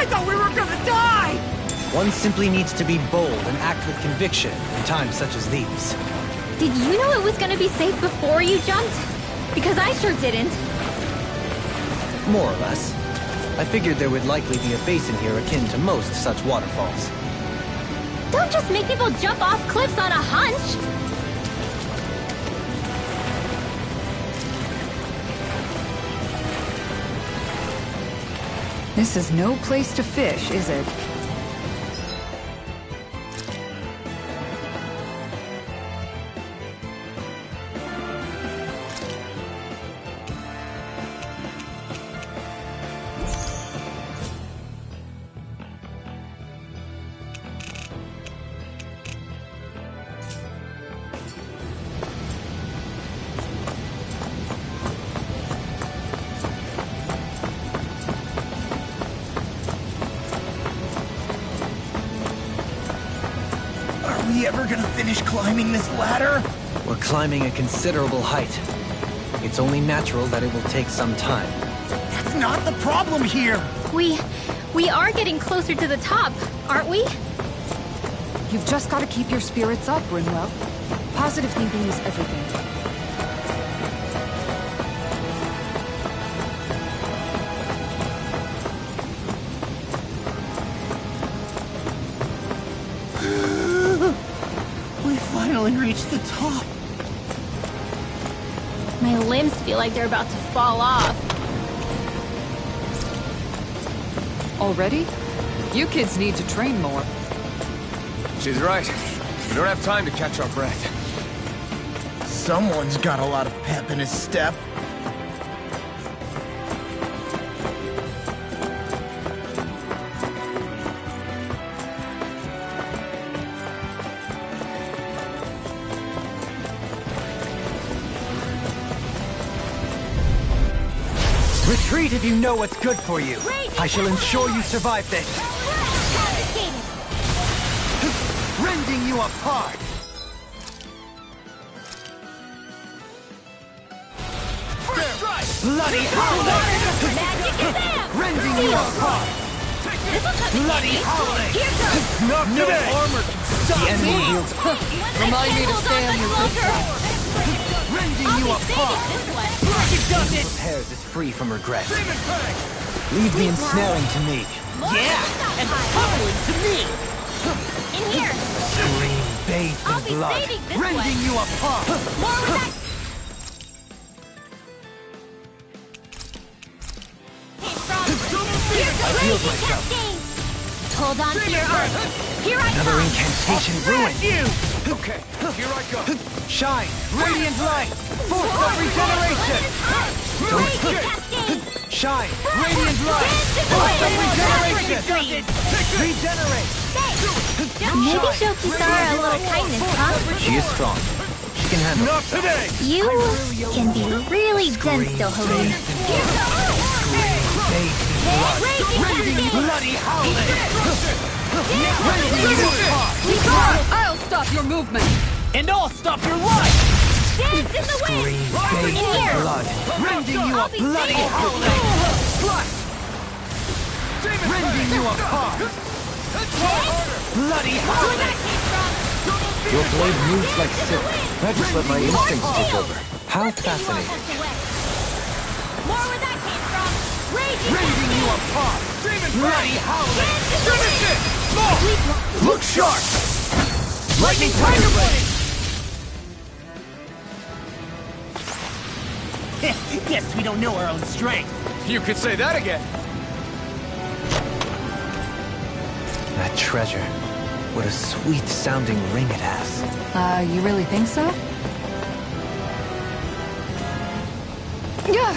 I thought we were gonna die! One simply needs to be bold and act with conviction in times such as these. Did you know it was gonna be safe before you jumped? Because I sure didn't. More or less. I figured there would likely be a basin here akin to most such waterfalls. Don't just make people jump off cliffs on a hunch! This is no place to fish, is it? Are we ever gonna finish climbing this ladder? We're climbing a considerable height. It's only natural that it will take some time. That's not the problem here! We are getting closer to the top, aren't we? You've just got to keep your spirits up, Rinwell. Positive thinking is everything. We finally reached the top. My limbs feel like they're about to fall off. Already? You kids need to train more. She's right. We don't have time to catch our breath. Someone's got a lot of pep in his step. Retreat if you know what's good for you. I shall ensure you survive this. Rending you apart. Bloody howling! Rending you apart. Bloody howling! Not No today! armor can stop The enemy me. wields Remind me to stay on your good side. Rending you apart. prepares is free from regret. Leave the ensnaring to me. Yeah, and pummeling to me! In here! Scream bathed I'll in be blood. saving this Rending one. you apart. More with that came from. Here's the raging cascade! Hold on to your arm. Here I Another come! incantation ruined. Okay, here I go. Shine! Radiant light. Force of regeneration. Raging cascade! Shine! Radiant light. Force of regeneration. Regenerate. Maybe show Kisara a little kindness, huh? She is strong. She can handle Not today! You can be really dense, though, Helene. Rending bloody howling. I'll stop your movement! And I'll stop your life! Dance in the wind! Scream In bathed here! in blood. Rending you a I'll be bloody safe. howling. Rending you apart. Bloody howling. Your blade moves like silk. I just let my instincts take over. How fascinating. More where that came from! Raging Rending you apart. Bloody howling. cascade! Look sharp. Lightning tiger blade. Guess we don't know our own strength. You could say that again. That treasure. What a sweet-sounding ring it has. You really think so? Yeah!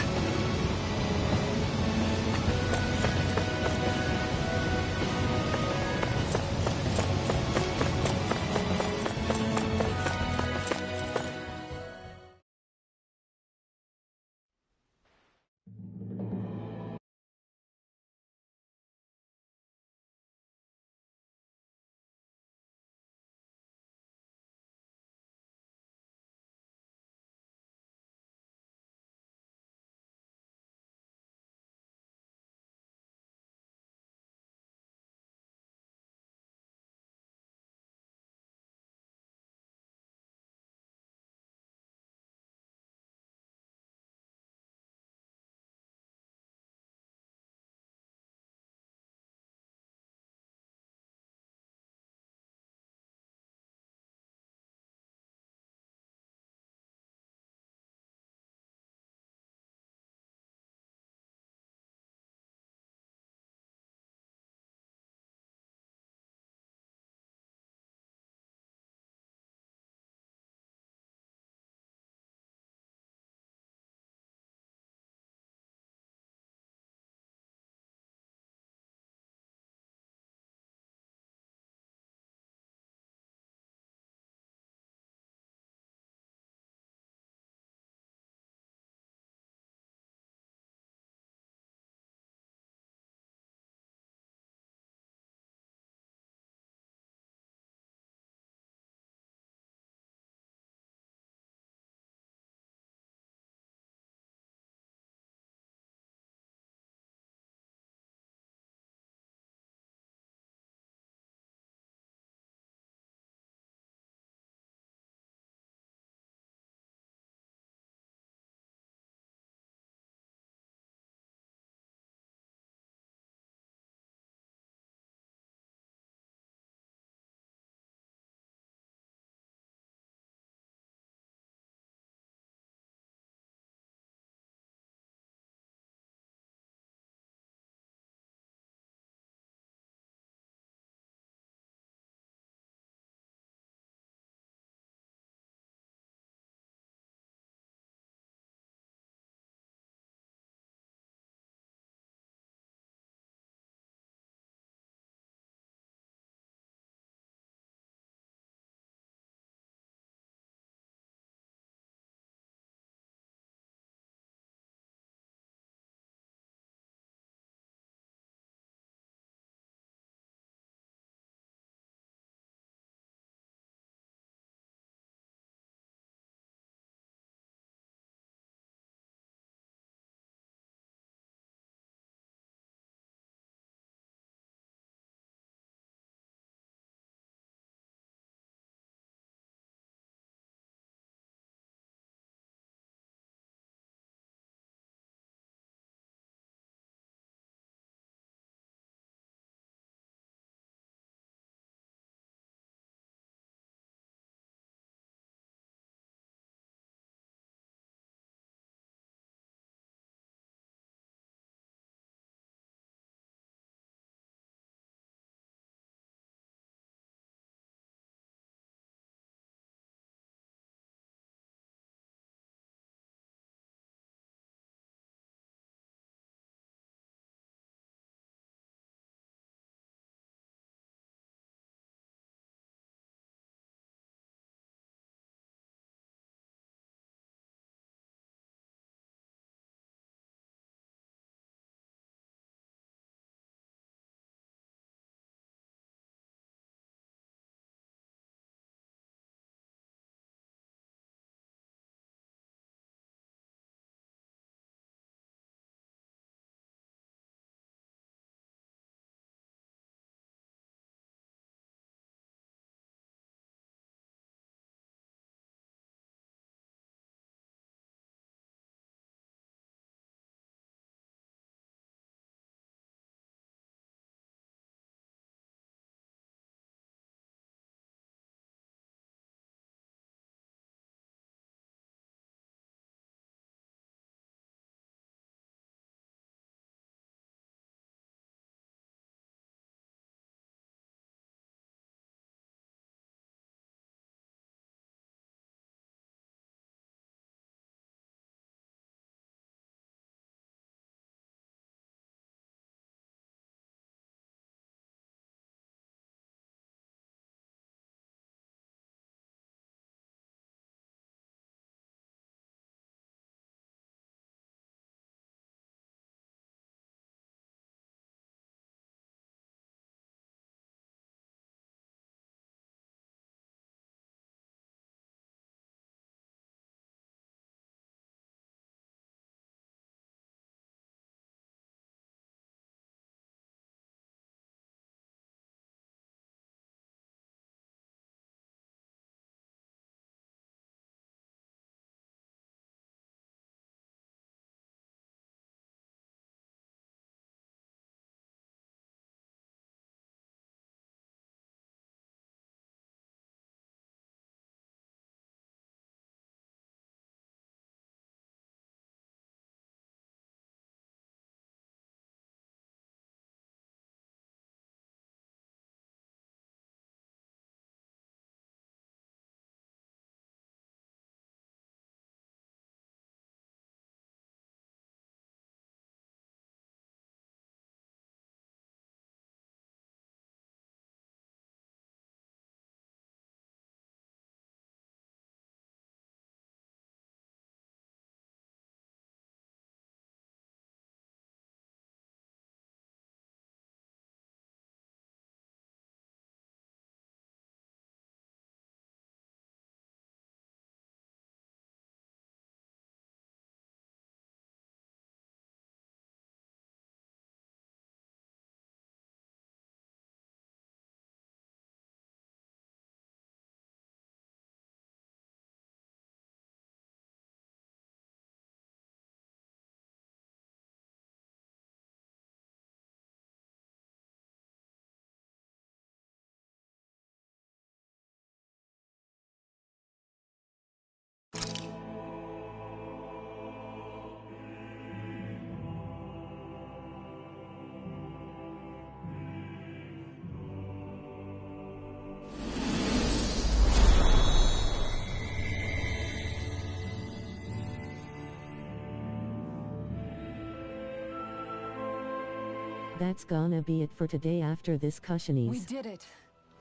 That's gonna be it for today after this cussionies. We did it.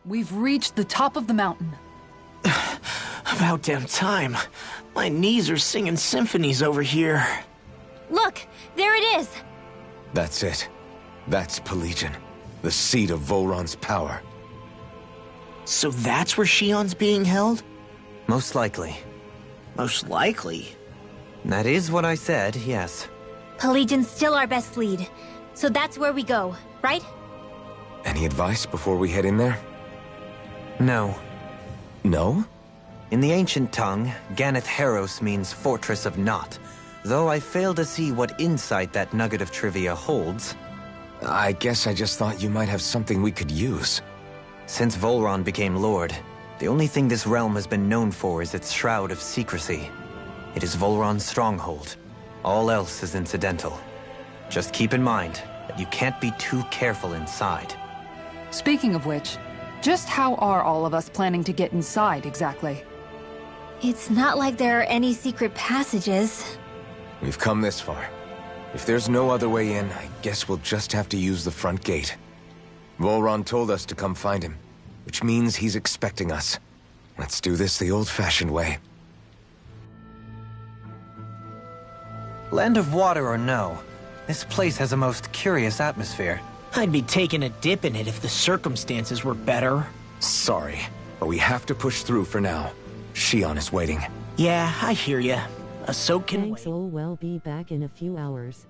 We've reached the top of the mountain. About damn time. My knees are singing symphonies over here. Look, there it is. That's it. That's Pelegion, the seat of Volron's power. So that's where Shion's being held? Most likely. Most likely? That is what I said, yes. Pelagian's still our best lead. So that's where we go, right? Any advice before we head in there? No. No? In the ancient tongue, Ganeth Heros means Fortress of Naught, though I fail to see what insight that nugget of trivia holds. I guess I just thought you might have something we could use. Since Volron became Lord, the only thing this realm has been known for is its shroud of secrecy. It is Volron's stronghold. All else is incidental. Just keep in mind that you can't be too careful inside. Speaking of which, just how are all of us planning to get inside exactly? It's not like there are any secret passages. We've come this far. If there's no other way in, I guess we'll just have to use the front gate. Volron told us to come find him, which means he's expecting us. Let's do this the old-fashioned way. Land of water or no, this place has a most curious atmosphere. I'd be taking a dip in it if the circumstances were better. Sorry, but we have to push through for now. Shion is waiting. Yeah, I hear ya. A soak can Thanks, wait. all. Well, be back in a few hours.